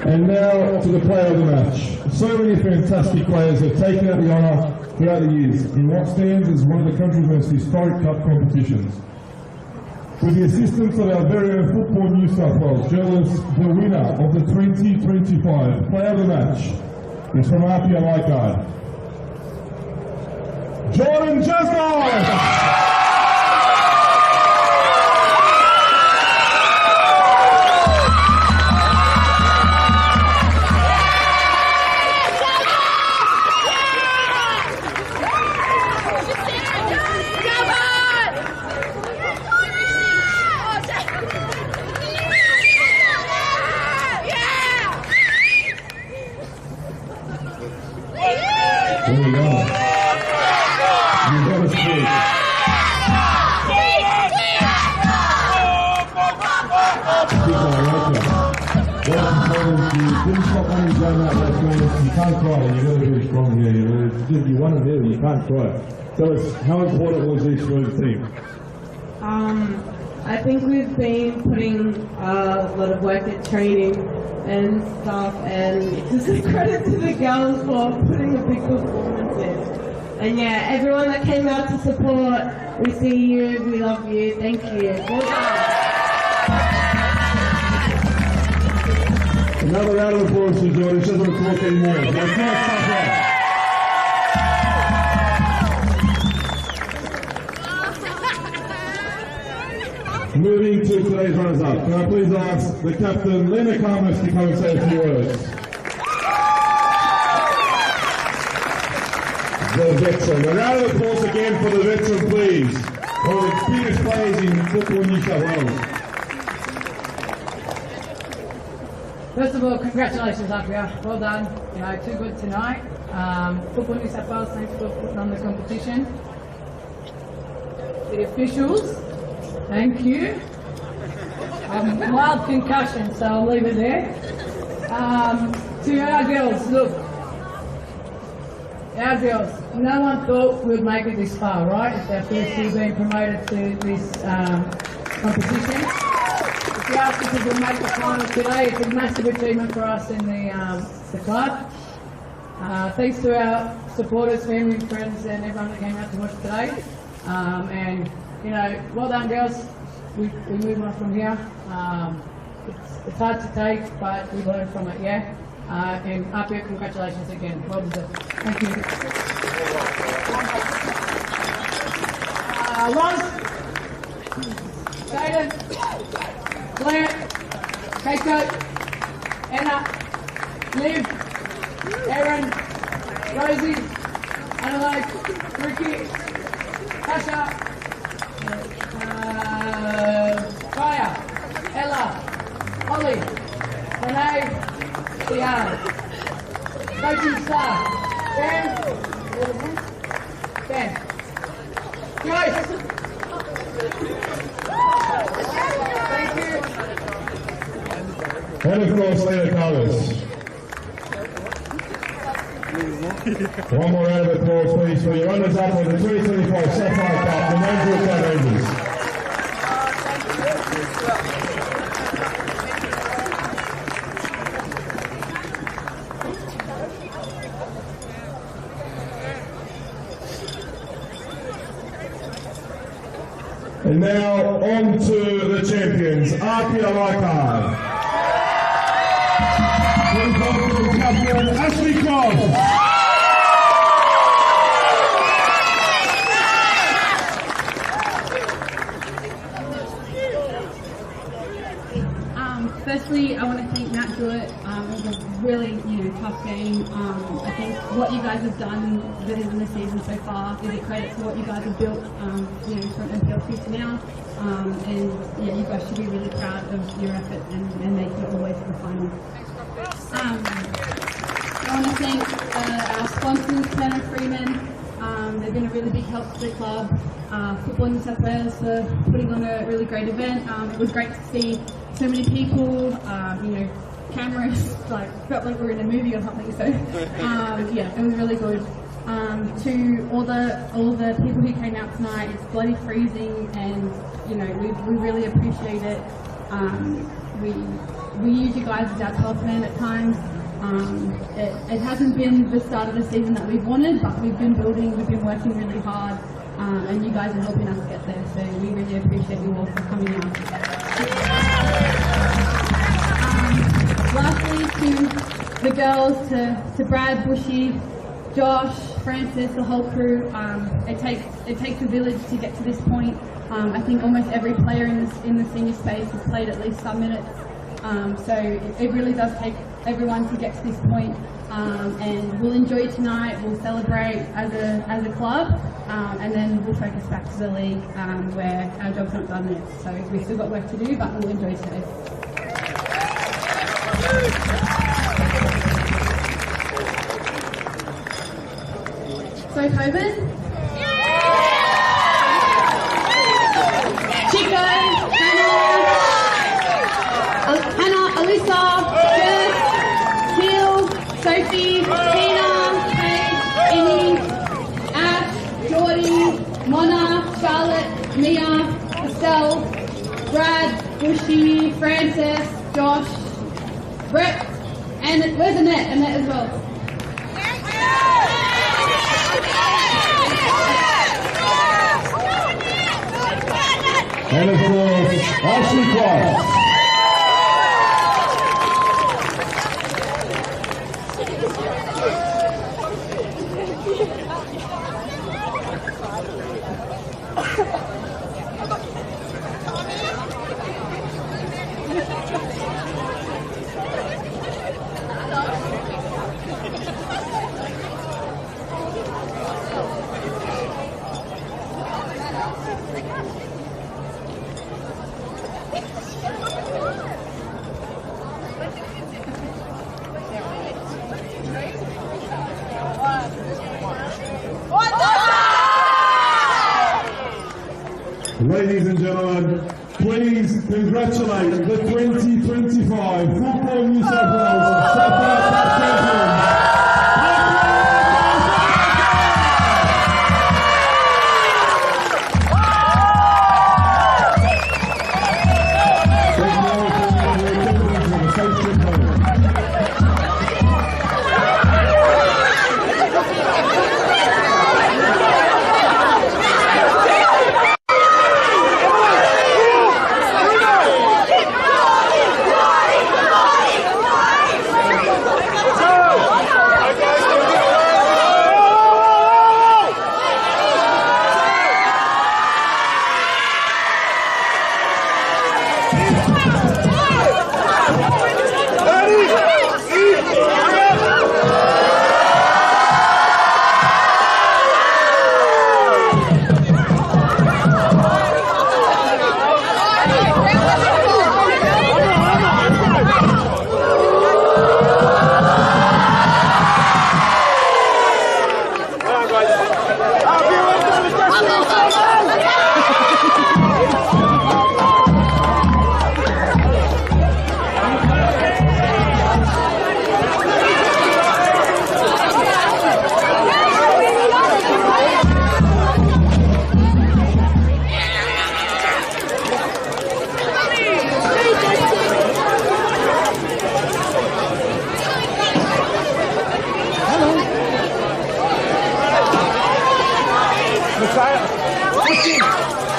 And now to the player of the match. So many fantastic players have taken out the honour throughout the years in what stands as one of the country's most historic cup competitions. With the assistance of our very own Football New South Wales journalists, the winner of the 2025 player of the match is from APIA Leichhardt, Jordan Jasnoff! There you go. You got us through. You didn't stop when you done that last game. You can't cry. You got to be strong here. You want to do it. You can't cry. Tell us, how important was this for the team? I think we've been putting a lot of work at training and stuff, and just a credit to the girls for putting a big performance in. And yeah, everyone that came out to support, we see you, we love you, thank you. Well done. Another round of applause for Jordan. She doesn't talk anymore. That's not Sapphire. Moving to today's runners-up, can I please ask the captain, Lena Karmas, to come and say a few words. The veteran. A round of applause again for the veteran, please. One of the biggest players in Football New South Wales. First of all, congratulations, APIA. Well done. You know, too good tonight. Football New South Wales, thanks for putting on the competition. The officials, thank you. Mild concussion, so I'll leave it there. To our girls, look. Our girls, no one thought we'd make it this far, right? It's our first year being promoted to this competition. If you ask us if we'll make the final today, it's a massive achievement for us in the club. Thanks to our supporters, family, friends, and everyone that came out to watch today. And you know, well done, girls. We move on from here. It's hard to take, but we learn from it, yeah? And APIA, congratulations again. Well deserved. Thank you. Ron, Jaden, Claire, Keiko, Anna, Liv, Erin, Rosie, Adelaide, Ricky, Tasha, Kaya, Ella, Holly, guys. And of course, Lena Carlos. One more round of applause, please, for your runners-up of the 2025 Sapphire Cup, the Druitt Rangers. And now on to the champions, APIA Leichhardt. Please welcome Captain Ashley Cross. Firstly, I want to thank Matt Druitt. It was a really, tough game. I think what you guys have done in the season so far is a credit to what you guys have built, from MPL2 to now. And yeah, you guys should be really proud of your effort and making it all the way to the final. I want to thank our sponsors, Turner Freeman. They've been a really big help to the club. Football New South Wales for putting on a really great event. It was great to see so many people, cameras, felt like we were in a movie or something, so yeah, it was really good. To all the people who came out tonight, it's bloody freezing and, we really appreciate it. We use you guys as our 12th man at times. It hasn't been the start of the season that we've wanted, but we've been building, we've been working really hard, and you guys are helping us get there, so we really appreciate you all for coming out. Lastly, to the girls, to Brad, Bushy, Josh, Francis, the whole crew, it takes a village to get to this point. I think almost every player in the senior space has played at least some minutes, so it really does take everyone to get to this point. And we'll enjoy tonight, we'll celebrate as a club, and then we'll focus back to the league where our job's not done yet. So we've still got work to do, but we'll enjoy today. So Coburn? Chico, Hannah, Alyssa, Jess, Hill, Sophie, Tina, Paige, Amy, Ash, Jordy, Mona, Charlotte, Mia, Estelle, Brad, Bushy, Francis, Josh, Brett, and where's Annette? Annette as well. And of course, Ashley Cross. Ladies and gentlemen, please congratulate the 2025 Football New South Wales Sapphire Cup champions.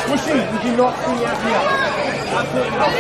Pushing, did you not see out here? Absolutely not.